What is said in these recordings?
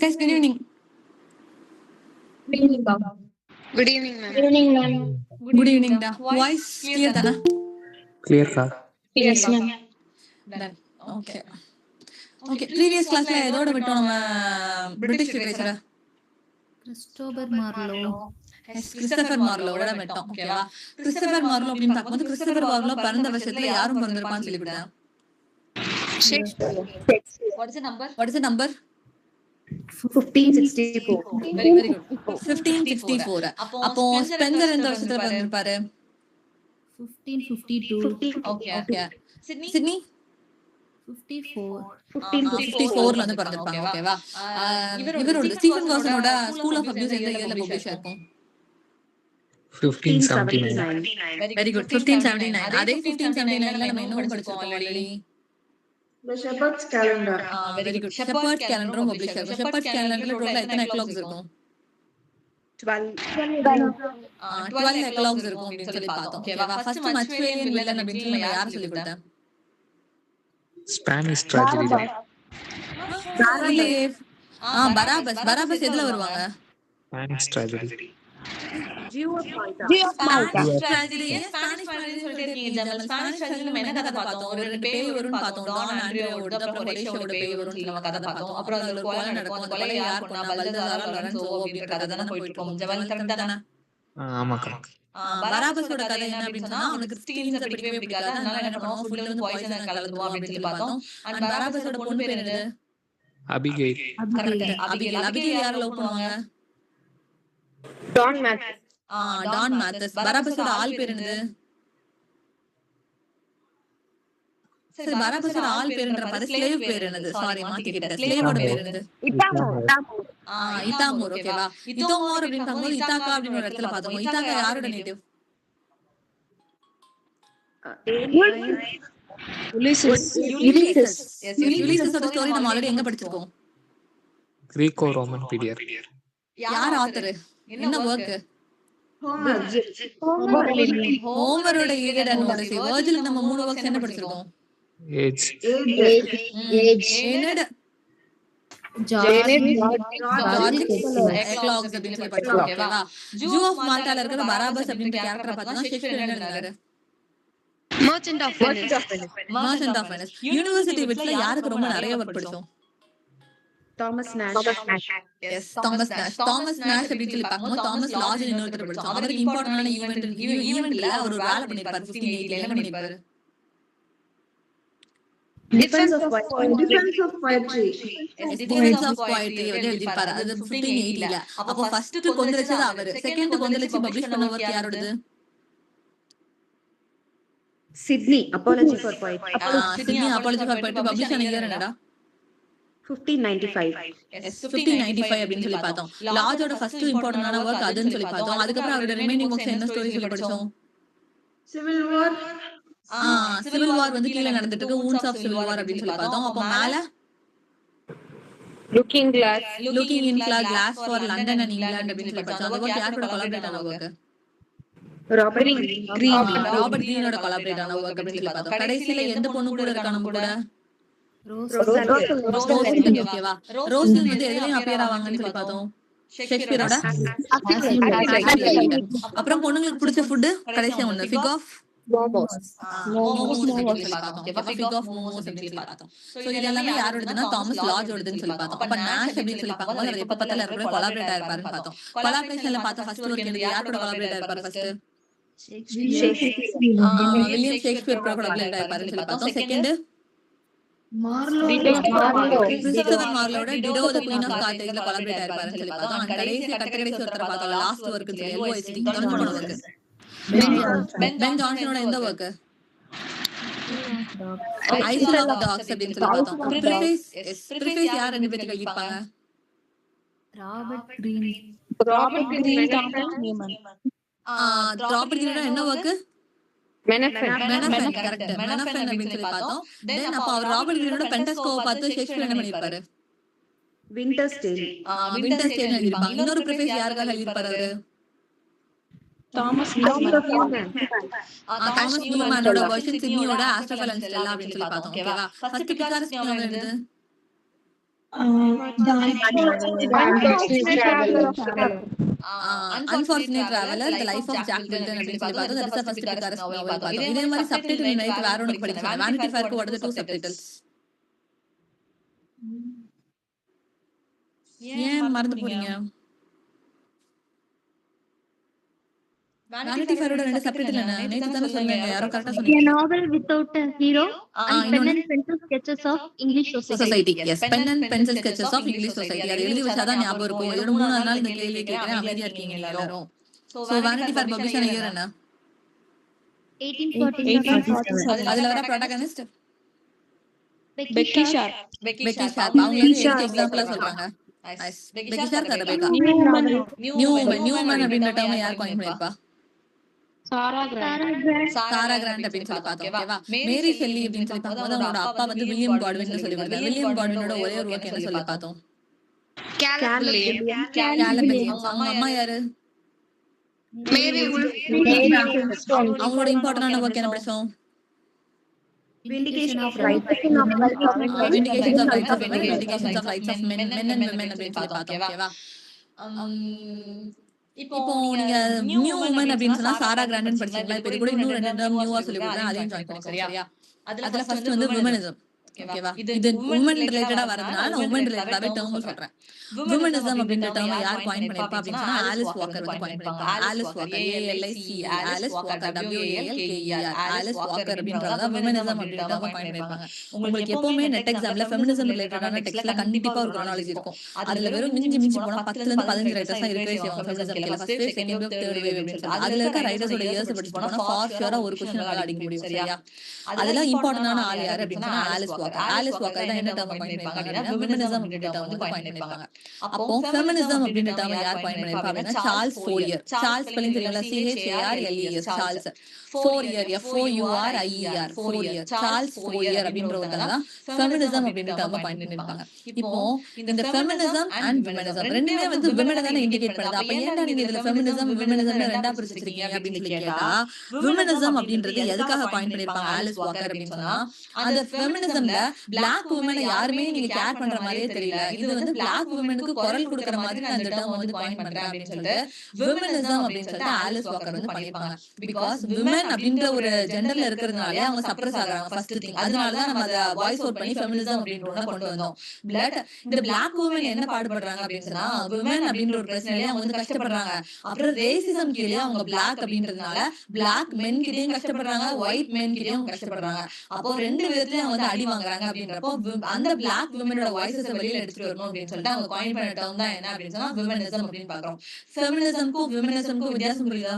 Guys, good evening. Good evening, ma'am. Good evening, ma'am. Good evening, ma'am. Good evening, da. Voice clear dana? Clear ka? Yes, ma'am. Done. Okay. Okay. Previous class la எதோட விட்டோம் நம்ம British literature Christopher Marlowe. Christopher மார்லோட விட்டோம். ஓகேவா? Christopher Marlowe அப்படின்னு பார்க்கும்போது Christopher Marlowe பிறந்த வருஷத்துல யாரும் பிறந்திருப்பான்னு சொல்லிவிட்டேன். What is the number? What is the number? 1564. Very good. 1564. அப்போ ஸ்பென்சர் எந்த வருஷத்துல பிறந்திருப்பாரு? 1552. Okay. Sydney? 54. 54ல வந்து பிறந்திருப்பாங்க. ஓகேவா? இவரோட ஸ்டீஃபன் கார்சனோட ஸ்கூல் ஆஃப் அபியூஸ் எந்த இயர்ல பப்ளிஷ் ஆயிருக்கும்? 1579. Very good. 1579. அதே 1579ல நம்ம என்ன படிச்சிருக்கோம் already? The Shepherd's Calendar. Very good. Shepherd's கேலண்டரும் பப்ளிஷ் ஆயிருக்கும். ஷெப்பர்ட்ஸ் கேலண்டர்ல டோட்டலா எத்தனை எக்லாக்ஸ் இருக்கும்? 12 எக்லாக்ஸ் இருக்கும் அப்படின்னு சொல்லி பார்த்தோம். ஓகேவா? ஃபர்ஸ்ட் மச்வேலியன் வில்லன் அப்படின்னு சொல்லி நம்ம யாரை சொல்லி கொடுத்தோம்? Spanish tragedy. இல்லையே. பராபஸ். பராபஸ் எதுல வருவாங்க? Spanish tragedy. Spanish tragedy. Spanish tragedy சொல்லிட்டே இருக்கீங்க ஜெர்மன். ஸ்பானிஷ் ட்ராஜடி நம்ம என்ன கதை பார்த்தோம்? ஒரு ரெண்டு பேய் வரும்னு பார்த்தோம். டான் ஆண்ட்ரியோட அப்புறம் ஹொரேஷியோட பேய் வரும்னு சொல்லி நம்ம கதை பார்த்தோம். அப்புறம் அதுல ஒரு கொலை நடக்கும். அந்த கொலை யார் பண்ணா? பல்தசாரா லாரன்சோ அப்படின்ற கதை தான போயிட்டு இருக்கோம். ஜெர்மன் கரெக்ட் தானே? ஆமாக்கா. பராபஸோட கதை என்ன அப்படின்னு சொன்னா அவனுக்கு ஸ்டீல்ஸ் பிடிக்கவே பிடிக்காது. அதனால என்ன பண்ணுவான்? ஃபுல்ல வந்து பாய்சன் கலந்துவான் அப்படின்னு சொல்லி பார்த்தோம். அண்ட் பராபஸோட பொண்ணு பேர் என்னது? Abigail. கரெக்ட். அபிகேல். அபிகேல் யாரை லவ் பண்ணுவாங்க? Don Mathis. டான் மேத்தஸ். பராபஸோட ஆள் பேர் என்னது? சரி, பராபஸோட ஆள் பேருன்ற பாரு. ஸ்லேவ் பேர் என்னது? சாரி, மாத்திக்கிட்டேன். ஸ்லேவோட பேர் என்னது? இத்தாமூர். ஓகேவா? இத்தோமோர் அப்படின்னு பார்க்கும்போது இத்தாக்கா அப்படின்னு ஒரு இடத்துல பார்த்தோம். இத்தாக்கா யாரோட நேட்டிவ்? யுலிசஸோட ஸ்டோரி நம்ம ஆல்ரெடி எங்க படிச்சிருக்கோம்? Greco-Roman period. யார் ஆத்தர்? என்ன வர்க்? Homer. ஹோமரோட ஈலியட் அண்ட் ஓடிசி. வர்ஜிலுக்கு நம்ம மூணு வர்க்ஸ் என்ன படிச்சிருக்கோம்? Age. என்னோட எக்லாக்ஸ் அப்படின்னு சொல்லி படிச்சோம். ஓகேவா? ஜூ ஆஃப் மால்டால இருக்கிற பராபஸ் அப்படின்ற கேரக்டரை பார்த்தா ஷேக்ஸ்பியர் என்ன எழுதினாரு? Merchant of Venice. Merchant of Venice. University விட்ல யாருக்கு ரொம்ப நிறைய ஒர்க் படிச்சோம்? Thomas Nash. Yes, Thomas Nash. Thomas Nash அப்படின்னு சொல்லி பார்க்கும்போது தாமஸ் லாஜ் இன்னொருத்தர் படிச்சோம். அவருக்கு இம்பார்ட்டன்டான ஈவென்ட்ல அவர் ஒரு வேலை பண்ணிருப்பாரு. 1580 என்ன பண்ணிருப்பாரு? Defense of Poetry. Defense of Poetry. Defence of poetry வந்து எழுதிருப்பாரு. அது 1580ல. அப்போ ஃபர்ஸ்ட் கொந்தளிச்சது அவரு. செகண்ட் கொந்தளிச்சு பப்ளிஷ் பண்ண ஒர்க் யாரோடது? Sydney. Apology for Poetry. Sydney apology for poetry publish ஆன இயர் என்னடா? 1595. 1595 அப்படின்னு சொல்லி பார்த்தோம். லாஜோட ஃபர்ஸ்ட் இம்பார்ட்டன்டான ஒர்க் அதுன்னு சொல்லி பார்த்தோம். அதுக்கப்புறம் அவரோட ரிமைனிங் ஒர்க்ஸ் என்ன ஸ்டோரி சொல்லி படிச்சோம்? Civil War. சிவில் வார் வந்து கீழே நடந்துட்டு இருக்கு. வூண்ட்ஸ் ஆஃப் சிவில் வார் அப்படின்னு சொல்லி பார்த்தோம். அப்போ மேல Looking Glass. Looking in glass for London and England அப்படின்னு சொல்லி படிச்சோம். அந்த ஒர்க் யாரோட கொலாபரேட் ஆன ஒர்க்? Robert Greene. ராபர்ட் கிரீனோட கொலாபரேட் ஆன ஒர்க் அப்படின்னு சொல்லி பார்த்தோம். கடைசியில எந்த பொண்ணு கூட இருக்கா நம்ம கூட? ஓகேவா? ரோசல் வந்து எதுலயும் அப்பியர் ஆவாங்கன்னு சொல்லி பார்த்தோம். ஷேக்ஸ்பியரோட அப்புறம் பொண்ணுங்களுக்கு பிடிச்ச ஃபுட் கடைசியா ஒண்ணு ஃபிக் ஆஃப் மோமோஸ் சொல்லி பார்த்தோம். ஃபிக் ஆஃப் மோமோஸ் அப்படின்னு சொல்லி பார்த்தோம். சோ இது எல்லாமே யாரோடதுன்னா தாமஸ் லாஜோடதுன்னு சொல்லி பார்த்தோம். அப்ப நாஷ் அப்படின்னு சொல்லி பார்க்கும்போது அவர் எப்ப பார்த்தாலும் இருக்கிற கொலாபரேட் ஆயிருப்பாருன்னு பார்த்தோம். கொலாபரேஷன்ல பார்த்த ஃபர்ஸ்ட் ஒர்க் எனக்கு யாரோட கொலாபரேட் ஆயிருப்பாரு? ஃபர்ஸ்ட் வில்லியம் ஷேக்ஸ்பியர் கொலாபரேட் ஆயிருப்பாருன்னு சொல்லி பார்த்தோம். செகண்ட் கிறிஸ்டோபர் மார்லோட டிடோ தி குயின் ஆஃப் கார்த்தேஜ்ல கொலாபரேட் ஆயிருப்பாருன்னு சொல்லி பார்த்தோம். அண்ட் கடைசி ஒருத்தர் பார்த்தோம். லாஸ்ட் ஒர்க் LOSD தொடர்ந்து ஒர்க். பென் ஜான்சனோட எந்த ஒர்க்? ஐசல் ஆஃப் டாக்ஸ் அப்படின்னு சொல்லி பார்த்தோம். ப்ரிஃபேஸ் யார் ரெண்டு பேருக்கு எழுதிருப்பாங்க? Robert Greene. ராபர்ட் கிரீனோட என்ன ஒர்க்? மெனஃபென். கரெக்ட். மெனஃபென் அப்படின்னு சொல்லி பார்த்தோம். தென் அப்ப அவர் ராபர்ட் கிரீனோட பென்டஸ்கோவை பார்த்து ஷேக்ஸ்பியர் என்ன பண்ணிருப்பாரு? Winter's Tale. Winters Dale எழுதிருப்பாங்க. இன்னொரு ப்ரிஃபேஸ் யாருக்காக எழுதிருப்பாரு அவரு? Thomas நியூமனோட வெர்ஷன் சிட்னியோட ஆஸ்ட்ரோபல் அண்ட் ஸ்டெல்லா அப்படின்னு சொல்லி பார்த்தோம். ஓகேவா? ஃபர்ஸ்ட் பிகாரஸ் நியூமன் எழுது. Unfortunate Traveler, The Life of Jack Milton அப்படின்னு சொல்லி பார்த்தோம். That is the first Picaresque novel பார்த்தோம். இதே மாதிரி சப்டைட்டில் நைட் வேற ஒன்று படிக்க சொன்னேன். Vanity Fairக்கு what are the 2 subtitles? ஏன் மறந்து போறீங்க? Vanity Fair ஓட 2 சப்டைட்டில் என்ன? நேத்து தான சொன்னீங்க. யாரோ கரெக்ட்டா சொன்னீங்க. A novel without a hero and pen and pencil sketches of English society. Yes, pen and pencil sketches of English society. அது எழுதி வச்சாதான் ஞாபகம் இருக்கும். இதோட 3 நாள் இந்த கேள்வி கேக்குறேன். அமைதியா இருக்கீங்க எல்லாரும். So Vanity Fair publisher year என்ன? 1847. அதுல வர protagonist Becky Sharp. Becky Sharp. அவங்க எதுக்கு எக்ஸாம்பிளா சொல்றாங்க? Becky Sharp தான் Rebecca. Newman அப்படின்ற டேர்ம் யார் காயின் பண்ணிருப்பா? சாரா கிராண்ட் அப்படின்னு சொல்லி பார்த்தோம். ஓகேவா? மேரி ஷெல்லி அப்படின்னு சொல்லி பார்க்கும்போது அவங்களோட அப்பா வந்து வில்லியம் காட்வின் சொல்லி கொடுத்தாங்க. வில்லியம் காட்வினோட ஒரே ஒரு ஒர்க் என்ன சொல்லி பார்த்தோம்? Caleb Williams. அவங்க அம்மா யாரு? Mary Woolf. அவங்களோட இம்பார்ட்டன்டான ஒர்க் என்ன படிச்சோம்? Vindication of rights. Vindications of rights of women, vindications of rights of men and women அப்படின்னு சொல்லி பார்த்தோம். ஓகேவா? இப்போ நீங்க நியூ உமன் அப்படின்னு சொன்னா சாரா கிராண்டன் படிச்சீங்களா? இப்போ இது கூட இன்னும் 2 டேர்ம் நியூவா சொல்லி கொடுக்குறேன். அதையும் ஜாயின் பண்ணிக்கோங்க. சரியா? அதுல ஃபர்ஸ்ட் வந்து விமனிசம். ஓகேவா? இது உமன் ரிலேட்டடா வரதுனால நான் உமன் ரிலேட்டடாவே டேர்ம் சொல்றேன். விமனிசம் அப்படின்ற டேர்ம் யார் காயின் பண்ணிருப்பா அப்படின்னு சொன்னா ஆலிஸ் வாக்கர் வந்து காயின் பண்ணிருப்பாங்க. Alice Walker ALICE Alice Walker WALKER Alice Walker அப்படின்றவங்க விமனிசம் அப்படின்ற டேர்ம் காயின் பண்ணிருப்பாங்க. உங்களுக்கு எப்பவுமே நெட் எக்ஸாம்ல ஃபெமினிசம் ரிலேட்டடான டெக்ஸ்ட்ல கண்டிப்பா ஒரு chronology இருக்கும். அதுல வெறும் மிஞ்சி போனா 10ல இருந்து 15 ரைட்டர்ஸ் தான் இருக்கவே செய்வாங்க. ஃபெமினிசம் கேல first wave, second wave, third wave அப்படின்னு சொல்லி அதுல இருக்க ரைட்டர்ஸோட இயர்ஸ் படிச்சு போனா ஃபார் ஷூரா ஒரு क्वेश्चन உங்களால அடிக்க முடியும். சரியா? அதுல இம்பார்ட்டன்டான ஆள் யாரு அப்படின்னு சொன்னா ஆலிஸ் வாக்கர். ஆலிஸ் வாக்கர் தான் என்ன டேர்ம் காயின் பண்ணிருப்பாங்க அப்படின்னா விமனிசம் அப்படின்ற டேர்ம் வந்து காயின் பண்ணிருப்பாங்க. அப்போ ஃபெமினிசம் அப்படின்ற டேர்ம் யார் காயின் பண்ணிருப்பா அப்படின்னா சார்ல்ஸ் ஃபோரியர். சார்ல்ஸ் ஸ்பெல்லிங் தெரியல CHARLES Charles. Fourier FOURIER Fourier. Charles Fourier அப்படின்றவங்க தான் ஃபெமினிசம் அப்படின்ற டேர்ம் காயின் பண்ணிருப்பாங்க. இப்போ இந்த ஃபெமினிசம் அண்ட் விமனிசம் ரெண்டுமே வந்து விமனை தான இண்டிகேட் பண்ணுது. அப்ப ஏன்டா நீங்க இதுல ஃபெமினிசம் விமனிசம்னு ரெண்டா பிரிச்சிருக்கீங்க அப்படின்னு சொல்லி கேட்டா விமனிசம் அப்படின்றது எதுக்காக காயின் பண்ணிருப்பாங்க ஆலிஸ் வாக்கர் அப்படின்னு சொன்னா அந்த ஃபெமினிசம்ல Black women யாருமே நீங்க கேர் பண்ற மாதிரியே தெரியல. இது வந்து Black womenக்கு குரல் கொடுக்கற மாதிரி நான் இந்த டேர்ம் வந்து காயின் பண்றேன் அப்படின்னு சொல்லிட்டு விமனிசம் அப்படின்னு சொல்லிட்டு ஆலிஸ் வாக்கர் வந்து பண்ணிருப்பாங்க. பிகாஸ் விமன் அப்படின்ற ஒரு ஜெண்டர்ல இருக்கிறதுனால அவங்க சப்ரஸ் ஆகுறாங்க ஃபர்ஸ்ட் திங். அதனாலதான் நம்ம அதை வாய்ஸ் அவுட் பண்ணி ஃபெமினிசம் அப்படின்றத கொண்டு வந்தோம். பட் இந்த Black women என்ன பாடுபடுறாங்க அப்படின்னு சொன்னா விமன் அப்படின்ற ஒரு பிரச்சனையிலே அவங்க வந்து கஷ்டப்படுறாங்க. அப்புறம் ரேசிசம் கீழே அவங்க Black அப்படின்றதுனால Black men கிட்டயும் கஷ்டப்படுறாங்க, ஒயிட் men கிட்டயும் கஷ்டப்படுறாங்க. அப்போ ரெண்டு விதத்துலயும் அவங்க வந்து அடி வாங்குறாங்க அப்படின்றப்போ அந்த Black womenோட வாய்ஸஸ் வெளியில எடுத்துட்டு வரணும் அப்படின்னு சொல்லிட்டு அவங்க காயின் பண்ண டேர்ம் தான் என்ன அப்படின்னு சொன்னா விமனிசம் அப்படின்னு பாக்குறோம். ஃபெமினிசம்க்கும் விமனிசம்க்கும் வித்தியாசம் புரியுதா?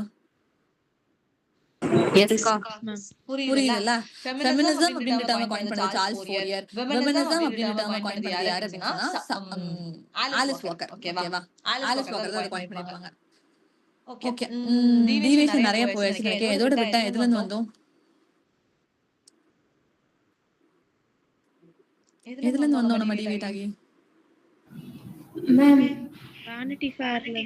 புரியுதுல்ல? ஃபெமினிசம் அப்படின்ற டேர்ம் காயின் பண்ணது சார்ல்ஸ் ஃபோரியர். விமனிசம் அப்படின்ற டேர்ம் காயின் பண்ணது யாரு அப்படின்னா ஆலிஸ் வாக்கர். ஓகேவா? ஆலிஸ் வாக்கர் தான் காயின் பண்ணிருப்பாங்க. ஓகே. டீவியேஷன் நிறைய போயிடுச்சு எனக்கு. எதோட விட்டேன்? எதுல இருந்து வந்தோம்? எதுல இருந்து வந்தோம் நம்ம டிவேட் ஆகி? மேம் Vanity Fairல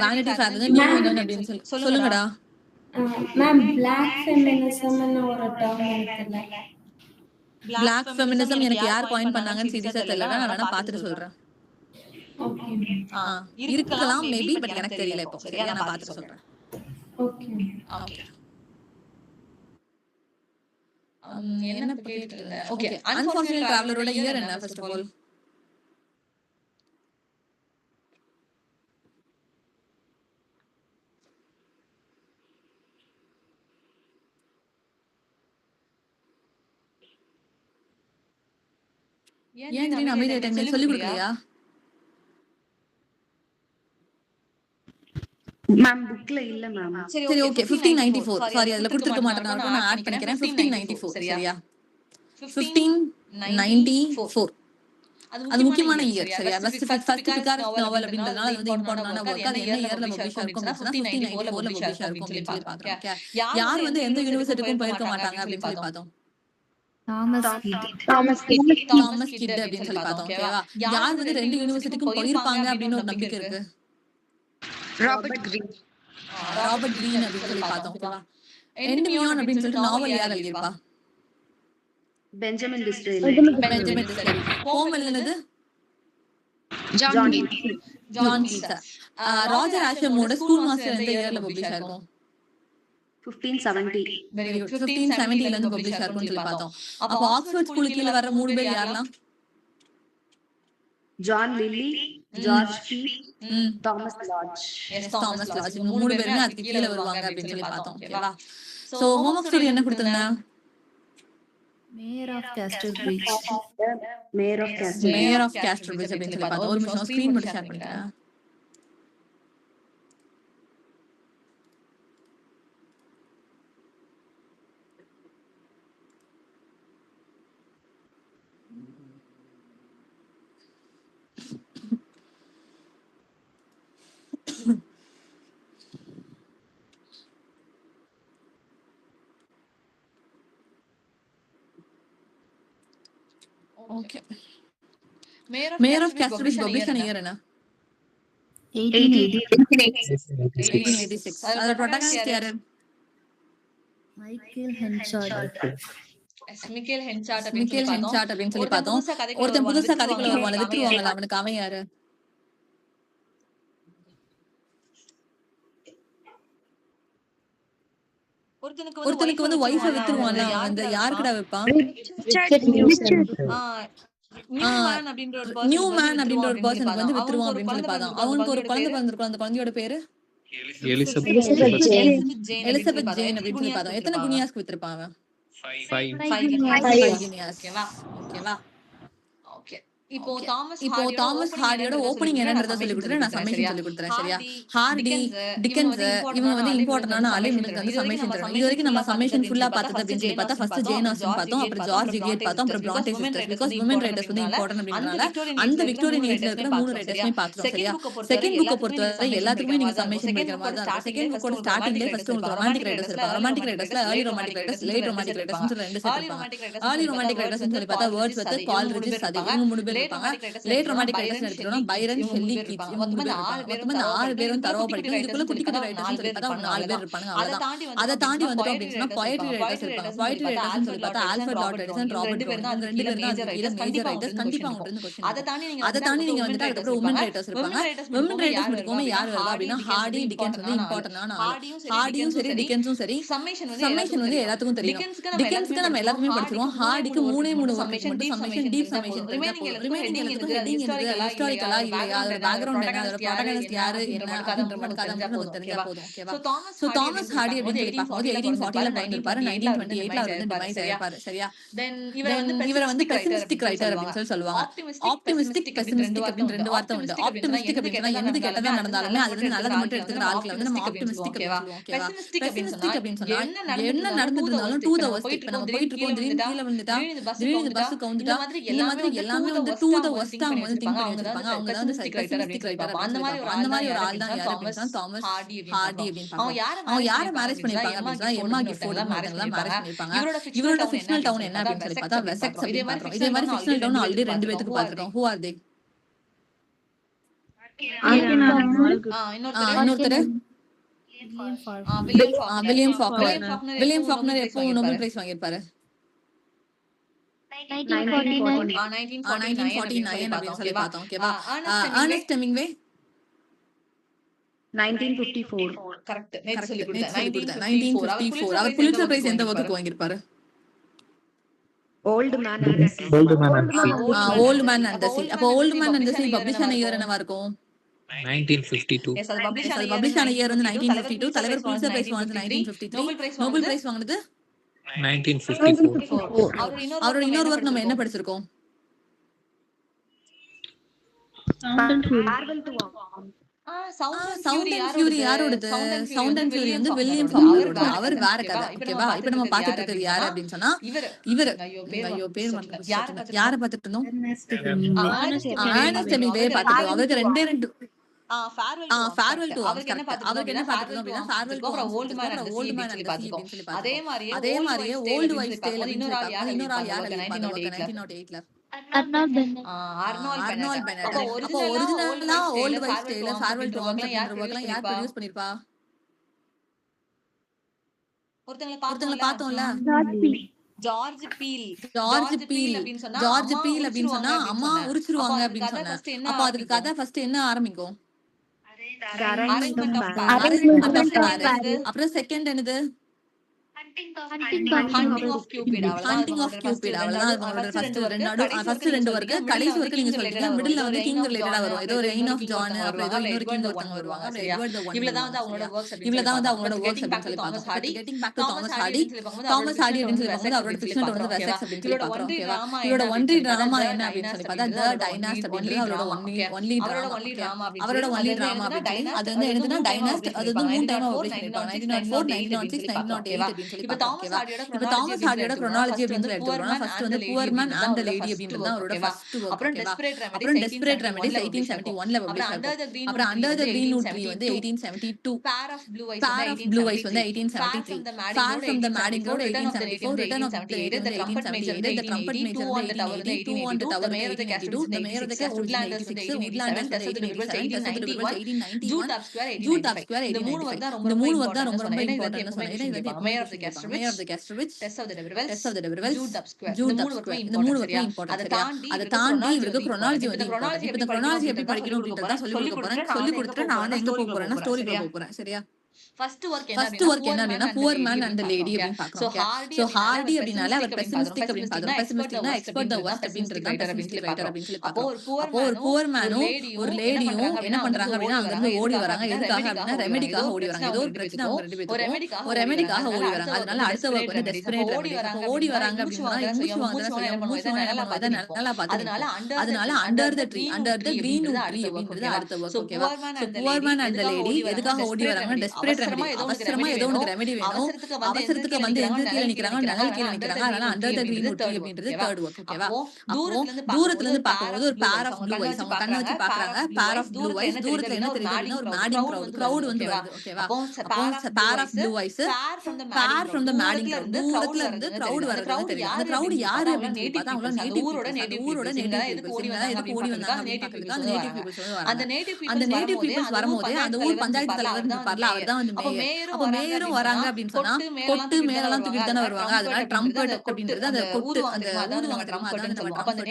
Vanity Fair நியூ உமன் அப்படின்னு சொல்லுங்கடா. மேம் Black feminism ன்னு ஒரு டேர்ம் இருக்குல்ல. Black feminism எனக்கு யார் காயின் பண்ணாங்கன்னு சீரியஸா தெரியல. நான் வேணா பாத்துட்டு சொல்றேன். ஓகே இருக்கலாம் மேபி, பட் எனக்கு தெரியல இப்போ. சரியா? நான் பாத்துட்டு சொல்றேன். Okay okay. என்ன கேட்டிட்டு இருந்தேன்? ஓகே. அன்ஃபார்ச்சுனேட் டிராவலரோட இயர் என்ன ஃபர்ஸ்ட் ஆஃப் ஆல்? ஏன் திடீர்னு அமைதியா டைம் சொல்லி கொடுக்கலையா? மேம் புக்ல இல்ல மேம். சரி ஓகே. 1594. சாரி, அதுல கொடுத்துக்க மாட்டேன். நான் ஆட் பண்ணிக்கிறேன். 1594. சரியா? 1594. அது முக்கியமான இயர். சரியா? ஃபர்ஸ்ட் பிகாரஸ் நாவல் அப்படின்றதுனால அது வந்து இம்பார்ட்டன்டான வர்க். அது என்ன இயர்ல பப்ளிஷ் ஆயிருக்கும் அப்படினா 1594ல பப்ளிஷ் ஆயிருக்கும் அப்படின்னு சொல்லி பாக்குறோம். யார் வந்து எந்த யுனிவர்சிட்டிக்கும் போயிருக்க மாட்டாங்க அப்படின்னு சொல்லி பார்த்தோம். தாமஸ் கிட் அப்படின்னு சொல்லி பார்த்தோம். ஓகேவா? யார் வந்து 2 யுனிவர்சிட்டிக்கும் போயிருப்பாங்க அப்படின்னு ஒரு நம்பிக்கை இருக்கு? ராபர்ட் கிரீன் அப்படின்னு சொல்லி பார்த்தோம். ஓகேவா? என்டிமியான் அப்படின்னு சொல்லிட்டு நாவல் யார் எழுதியிருப்பா? Benjamin Disraeli. Benjamin Disraeli. Poem எழுதுனது John John Keats. John Keats. Roger ஆஷமோட ஸ்கூல் மாஸ்டர் எந்த இயர்ல பப்ளிஷ் ஆகும்? 1570. Very good. 1570 ல இருந்து பப்ளிஷ் ஆகும்னு சொல்லி பார்த்தோம். அப்ப ஆக்ஸ்போர்ட் ஸ்கூல் கீழ வர மூணு பேர் யாரெல்லாம்? John Lyly, George Peele, Thomas Lodge. Thomas Lodge. இவங்க மூணு பேருமே அதுக்கு கீழ வருவாங்க அப்படின்னு சொல்லி பார்த்தோம். ஓகேவா? சோ ஹோம்வொர்க் ஸ்டோரி என்ன கொடுத்திருந்தேன்? Mayor of Casterbridge. Mayor of Caster. Mayor of Casterbridge அப்படின்னு சொல்லி பார்த்தோம். ஒரு நிமிஷம் ஸ்கிரீன் மட்டும் ஷேர் பண்ணிக்கிறேன். Okay. Mayor of Casterbridge publish ஆன இயர் என்ன? 1886. அதோட ப்ரோட்டாகனிஸ்ட் யாரு? மைக்கேல் ஹென்சார்ட். மிக்கேல் ஹென்சார்ட் அப்படின்னு சொல்லி பார்த்தோம். ஒருத்தன் புதுசா கதைக்குள்ள வருவான், வித்துருவாங்கல்ல, அவனுக்கு அவன் யாரு? ஒருத்தனுக்கு வந்து வைஃப வித்துருவான்ல, அந்த யாருக்குடா வைப்பான்? நியூ மேன் அப்படின்ற ஒரு பர்சனுக்கு வந்து வித்துருவான் அப்படின்னு சொல்லி பார்த்தோம். அவனுக்கு ஒரு குழந்தை பிறந்திருக்கும். அந்த குழந்தையோட பேரு எலிசபெத் ஜேன் அப்படின்னு சொல்லி பார்த்தோம். எத்தனை குனியாஸ்க்கு வித்திருப்பான் அவன்? 5 குனியாஸ். ஓகேவா? ஓகே. இப்போ தாமஸ் ஹார்டியோட ஓபனிங் என்னன்றத சொல்லி கொடுத்துட்டு நான் சம்மேஷன் சொல்லி கொடுத்துறேன். சரியா? ஹார்டி, டிக்கன்ஸ் இவங்க வந்து இம்பார்ட்டன்டான ஆளு. இவங்களுக்கு வந்து சம்மேஷன் தரணும். இது வரைக்கும் நம்ம சம்மேஷன் ஃபுல்லா பார்த்தது அப்படின்னு சொல்லி பார்த்தா ஃபர்ஸ்ட் ஜேன் ஆஸ்டன் பார்த்தோம், அப்புறம் ஜார்ஜ் கேட் பார்த்தோம், அப்புறம் பிராண்டே சிஸ்டர்ஸ். பிகாஸ் விமன் ரைட்டர்ஸ் வந்து இம்பார்ட்டன்ட் அப்படின்றனால அந்த விக்டோரியன் ஏஜ்ல இருக்கிற மூணு ரைட்டர்ஸையும் பார்த்தோம். சரியா? செகண்ட் புக்கை பொறுத்தவரை எல்லாத்துக்குமே நீங்க சம்மேஷன் படிக்கிற மாதிரி தான் இருக்கும். செகண்ட் புக்கோட ஸ்டார்டிங்லேயே ஃபர்ஸ்ட் உங்களுக்கு ரொமான்டிக் ரைட்டர்ஸ் இருப்பாங்க. ரொமான்டிக் ரைட்டர்ஸ்ல early romantic writers, late romantic writers ரெண்டு செட் இருப்பாங்க. ஏர்லி ரொமான்டிக் ரைட்டர்ஸ் சொல்லி பார்த்தா வேர்ட்ஸ் வந்து பால் ரிஜிஸ், அது இவங்க மூணு பேர் இருப்பாங்க. லேட் ரொமான்டிக் ரைட்டர்ஸ் எடுத்துட்டோம்னா பைரன், ஷெல்லி, கீட்ஸ் இவங்க மூணு பேர் இருப்பாங்க. மொத்தமா இந்த 6 பேரும் தரவா படிக்கணும். இதுக்குள்ள குட்டி குட்டி ரைட்டர்ஸ் சொல்லி பார்த்தா 4 பேர் இருப்பாங்க. அவ்வளவுதான். அதை தாண்டி வந்துட்டோம் அப்படின்னு சொன்னா போயட்ரி ரைட்டர்ஸ் இருப்பாங்க. போயட்ரி ரைட்டர்ஸ் சொல்லி பார்த்தா Alfred Lord Edison, Robert browning, இந்த ரெண்டு பேர் தான் மேஜர் ரைட்டர்ஸ். கண்டிப்பா அவங்க இருந்து क्वेश्चन. அதை தாண்டி நீங்க வந்துட்டு அதுக்கப்புறம் உமன் ரைட்டர்ஸ் இருப்பாங்க. உமன் ரைட்டர்ஸ் மட்டும் யார் வருவா அப்படின்னா ஹார்டி, டிக்கன்ஸ் வந்து இம்பார்ட்டன்டான ஆளு. ஹார்டியும் சரி டிக்கன்ஸும் சரி சம்மேஷன் வந்து எல்லாத்துக்கும் தெரியும். டிக்கன்ஸ்க்கு நம்ம எல்லாருமே படிச்சிருவோம். ஹார்டிக்கு 3 வர்க்கு மட்டும் சம்மேஷன், டீப் சம்மேஷன் தெரிஞ்சா போதும். ரிமைனிங் எல்லாத்துக்கும் ஹெட்டிங் என்னது, ஹிஸ்டாரிக்கலா இல்லையா, அதோட பேக்ரவுண்ட் என்ன, அதோட ப்ரோட்டகனிஸ்ட் யாரு என்ன அப்படின்ற மாதிரி கதை மட்டும் நமக்கு தெரிஞ்சா போதும். ஓகேவா? சோ தாமஸ் ஹார்டி அப்படின்னு சொல்லி பார்க்கும்போது 1840 ல பிறந்திருப்பாரு. 1928 ல அவர் வந்து டிமைஸ் ஆயிருப்பாரு. சரியா? இவரை வந்து பெசிமிஸ்டிக் ரைட்டர் அப்படின்னு சொல்லி சொல்லுவாங்க. ஆப்டிமிஸ்டிக், பெசிமிஸ்டிக் அப்படின்னு ரெண்டு வார்த்தை உண்டு. ஆப்டிமிஸ்டிக் அப்படின்னா என்னது கெட்டதா நடந்தாலுமே அது வந்து நல்லது மட்டும் எடுத்துக்கிற ஆட்களை வந்து நம்ம ஆப்டிமிஸ்டிக் அப்படின்னு சொல்லுவோம். ஓகேவா? பெசிமிஸ்டிக் அப்படின்னு சொன்னா என்ன நடந்துருந்தாலும் டூ த வர்ஸ்ட். இப்ப நம்ம போயிட்டு இருக்கோம், திடீர்னு கீழே விழுந்துட்டா, திடீர்னு பஸ் கவுந்துட்டா, இந்த மாதிரி எல்லாமே வந்து டூ த வர்ஸ்ட் அவங்க வந்து திங்க் பண்ணி வச்சிருப்பாங்க. அவங்க தான் வந்து பெசிமிஸ்டிக் ரைட்டர். அந்த மாதிரி ஒரு ஆள் தான் யாரு அப்படின்னா தாமஸ் ஹார்டி அப்படின்னு பாப்போம். அவங்க யார மேரேஜ் பண்ணிருப்பாங்க அப்படின்னா எம்மா கிஃபோர்ட் மேரேஜ் பண்ணிருப்பாங்க. இவரோட ஃபிக்ஷனல் டவுன் என்ன அப்படின்னு சொல்லி பார்த்தா வெசெக்ஸ் அப்படின்னு பாக்குறோம். இதே மாதிரி ஃபிக்ஷனல் டவுன் ஆல்ரெடி 2 பேருக்கு பாத்துறோம். Who are they? இன்னொருத்தர் வில்லியம் ஃபாக்னர். வில்லியம் ஃபாக்னர் எப்போ நோபல் பிரைஸ் வாங்கியிருப்பாரு? 1949 அப்படின்னு சொல்லி பார்த்தோம். ஓகேவா? Ernest Hemingway 1954. கரெக்ட். நேத்து சொல்லி கொடுத்தேன் 1954. அவர் புலிட்சர் பிரைஸ் எந்த வர்க்குக்கு வாங்கியிருப்பாரு? Old man and the sea. Old man and the sea. அப்ப old man and the sea publish ஆன இயர் என்னவா இருக்கும்? 1952. அது பப்ளிஷ் ஆன இயர் வந்து 1952. தலைவர் புலிட்சர் பிரைஸ் வாங்குனது 1953. நோபல் பிரைஸ் வாங்குனது 1954. அவரோட இன்னொரு வர்க் நம்ம என்ன படிச்சிருக்கோம்? சவுண்ட் அண்ட் ஃபியூரி யாரோடது? சவுண்ட் அண்ட் ஃபியூரி வந்து வில்லியம் ஃபாக்னரோட. அவர் வேற கதை. ஓகேவா? இப்போ நம்ம பாத்துட்டு இருக்கிறது யாரு அப்படின்னு சொன்னா இவரு. ஐயோ பேர் மறந்து யாரை பாத்துட்டு இருந்தோம்? அர்னஸ்ட் ஹெமிங்வே பாத்துட்டோம். அவருக்கு ரெண்டே ஃபேர்வெல் டு அவருக்கு என்ன பாத்துட்டோம் அப்படின்னா farewell to old man and the sea அப்படின்னு சொல்லி பாத்துட்டோம். அதே மாதிரியே ஓல்ட் வைஃப் டேல் இன்னொரு ஆள் யார் 1908 ல அர்னால்ட் பெனட். அப்போ ஒரிஜினலா old wife tale farewell to அப்படிங்கற வர்க்லாம் யார் ப்ரொடியூஸ் பண்ணிருப்பா? ஒருத்தங்கள பார்த்தோம்ல, ஜார்ஜ் பீல் அப்படின்னு சொன்னா அம்மா உரிச்சிருவாங்க அப்படின்னு சொன்னேன். அப்போ அதுக்கு கதை ஃபர்ஸ்ட் என்ன ஆரம்பிக்கும்? அப்புறம் செகண்ட் என்னது? Hunting of Cupid. அவ்வளவுதான் அவங்களோட ஃபர்ஸ்ட் ரெண்டு வர்க்கு. கடைசி வரைக்கும் நீங்க சொல்லிட்டீங்க. மிடில்ல வந்து கிங் ரிலேட்டடா வரும். ஏதோ ரெயின் ஆஃப் ஜான், அப்புறம் ஏதோ இன்னொரு கிங் ஒருத்தங்க வருவாங்க. இவ்வளவுதான் வந்து அவங்களோட வர்க்ஸ் அப்படின்னு சொல்லி பார்க்கலாம். Getting back to Thomas Hardy அப்படின்னு சொல்லி பார்க்கும்போது அவரோட ஃபிக்ஷன் வந்து வெசெக்ஸ் அப்படின்னு சொல்லி பார்க்குறோம். ஓகேவா? இவரோட ஒன்லி டிராமா என்ன அப்படின்னு சொல்லி பார்த்தா த டைனாஸ்ட் அப்படின்றது அவரோட ஒன்லி டிராமா. அவரோட ஒன்லி டிராமா அப்படின்னு அது வந்து என்னதுன்னா டைனாஸ்ட். அது வந்து 3 டைமா பப்ளிஷ் பண்ணிருப்பாங்க. 1904, 1906, 1908 அப்படின்னு சொல்லி. இப்ப தாமஸ் ஹார்டியோட chronology அப்படின்னு சொல்லி எடுத்துக்கிறோம்னா ஃபர்ஸ்ட் வந்து poor man and the lady அப்படின்றது தான் அவரோட ஃபர்ஸ்ட் வர்க். அப்புறம் டெஸ்பரேட் ரெமெடிஸ் 1871ல பப்ளிஷ் ஆகும். அப்புறம் அண்டர் தி கிரீன் ட்ரீ வந்து 1872. பேர் ஆஃப் ப்ளூ ஐஸ் வந்து 1873. Far from the madding crowd 1874. Return of the 1878. The trumpet major வந்து 1882. on the tower mayor of the castle, the mayor of the castle woodlanders வந்து 1887. Jude of obscure 1895. இந்த மூணு work தான் ரொம்ப important சொன்னேன். இது mayor of the castle which Tess of the Deverwells, Jude Upsquare. இந்த மூணு வர்க்கும் இம்பார்ட்டன்ட். அத தாண்டி இவருக்கு chronology வந்து இம்பார்ட்டன்ட். இப்போ இந்த chronology எப்படி படிக்கணும் அப்படின்றத சொல்லி கொடுக்க போறேன். சொல்லி கொடுத்துட்டு நான் வந்து எங்க போக போறேன்னா ஸ்டோரிக்குள்ள போக போறேன். சரியா? ஃபர்ஸ்ட் வர்க் என்ன அப்படினா poor man and the lady அப்படி பார்க்கறோம். சோ ஹார்டி அப்படினால அவர் பெசிமிஸ்டிக் அப்படி பார்க்கறோம். பெசிமிஸ்டிக்னா எக்ஸ்பெக்ட் தி வர்ஸ்ட் அப்படின்றது தான் பெசிமிஸ்டிக் ரைட்டர் அப்படி சொல்லி பார்க்கறோம். அப்போ ஒரு புவர் மேனும் ஒரு லேடியும் என்ன பண்றாங்க அப்படினா அங்க இருந்து ஓடி வராங்க. எதுக்காக அப்படினா ரெமெடிக்காக ஓடி வராங்க. ஏதோ ஒரு பிரச்சனை அவங்க ரெண்டு பேருக்கு ஒரு ரெமெடிக்காக ஓடி வராங்க. அதனால அடுத்த வர்க் வந்து டெஸ்பரேட் ஓடி வராங்க அப்படினா மூச்சு வாங்குறத நல்லா பாத்துங்க. அதனால under the tree green tree அப்படின்றது அடுத்த வர்க். ஓகேவா? So poor man and the lady எதுக்காக ஓடி வராங்க? டெஸ்பரேட் அவசரமா ஏதோ ஒரு ரெமெடி வேணும். அவசரத்துக்கு வந்து எங்க கீழ நிக்கறாங்க, நகல் கீழ நிக்கறாங்க. அதனால அண்டர் தி கிரீன் ட்ரீ அப்படின்றது தேர்ட் வர்க். ஓகேவா? தூரத்துல இருந்து பாக்கும்போது ஒரு பேர் ஆஃப் ப்ளூ ஐஸ் அவங்க கண்ண வச்சு பாக்குறாங்க. பேர் ஆஃப் ப்ளூ ஐஸ் தூரத்துல என்ன தெரியுதுன்னா ஒரு மேடிங் கிரவுட் வந்து வருது. ஓகேவா? அப்போ பேர் ஆஃப் ப்ளூ ஐஸ் பேர் ஃப்ரம் தி மேடிங் கிரவுட் தூரத்துல இருந்து கிரவுட் வரது தெரியும். அந்த கிரவுட் யாரு அப்படின்னு பார்த்தா அவங்க நேட்டிவ் ஊரோட நேட்டிவ் எதுக்கு ஓடி வந்தாங்க அப்படின்னு பார்க்கிறதுக்கு அந்த நேட்டிவ் பீப்பிள்ஸ் வந்து வராங்க. அந்த நேட்டிவ் பீப்பிள்ஸ் வரும்போது அந்த ஊர் பஞ்சாயத்து தலைவர் இருப்பார்ல அவர் தான் வந்து மேயர். அப்ப மேயரும் வராங்க அப்படின்னு சொன்னா கொட்டு மேலெல்லாம் தூக்கிட்டு தானே வருவாங்க. அதனால ட்ரம்பட் அப்படின்றது அந்த கொட்டு அந்த ஊதுவாங்க தெரியுமா, அதான் நம்ம ட்ரம்பட் சொல்லுவோம். அப்ப அந்த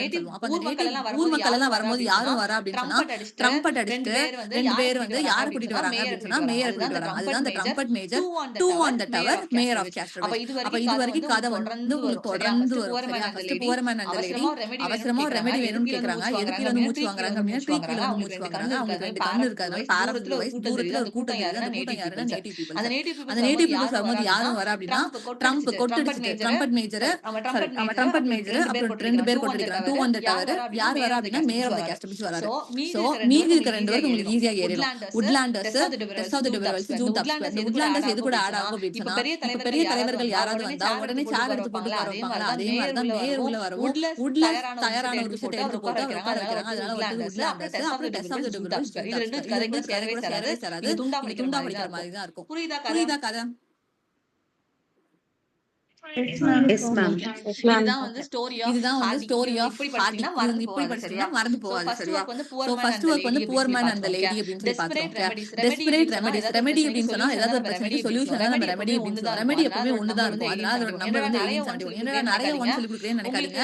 ஊர் மக்கள் எல்லாம் வரும்போது யாரும் வரா அப்படின்னு சொன்னா ட்ரம்பட் அடிச்சுட்டு ரெண்டு பேர் வந்து யாரை கூட்டிட்டு வராங்க அப்படின்னு சொன்னா மேயர் கூட்டிட்டு வராங்க. அதுதான் அந்த trumpet major 2 on the tower mayor of castle. அப்ப இது வரைக்கும் கதை வந்து உங்களுக்கு தொடர்ந்து வரும். First poor man and the lady அவசரமா ஒரு ரெமெடி வேணும்னு கேக்குறாங்க. எதுக்கு வந்து மூச்சு வாங்குறாங்க அப்படின்னா ட்ரீக்குள்ள வந்து மூச்சு வாங்குறாங்க. அவங்களுக்கு ரெண்டு கண்ணு இருக்காது. பாரத்துல தூரத்துல ஒரு கூட்டம் இருக்கு. அந்த கூட்டம் யாருன்னா நேட்டிவ் பீப்பிள்ஸ். அந்த நேட்டிவ் பீப்பிள்ஸ் வரும்போது யாரும் வரா அப்படின்னா ட்ரம்ப் கொட்டடிச்சு ட்ரம்பட் மேஜர் அப்புறம் ரெண்டு பேர் கொட்டடிக்கிறாங்க. 2 on the tower யார் வரா அப்படின்னா மேயர் ஆஃப் தி கேஸ்டல் வராரு. சோ மீதி இருக்க ரெண்டு பேருக்கு உங்களுக்கு ஈஸியா ஏறிடும். வுட்லாண்டர்ஸ், டெஸ் ஆஃப் தி டெவர்வெல்ஸ், ஜூட் அப்ஸ்கொயர். இந்த வுட்லாண்டர்ஸ் எது கூட ஆட் ஆகும் அப்படின்னு சொன்னா இப்ப பெரிய தலைவர்கள் யாராவது வந்தா உடனே சேர் எடுத்து போட்டு உட்காருவாங்க. அதே மாதிரி தான் மேயர் உள்ள வரவும் வுட்லாண்டர்ஸ் தயாரான ஒரு விஷயத்தை எடுத்து போட்டு உட்கார வைக்கிறாங்க. அதனால வந்து வுட்லாண்டர்ஸ் அப்புறம் டெஸ் ஆஃப் தி டெவர்வெல்ஸ் இது ரெண்டு கதைகள் சேரவே சேராது. துண்டா படிக்கிற மாதிரி தான் இருக்கும். புரியுதா கதை? இதுதான் வந்து ஸ்டோரி ஆஃப் ஹார்டி. இப்படி படிச்சீங்கன்னா மறந்து போகாது. சரியா? சோ ஃபர்ஸ்ட் வர்க் வந்து poor man and the lady அப்படின்னு சொல்லி பார்த்தோம். டெஸ்பரேட் ரெமெடி அப்படின்னு சொன்னா ஏதாவது ஒரு பிரச்சனைக்கு சொல்யூஷன் தான் நம்ம ரெமெடி அப்படின்னு சொல்றோம். ரெமெடி எப்பவுமே ஒண்ணுதான் இருக்கும். அதனால அதோட நம்பர் வந்து 1871. என்னடா நிறைய ஒன் சொல்லி கொடுக்குறேன்னு நினைக்காதீங்க.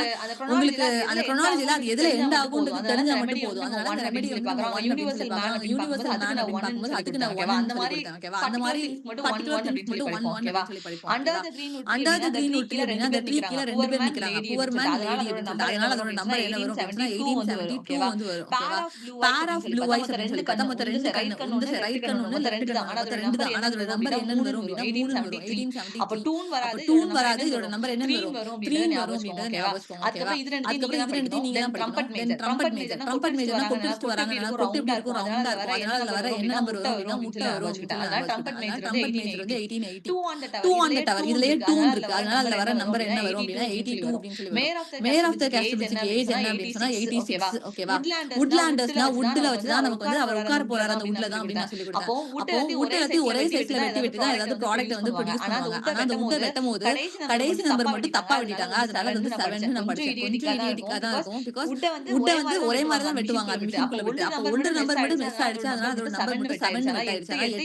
உங்களுக்கு அந்த chronologyல அது எதுல எண்ட் ஆகும்ன்றது தெரிஞ்சா மட்டும் போதும். அதனால அந்த ரெமெடி வந்து யூனிவர்சல் மேன் அப்படின்னு பார்க்கும்போது அதுக்கு நான் 1 சொல்லி கொடுத்தேன். ஓகேவா? அந்த மாதிரி பர்టిక్యులர் திங்ஸ் மட்டும் 1 சொல்லி படிப்போம். அண்டர் தி கிரீன் ட்ரீ அப்படினா அந்த ட்ரீ கீழ ரெண்டு பேர் நிக்கறாங்க. புவர் மேன் லேடி அப்படினா அதனால அதோட நம்பர் என்ன வரும் அப்படினா 1872 வந்து வரும். ஓகேவா? பேர் ஆஃப் ப்ளூ ஐஸ் அப்படின்னு சொல்லி பார்த்தா மொத்தம் ரெண்டு கண்ணு ஒன்னு ரைட் கண்ணு ஒன்னு லெஃப்ட் கண்ணு மொத்தம் ரெண்டு தான். ஆனா அதோட நம்பர் என்னன்னு வரும் அப்படினா 3 வரும். 1873. அப்ப 2 வராது. இதோட நம்பர் என்னன்னு வரும் 3 வரும் அப்படிங்கறத ஞாபகம் வச்சுக்கோங்க. ஓகேவா? அதுக்கு இது ரெண்டு நீங்க தான் படிக்கணும். தென் ட்ரம்பட் மேஜர்னா கொட்டிட்டு வராங்க. கொட்டு எப்படி இருக்கும் ரவுண்டா இருக்கும். அதனால அதுல வர என்ன நம்பர் வரும் அப்படினா முட்டை வரும். அதனால ட்ரம்பட் மேஜர் வந்து 1880. 2 on the tower இதுலயே 2 இருக்கு. அதனால அதுல வர நம்பர் என்ன வரும் அப்படினா 82 அப்படின்னு சொல்லி வரும். Mayor of the castle age என்ன அப்படின்னு சொன்னா 86. ஓகேவா? வுட்லாண்டர்ஸ்னா வுட்ல வச்சு தான் நமக்கு வந்து அவர் உட்கார போறாரு அந்த வுட்ல தான் அப்படின்னு சொல்லி கொடுத்தாங்க. அப்போ வுட் எடுத்து ஒரே சைஸ்ல வெட்டி தான் ஏதாவது ப்ராடக்ட் வந்து ப்ரொடியூஸ் பண்ணுவாங்க. ஆனா அந்த வுட் வெட்டும்போது கடைசி நம்பர் மட்டும் தப்பா வெட்டிட்டாங்க. அதனால வந்து 7 ன்னு நம்பர் கொஞ்சம் இடியடிக்கா தான் இருக்கும். பிகாஸ் வுட் வந்து ஒரே மாதிரி தான் வெட்டுவாங்க அந்த மிஷின்குள்ள விட்டு. அப்போ ஒரு நம்பர் மட்டும் மிஸ் ஆயிடுச்சு. அதனால அதோட நம்பர் மட்டும் 7 ன்னு வெட்டிடுச்சு. 8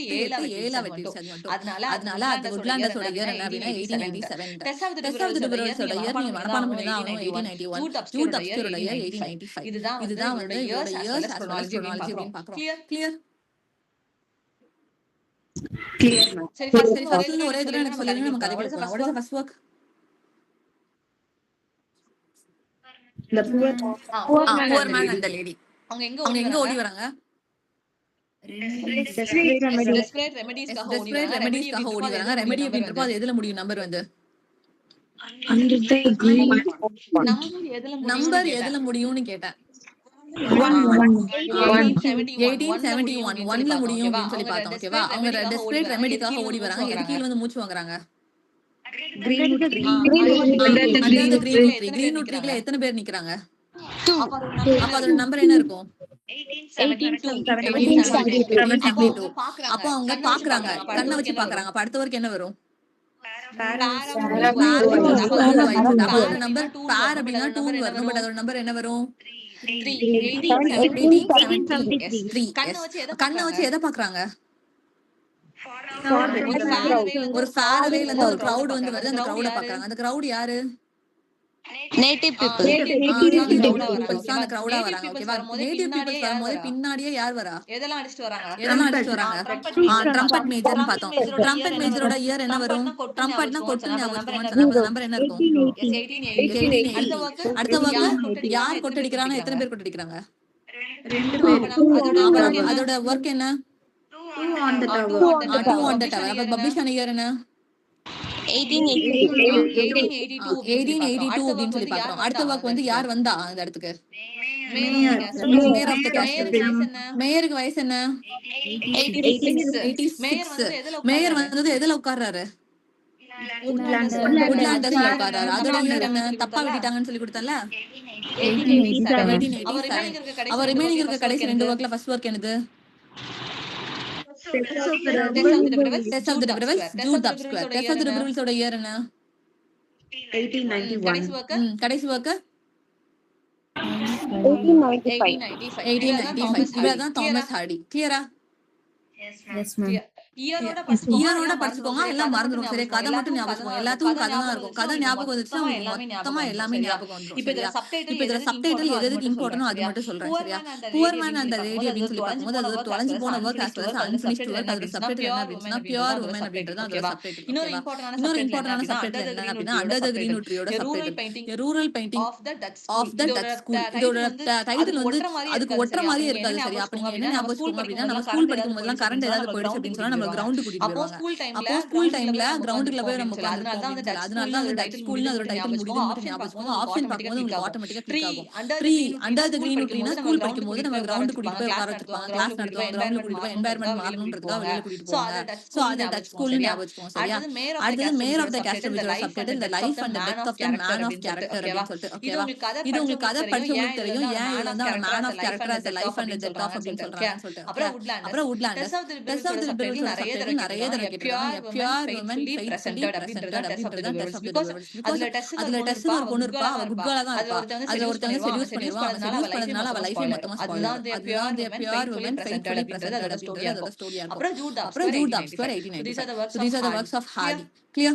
7 வெட்டிடுச்சு. அது மட்டும். அதனால அது வுட்லாண்டர்ஸோட இயர் என்ன அப்படினா 1887. டெஸ்ஸா வித் ரிபரல்ஸோட இயர் நீங்க மனப்பாடம் பண்ணி தான் ஆகணும் 1891. ஜூட் அப்ஸ்கியரோட இயர் 1895. இதுதான் வந்து இவரோட years as well as chronology அப்படின்னு பார்க்கறோம். கிளியர் சரி ஃபர்ஸ்ட் ஒரே தடவை எனக்கு சொல்லுங்க நம்ம கதைக்குள்ள போலாம். What is the first work? poor man and the lady. அவங்க எங்க ஓடி வராங்க? desperate remediesக்காக ஓடி வராங்க. ரெமெடி அப்படின்றப்ப அது எதுல முடியும்? நம்பர் வந்து நம்பர் எதுல முடியும்னு கேட்டேன். 1871 1ல முடியும் அப்படின்னு சொல்லி பார்த்தோம். ஓகேவா? அவங்க டெஸ்பரேட் ரெமெடிக்காக ஓடி வராங்க. எதுக்கு வந்து மூச்சு வாங்குறாங்க? கிரீன்வுட் ட்ரீல எத்தனை பேர் நிக்கறாங்க? அப்ப அதோட நம்பர் என்ன இருக்கும்? 1872. அப்ப அவங்க பாக்குறாங்க, கண்ணை வச்சு பாக்குறாங்க. அப்ப அடுத்த வரைக்கும் என்ன வரும்? நம்பர் பேர் அப்படின்னா 2 வரணும். பட் அதோட நம்பர் என்ன வரும்? 3. 1873. கண்ணை வச்சு எதை பாக்குறாங்க? ஒரு ஃபாரவேல இருந்து ஒரு கிரவுட் வந்து வருது. அந்த கிரவுட பாக்குறாங்க. அந்த கிரவுட் யாரு? Native people. அந்த கிரவுடா வராங்க. ஓகேவா? நேட்டிவ் பீப்பிள்ஸ் வரும்போது பின்னாடியே யார் வரா? எதெல்லாம் அடிச்சிட்டு வராங்க? ட்ரம்பட் மேஜர்னு பார்த்தோம். ட்ரம்பட் மேஜரோட இயர் என்ன வரும்? ட்ரம்பட்னா கொட்டு ஞாபகம். நம்பர் என்ன இருக்கும்? 1880. அடுத்த வர்க் யார் கொட்டடிக்கிறாங்க? எத்தனை பேர் கொட்டடிக்கிறாங்க? 2 பேர். அதோட வர்க் என்ன? 2 on the tower. அப்ப பப்ளிஷ் ஆன இயர் என்ன? 1882 அப்படின்னு சொல்லி பாக்குறோம். அடுத்த வாக்கு வந்து யார் வந்தா அந்த இடத்துக்கு? Mayor of the castle. மேயருக்கு வயசு என்ன? 86. மேயர் வந்து எதுல உட்கார்றாரு? உட்லாண்டர்ஸ்ல உட்கார்றாரு. அதோட இயர் என்ன? தப்பா விட்டுட்டாங்கன்னு சொல்லி கொடுத்தல 1887. அவர் ரிமைனிங் இருக்க கடைசி 2 வாக்ல ஃபர்ஸ்ட் வாக் என்னது? Test of the Rebels, Jude Obscure. Test of the Rebels ஓட இயர் என்ன? 1891. கடைசி வர்க் 1895. இவர்தான் தாமஸ் ஹார்டி. கிளியரா? Yes ma'am. இயரோட படிச்சுக்கோங்க. எல்லாம் மறந்துடும். சரி, கதை மட்டும் ஞாபகம். எல்லாத்துக்கும் கதை தான் இருக்கும். கதை ஞாபகம் வந்துச்சுன்னா மொத்தமா எல்லாமே ஞாபகம் வந்துடும். இப்ப இதுல சப்டைட்டில் எது எதுக்கு இம்பார்ட்டன்ட் அது மட்டும் சொல்றேன். சரியா? புவர் மேன் அந்த லேடி அப்படின்னு சொல்லி பார்க்கும்போது அது ஒரு தொலைஞ்சு போன work as well as unfinished work. அதோட சப்டைட்டில் என்ன அப்படின்னா பியூர் உமன் அப்படின்றது அதோட சப்டைட்டில். இன்னொரு இம்பார்ட்டன்டான சப்டைட்டில் என்ன அப்படின்னா அண்டர் தி கிரீன்வுட் ட்ரீயோட subtitle rural painting of the Dutch school. இதோட டைட்டில் வந்து அதுக்கு ஒற்ற மாதிரி இருக்காது. சரியா? அப்ப நீங்க என்ன ஞாபகம் வச்சுக்கோங்க அப்படின்னா நம்ம ஸ்கூல் படிக்கும் போதெல்லாம் கரண்ட் ஏதாவது போயிடுச்சு அப்படின்னு சொன்னா நம்ம கிரவுண்ட் கூட்டிட்டு போவாங்க. அப்போ ஸ்கூல் டைம்ல கிரவுண்டுக்குள்ள போய் நம்ம உட்கார்ந்துருப்போம். அதனால தான் அந்த டச் ஸ்கூல்னு அதோட டைட்டில் முடியுது மட்டும் ஞாபகம் வச்சுக்கோங்க. ஆப்ஷன் பார்க்கும்போது உங்களுக்கு ஆட்டோமேட்டிக்கா கிளிக் ஆகும். 3 அண்டர் தி கிரீன்வுட் ட்ரீனா ஸ்கூல் படிக்கும்போது நம்ம கிரவுண்ட் கூட்டிட்டு போய் உட்கார வச்சிருப்பாங்க. கிளாஸ் நடத்துவாங்க. கிரவுண்ட்ல கூட்டிட்டு போய் என்வாயர்மென்ட் மாறணும்ன்றதுக்காக வெளிய கூட்டிட்டு போவாங்க. சோ அது டச் ஸ்கூல்னு ஞாபகம் வச்சுக்கோங்க. சரியா? அடுத்து mayor of the castle with subtitle the life and the death of the man of character அப்படின்னு சொல்லிட்டு. ஓகேவா? இது உங்களுக்கு கதை படிச்சவங்களுக்கு தெரியும். ஏன் இது வந்து man of character as the life and the death of அப்படின்னு சொல்றாங்கன்னு சொல்லிட்டு. அப்புறம் உட்லாண்டர்ஸ். டெஸ்ட் ஆஃப் தி ரிபரல்ஸ் நிறைய தடவை கேட்டிருக்காங்க. பியூர் உமன் ஃபெய்த்ஃபுல்லி பிரசன்டட் அப்படின்றது டெஸ்ட் ஆஃப் தி ரிபரல்ஸ். அதுல டெஸ்ட்ல ஒரு பொண்ணு இருப்பா. அவ குட் கேர்லா தான் இருப்பா. அதுல ஒருத்தங்க செடியூஸ் பண்ணிடுவான். அவன் செடியூஸ் பண்ணதுனால அவ லைஃபே மொத்தமா ஸ்பாயில் ஆகும். அதுதான் the pure woman faithfully presented அதோட ஸ்டோரியா இருக்கும். அப்புறம் Jude obscure 1895. So these are the works of Hardy. Clear?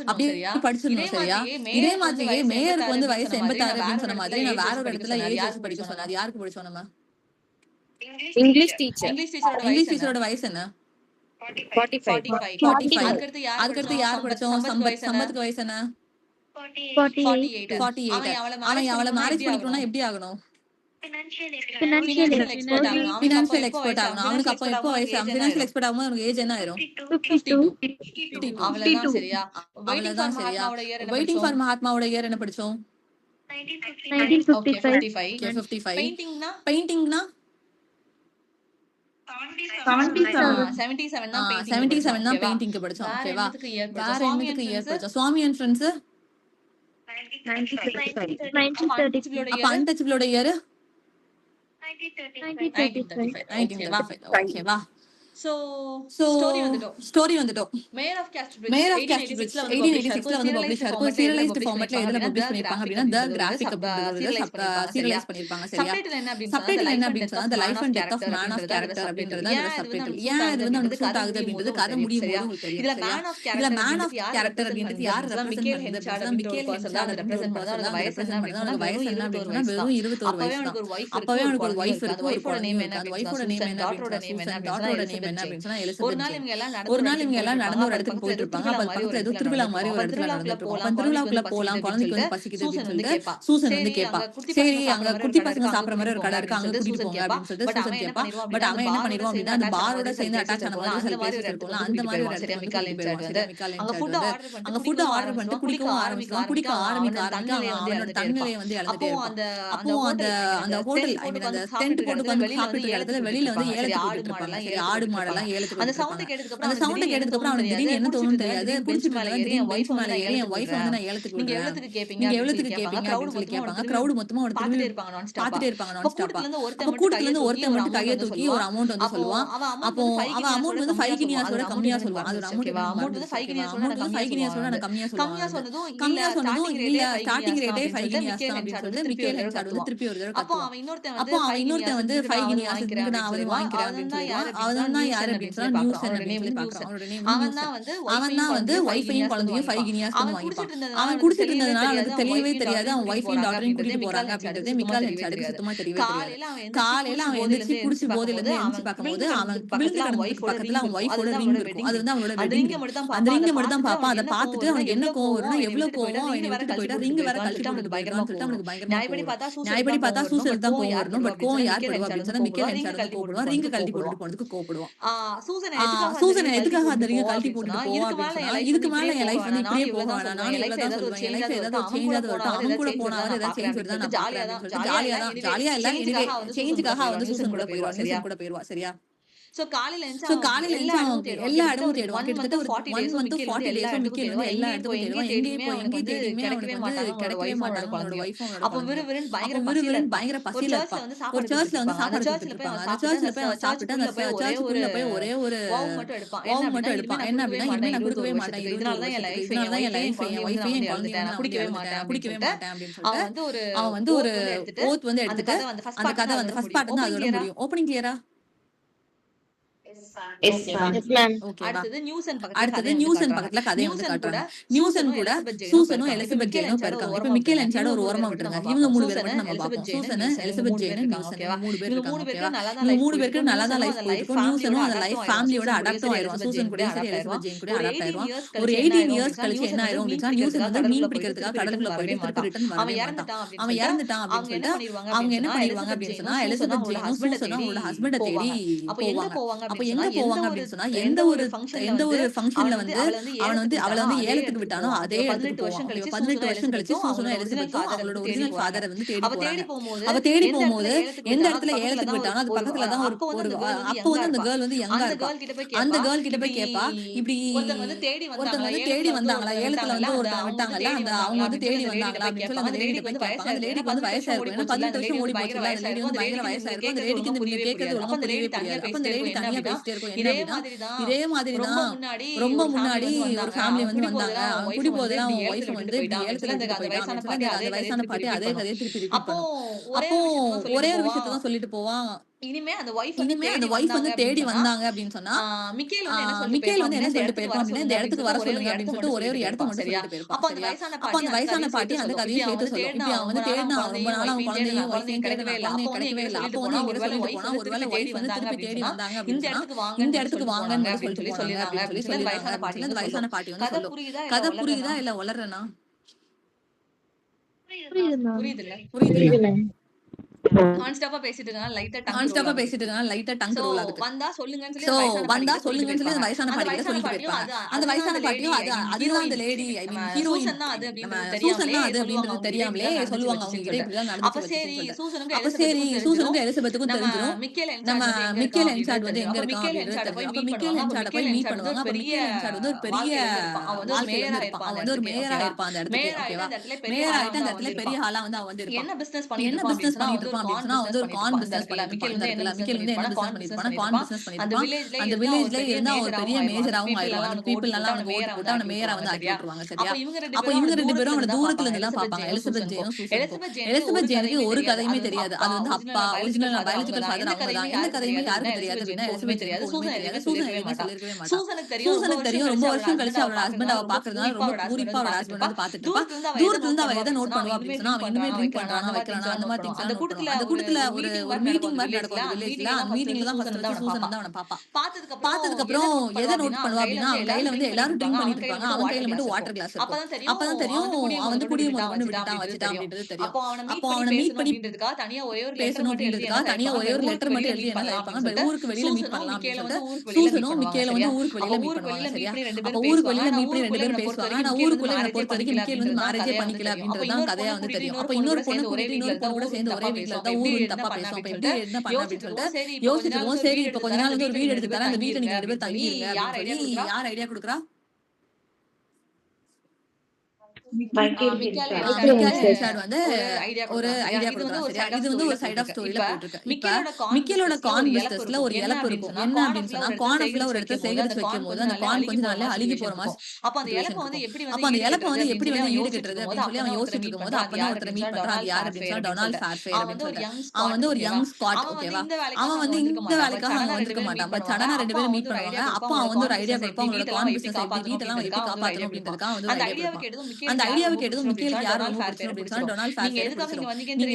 அப்படியே படிச்சிடணும். சரியா? இதே மாதிரியே மேயருக்கு வந்து வயசு 86 அப்படின்னு சொன்ன மாதிரி நான் வேற ஒரு இடத்துல ஏஜ் படிக்க சொன்னேன். அது யாருக்கு படிச்சோம் நம்ம? English teacher. இங்கிலீஷ் டீச்சரோட வயசு என்ன? 45. அதுக்கடுத்து யார் படிச்சோம்? சம்பத்துக்கு வயசு என்ன? 48. அவன் அவளை மேரேஜ் பண்ணிக்கணும்னா எப்படி ஆகணும்? ஃபினான்ஷியல் எக்ஸ்பர்ட் ஆகணும். அவனுக்கு அப்போ எப்போ வயசு? ஃபினான்ஷியல் எக்ஸ்பர்ட் ஆகும்போது அவனுக்கு ஏஜ் என்ன ஆயிரும்? 52. அவ்வளவுதான். சரியா? வெயிட்டிங் ஃபார் மகாத்மாவோட இயர் என்ன படிச்சோம்? 1955. பெயிண்டிங்னா 77 தான் பெயிண்டிங்க்கு படிச்சோம். ஓகேவா? வேற என்னத்துக்கு இயர் படிச்சோம்? சுவாமி அண்ட் ஃப்ரெண்ட்ஸ் 1935. அப்ப அன்டச்சபிளோட இயர் 1935. ஓகேவா? சோ சோ ஸ்டோரி வந்துட்டோம். மேயர் ஆஃப் கேஸ்ட்ரிட்ஜ் மேயர் ஆஃப் 1886 கேஸ்ட்ரிட்ஜ் ல வந்து 1886 ல வந்து பப்ளிஷ் பப்ளிஷ் ஆயிருக்கும். சீரியலைஸ்டு ஃபார்மட்ல எதுல பப்ளிஷ் பண்ணிருப்பாங்க அப்படின்னா த கிராஃபிக் அப்படிங்கறது சீரியலைஸ் பண்ணிருப்பாங்க. சரியா? சப்டைட்டில் என்ன அப்படின்னு சொன்னா the life and death of man of character அப்படிங்கறது அந்த சப்டைட்டில். ஏன் இது வந்து நமக்கு சூட் ஆகுது அப்படின்றது கதை முடியும் போது உங்களுக்கு தெரியும். சரியா? இதுல மேன் ஆஃப் கேரக்டர் அப்படின்றது யார் ரெப்ரசன்ட் பண்றது? மிக்கேல் ஹென்சார்ட் ரெப்ரசன்ட் பண்றது. அந்த வயசு என்ன அப்படின்னா அவனுக்கு வயசு என்ன அப்படின்னா வெறும் 21 வயசு தான். அப்பவே அவனுக்கு ஒரு வைஃப் இருக்கு, ஒரு குழந்தையும் இருக்கு. அந்த வைஃபோட நேம் என்ன அப்படின்னா சூசன், டாட்டரோட நேம் என்ன அப்படின்னு சொன்னா எலிசபெத். ஒரு நாள் இவங்க எல்லாம் நடந்து ஒரு இடத்துக்கு போயிட்டு இருப்பாங்க. அப்ப பக்கத்துல ஏதோ திருவிழா மாதிரி ஒரு இடத்துல நடந்துட்டு இருக்கும். அப்ப திருவிழாக்குள்ள போலாம், குழந்தைக்கு வந்து பசிக்குது அப்படின்னு சொல்லிட்டு சூசன் வந்து கேட்பா. சரி அங்க குட்டி பசங்க சாப்பிடுற மாதிரி ஒரு கடை இருக்கு, அங்க கூட்டிட்டு போங்க அப்படின்னு சொல்லிட்டு சூசன் கேட்பா. பட் அவன் என்ன பண்ணிடுவான் அப்படின்னா அந்த பாரோட சேர்ந்து அட்டாச் ஆன மாதிரி சில பிளேசஸ் இருக்கும்ல, அந்த மாதிரி ஒரு இடத்துக்கு வந்து கூட்டிட்டு போயிடுவான். மிக்கால் அங்க ஃபுட் ஆர்டர் பண்ணிட்டு குடிக்கவும் ஆரம்பிச்சுவான். குடிக்க ஆரம்பிக்க அவனோட தன்னிலையை வந்து இழந்துட்டே இருப்பான். அப்போ அந்த ஹோட்டல் அந்த டென்ட் போட்டு வந்து சாப்பிட்டு இடத்துல வெளியில வந்து ஏலத்துக்கு கூட்டிட்டு இருப்பாங்க. சரி, ஆடு மாடெல்லாம் ஏலத்துக்கு அந்த சவுண்ட் கேட்டதுக்கு அப்புறம் அவனுக்கு திடீர்னு என்ன தோணும்னு தெரியாது. குடிச்சிட்டு மேல ஏறி வைஃப் மேல ஏறி என் வைஃப் வந்து நான் ஏலத்துக்கு நீங்க எவ்வளவுக்கு கேப்பீங்க அப்படின்னு சொல்லி கேட்பாங்க. கிரௌட் மொத்தமா ஒரு பாத்துட்டே இருப்பாங்க நான் ஸ்டாப்பா. அப்ப கூட்டத்துல இருந்து ஒருத்தன் மட்டும் கையை தூக்கி ஒரு அமௌண்ட் வந்து சொல்லுவான். அப்போ அவன் அமௌண்ட் வந்து 5 கினியாஸோட கம்மியா சொல்லுவான். அது அமௌண்ட் வந்து 5 கினியாஸோட நான் கம்மியா சொன்னதும் இல்ல ஸ்டார்டிங் ரேட்டே 5 கினியாஸ் தான் அப்படின்னு சொல்லிட்டு மிக்கேல் ஹென்சார்ட் வந்து திருப்பி ஒரு தடவை கத்துவான். அப்போ அவன் இன்னொருத்தன் வந்து 5 கினியாஸ் இருக்கு நான் வந்து வாங்கிக்கிறேன் அப்படின்னு சொல்லுவான். அவன் தான் யாரு அப்படின்னு சொன்னா நியூசன் அப்படின்னு சொல்லி பாக்குறான். அவனோட நேம் அவன் தான் வந்து வைஃபையும் குழந்தையும் 5 கினியாஸ் வாங்கிப்பான். அவன் குடிச்சிட்டு இருந்ததுனால அவனுக்கு தெரியவே தெரியாது அவன் வைஃபையும் டாட்டரையும் கூட்டிட்டு போறாங்க அப்படின்றது மிக்கால் ஹென்சார்டுக்கு சுத்தமா தெரியவே தெரியாது. காலையில அவன் எந்திரிச்சு குடிச்சு போதையில இருந்து எந்திரிச்சு பார்க்கும்போது அவன் விழுந்து கிடந்ததுக்கு பக்கத்துல அவன் வைஃபோட ரிங் இருக்கும். அது வந்து அவனோட ரிங். அந்த ரிங்க மட்டும் தான் பாப்பான். அதை பார்த்துட்டு அவனுக்கு என்ன கோவம் வரும்னா எவ்வளவு கோவம் அவன் விட்டுட்டு போயிட்டா ரிங் வேற கழட்டி போட்டு போயிடறான்னு சொல்லிட்டு அவனுக்கு பயங்கரமா நியாயப்படி பார்த்தா சூசனுக்கு தான் கோவம் வரணும். பட் கோவம் யார் படுவா அப்படின்னு சொன்னா மிக்கேல் ஹென்சார்ட் வந்து கோவப்படுவான். ரிங்க கழட்டி போட்டுட்டு போனதுக்கு கோவப்படுவான். சூசன் எதுக்காக அந்த ரிங்க கழட்டி போட்டுட்டு போவா அப்படின்னு சொன்னா இதுக்கு மேல என் லைஃப் வந்து இப்படியே போக வேணாம். நான் இவ்வளவுதான் சொல்லுவேன். என் லைஃப்ல ஏதாவது ஒரு சேஞ்ச் வரட்டும், அவன் கூட போனாவது ஏதாவது சேஞ்ச் வருதா நான் பாக்குறேன் அப்படின்னு சொல்லிட்டு ஜாலியா இல்ல சேஞ்சுக்காக வந்து சூசன் கூட போயிருவா. சரியா? சோ காலையில எல்லா இடமும் தேடுவான். கிட்டத்தட்ட ஒரு 1 month 40 days மிக்கேல் வந்து எல்லா இடத்துக்கும் தேடுவான். எங்கே தேடியுமே அவனுக்கு வந்து கிடைக்கவே மாட்டாங்க அவனோட வைஃபும். அப்ப விறுவிறுன்னு பயங்கர பசியில இருப்பான். ஒரு சர்ச்ல வந்து சாப்பாடு கொடுத்துருப்பாங்க. அந்த சர்ச்ல போய் அவன் சாப்பிட்டு அந்த சர்ச்சுக்குள்ள போய் ஒரே ஒரு வாவ் மட்டும் எடுப்பான். என்ன அப்படின்னா இனிமே நான் கொடுக்கவே மாட்டேன், இதனாலதான் என் லைஃப் என் வைஃபையும் என் குழந்தையும் நான் குடிக்கவே மாட்டேன் அப்படின்னு சொல்லிட்டு அவன் வந்து ஒரு ஓத் வந்து எடுத்துட்டு அந்த கதை வந்து ஃபர்ஸ்ட் பார்ட் வந்து அதோட முடியும். ஓப்பனிங் கிளியரா? அடுத்தது நியூசன் பக்கத்துல கதையை வந்து காட்டுறாங்க. நியூசன் கூட சூசனும் எலிசபெத் ஜேனும் இருக்காங்க. இப்ப மிக்கேல் ஹென்சார்ட் ஒரு ஓரமா விட்டுருங்க. இவங்க 3 பேரை மட்டும் நம்ம பார்ப்போம். சூசன், எலிசபெத் ஜேன், நியூசன் 3 பேர் இருக்காங்க. ஓகேவா? இந்த 3 பேருக்கு நல்லா தான் லைஃப் போயிருக்கும். நியூசனும் அந்த லைஃப் ஃபேமிலியோட அடாப்டும் ஆயிடுவான். சூசன் கூட சரி எலிசபெத் ஜேன் கூட அடாப்ட் ஆயிடுவான். ஒரு 18 இயர்ஸ் கழிச்சு என்ன ஆயிரும் அப்படின்னா நியூசன் வந்து மீன் பிடிக்கிறதுக்காக கடலுக்குள்ள போயிட்டு திருப்பி ரிட்டர்ன் வரவே மாட்டான். அவன் இறந்துட்டான் அப்படின்னு சொல்லிட்டு அவங்க என்ன பண்ணிடுவாங்க அப்படின்னு சொன்னா எலிசபெத் ஜேனும் சூசனும் அவங்களோட ஹஸ்பண்டை தேடி போவாங்க. அப்ப எங்க போவாங்க அப்படின்னு சொன்னா எந்த ஒரு ஃபங்க்ஷன்ல வந்து அவளை வந்து ஏலத்துக்கு விட்டானோ அதே இடத்துக்கு போவான். 18 வருஷம் கழிச்சு சூசனும் எலிசபெத்தும் அவளோட ஒரிஜினல் ஃபாதரை வந்து தேடி போறாங்க. அவ தேடி போகும்போது எந்த இடத்துல ஏலத்துக்கு விட்டானோ அது பக்கத்துல தான் ஒரு அப்போ வந்து அந்த கேர்ள் வந்து யங்கா இருக்கா. அந்த கேர்ள் கிட்ட போய் கேப்பா, இப்படி ஒருத்தங்க வந்து தேடி வந்தாங்களா, ஏலத்துல வந்து ஒருத்தங்க விட்டாங்கல்ல, அந்த அவங்க வந்து தேடி வந்தாங்களா அப்படின்னு சொல்லி அந்த லேடி கிட்ட போய் கேட்பாங்க. அந்த லேடிக்கு வந்து வயசா இருக்கும். ஏன்னா 18 வருஷம் ஓடி போச்சு. அந்த லேடி வந்து பயங்கர வயசா இருக்கும். அந்த லேடிக்கு இந்த கேட்கறது ஒழுங்கா புரியவே புரியாது. அப்ப அந்த லேடி தனியா பேசிட்டே இருக்கும். என்ன அப்படின்னா இதே மாதிரிதான் ரொம்ப முன்னாடி ஒரு ஃபேமிலி வந்து வந்தாங்க. அவன் குடி போதெல்லாம் அவன் வைஃப் வந்து ஏலத்துல போயிட்டான். அந்த வயசான பாட்டி அதே கதையை திருப்பி ரிப்பீட் பண்ணும். அப்போ ஒரே ஒரு விஷயத்தை தான் சொல்லிட்டு போவான். இனிமே அந்த வைஃப் வந்து தேடி வந்தாங்க அப்படின்னு சொன்னா மிக்கேல் வந்து என்ன சொல்லிட்டு போயிருப்பான் அப்படின்னா இந்த இடத்துக்கு வர சொல்லுங்க அப்படின்னு சொல்லிட்டு ஒரே ஒரு இடத்த மட்டும் சொல்லிட்டு போயிருப்பான். அப்ப அந்த வயசான பாட்டி அந்த கதையை சேர்த்து சொல்லும். இப்ப அவன் வந்து தேடினா ரொம்ப நாள் அவன் குழந்தையும் வைஃபையும் கிடைக்கவே இல்லை. அப்போ வந்து அவங்க சொல்லிட்டு போனா ஒருவேளை வைஃப் வந்து திருப்பி தேடி வந்தாங்க அப்படின்னு இந்த இடத்துக்கு வாங்கன்னு சொல்லிட்டு போனாங்க அப்படின்னு சொல்லி அந்த வயசான பாட்டி வந்து சொல்லும். கதை புரியுதா இல்ல வளர்றனா? புரியுதுல்ல? கான்ஸ்டாப்பா பேசிட்டு இருக்காங்க, லைட்டா டங் ரோல் ஆகுது. வந்தா சொல்லுங்கன்னு சொல்லி அந்த வயசான பாட்டி கிட்ட சொல்லிட்டு போயிருப்பாங்க. அந்த வயசான பாட்டியும் அதுதான் அந்த லேடி ஐ மீன் ஹீரோயின் தான் அது அப்படின்றது தெரியாமலே சொல்லுவாங்க அவங்க கிட்ட இப்படி தான் நடந்துச்சு. அப்ப சரி சூசனுக்கு எலிசபெத்துக்கும் தெரிஞ்சிரும் நம்ம மிக்கேல் ஹென்சார்ட் வந்து எங்க இருக்கான் அப்படின்றது தெரியும். அப்ப மிக்கேல் ஹென்சார்ட் போய் மீட் பண்ணுவாங்க. அப்ப மிக்கேல் ஹென்சார்ட் வந்து ஒரு பெரிய மேயரா இருப்பான். அவன் வந்து ஒரு மேயரா இருப்பான் அந்த இடத்துக்கு. ஓகேவா? மேயர் ஆயிட்டு அந்த இடத்துல பெரிய ஆளா வந்து அவன் வந்து இருப்பான். என்ன பிசினஸ் பண்ணிட்டு இருப்பான் பண்ணிருப்பான் அப்படின்னு சொன்னா வந்து ஒரு கார்ன் பிசினஸ் பண்ணிருப்பான். இந்த இருக்குல்ல மிக்கேல் வந்து என்ன பிசினஸ் பண்ணிருப்பான், கார்ன் பிசினஸ் பண்ணிருப்பான். அந்த வில்லேஜ்ல இருந்தா ஒரு பெரிய மேஜராவும் ஆயிடுவான். அந்த பீப்புள் எல்லாம் அவனுக்கு ஓட்டு போட்டு அவன மேயரா வந்து ஆக்கி விட்டுருவாங்க. சரியா? அப்ப இவங்க ரெண்டு பேரும் அவன தூரத்துல இருந்து எல்லாம் பாப்பாங்க. எலிசபெத் ஜேனும் சூசனுக்கும். எலிசபெத் ஜேனுக்கு ஒரு கதையுமே தெரியாது. அது வந்து அப்பா ஒரிஜினல் பயாலஜிக்கல் ஃபாதர் அவங்க தான். எந்த கதையுமே யாருக்கு தெரியாது அப்படின்னா எலிசபெத் ஜேனுக்கு ஒண்ணுமே தெரியாது. சூசன் எதுவுமே சொல்லிருக்கவே மாட்டான். சூசனுக்கு தெரியும். ரொம்ப வருஷம் கழிச்சு அவரோட ஹஸ்பண்ட் அவ பாக்குறதுனால ரொம்ப பூரிப்பா அவரோட ஹஸ்பண்ட் வந்து பாத்துட்டு இருப்பா. தூரத்துல இருந்து அவ எதை நோட் பண்ணுவா அப்படின்னு சொன்னா அவன் இனிமே ட்ரிங்க் பண்றானா வைக்கிறானா அந்த மாதிரி திங்ஸ் எல்லாம் நோட் பண்ணுவா. அந்த கூட்டத்துல ஒரு மீட்டிங் மாதிரி நடக்கும் அந்த வில்லேஜ்ல. அந்த மீட்டிங்ல தான் ஃபர்ஸ்ட் வந்து சூசன் வந்து அவனை பாப்பா. பார்த்ததுக்கு அப்புறம் எதை நோட் பண்ணுவா அப்படின்னா அவன் கையில வந்து எல்லாரும் ட்ரிங்க் பண்ணிட்டு இருப்பாங்க. அவன் கையில மட்டும் வாட்டர் கிளாஸ் இருக்கும். அப்பதான் தெரியும் அவன் வந்து குடியை முதல்ல விட்டுட்டான் வச்சுட்டான் அப்படின்றது தெரியும். அப்போ அவனை மீட் பண்ணி பேசணும் அப்படின்றதுக்காக தனியா ஒரே ஒரு லெட்டர் மட்டும் எழுதி என்ன வைப்பாங்க, ஊருக்கு வெளியில மீட் பண்ணலாம் அப்படின்னு சொல்லிட்டு சூசனும் மிக்கேல வந்து ஊருக்கு வெளியில மீட் பண்ணுவாங்க. சரியா? அப்ப ஊருக்கு வெளியில மீட் பண்ணி 2 பேரும் பேசுவாங்க. ஆனா ஊருக்குள்ள என்ன பொறுத்த வரைக்கும் மிக்கேல் வந்து மேரேஜே பண்ணிக்கல அப்படின்றதுதான் கதையா வந்து தெரியும். அப்ப இன்னொரு பொண்ணு கூட்டிட்டு இன்னொரு பொண்ணு கூட சேர்ந்து ஒரே வீட்டுல இருந்தா ஊர் வந்து தப்பா பேசும். அப்ப எப்படி என்ன பண்ண அப்படின்னு சொல்லிட்டு யோசிச்சிருக்கோம். சரி இப்ப கொஞ்ச நாள் வந்து ஒரு வீடு எடுத்து தரேன், அந்த வீட்டை நீங்க 2 பேரும் தங்கிடுங்க அப்படின்னு சொல்லி யார் ஐடியா கொடுக்குறா? வந்து ஒரு ஐடியா கொடுக்குறான். சரியா? இது வந்து ஒரு சைட் ஆஃப் ஸ்டோரியில போயிருக்கு. இப்ப மிக்கேலோட கார்ன் பிசினஸ்ல ஒரு இழப்பு இருக்கும். என்ன அப்படின்னு சொன்னா கார்ன் ஃபுல்லா ஒரு இடத்துல சேகரிச்சு வைக்கும் போது அந்த கார்ன் கொஞ்ச நாள்ல அழுகி போற மாதிரி அப்ப அந்த இழப்பை வந்து எப்படி வந்து ஈடு கட்டுறது அப்படின்னு சொல்லி அவன் யோசிச்சுட்டு இருக்கும் போது அப்பதான் ஒருத்தர் மீட் பண்றான். அது யார் அப்படின்னு சொன்னா டொனால்ட் ஃபேர்ஃபேர் அப்படின்னு சொல்லிட்டு அவன் வந்து ஒரு யங் ஸ்காட். ஓகேவா? அவன் வந்து இந்த வேலைக்காக அவன் வந்திருக்க மாட்டான். பட் சடனா 2 பேரும் மீட் பண்ணுவாங்க. அப்போ அவன் வந்து ஒரு ஐடியா கொடுப்பான். அவங்களோட கார்ன் பிசினஸ் எப்படி வீட்டெல்லாம் எப்படி காப்பாற்றணும் அப்படின்றதுக்காக வந்து ஒரு ஐடியா கொடுப்பான். அந்த ஐடியாவை கேட்டதும் மிக்கேலுக்கு யார் ரொம்ப பிடிச்சிரும் அப்படின்னு சொன்னா டொனால்ட் ஃபேர்ஃபேர். நீங்க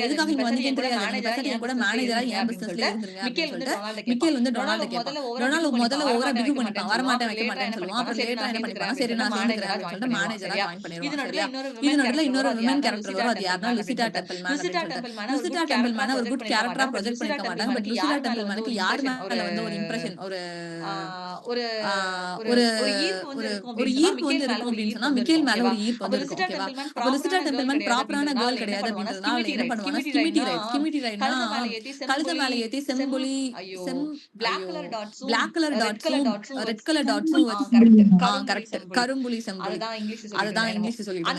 எதுக்காக இங்க வந்தீங்கன்னு தெரியாது, என் கூட மேனேஜரா என் பிசினஸ்ல இருந்துருங்க அப்படின்னு சொல்லிட்டு மிக்கேல் வந்து டொனால்ட் கேட்பான். டொனால்ட் முதல்ல ஓவரா பிகு பண்ணிப்பான், வர மாட்டேன் வைக்க மாட்டேன்னு சொல்லுவான். அப்புறம் லேட்டா என்ன பண்ணிப்பான், சரி நான் சேர்ந்துக்கிறேன் அப்படின்னு சொல்லிட்டு மேனேஜரா ஜாயின் பண்ணிடுவான். சரியா? இது நடுவுல இன்னொரு விமன் கேரக்டர் வரும். அது யாருன்னா லுசிடா டெம்பிள்மேன் அப்படின்னு சொல்லிட்டு. லுசிடா டெம்பிள்மேன் ஒரு குட் கேரக்டரா ப்ரொஜெக்ட் பண்ணிருக்க மாட்டாங்க. பட் லுசிடா டெம்பிள்மேனுக்கு யார் மேல வந்து ஒரு இம்ப்ரெஷன் ஒரு ஈர்ப்பு வந்து இருக்கும் அப்படின்னு சொன்னா மிக்கேல் மேல ஒரு ஈர்ப்பு வந்து இருக்கும். ஓகேவா? அப்ப லுசிடா டெம்பிள்மேன் ப்ராப்பரான கேர்ள் கிடையாது அப்படின்றதுனால என்ன பண்ணுவாங்க, ஸ்கிமிட்டி ரைட்னா கழுத மேல ஏத்தி செம்புலி பிளாக் கலர் டாட்ஸும் ரெட் கலர் டாட்ஸும் கரெக்ட் கரும்புலி செம்புலி அதுதான் இங்கிலீஷ் சொல்லிட்டு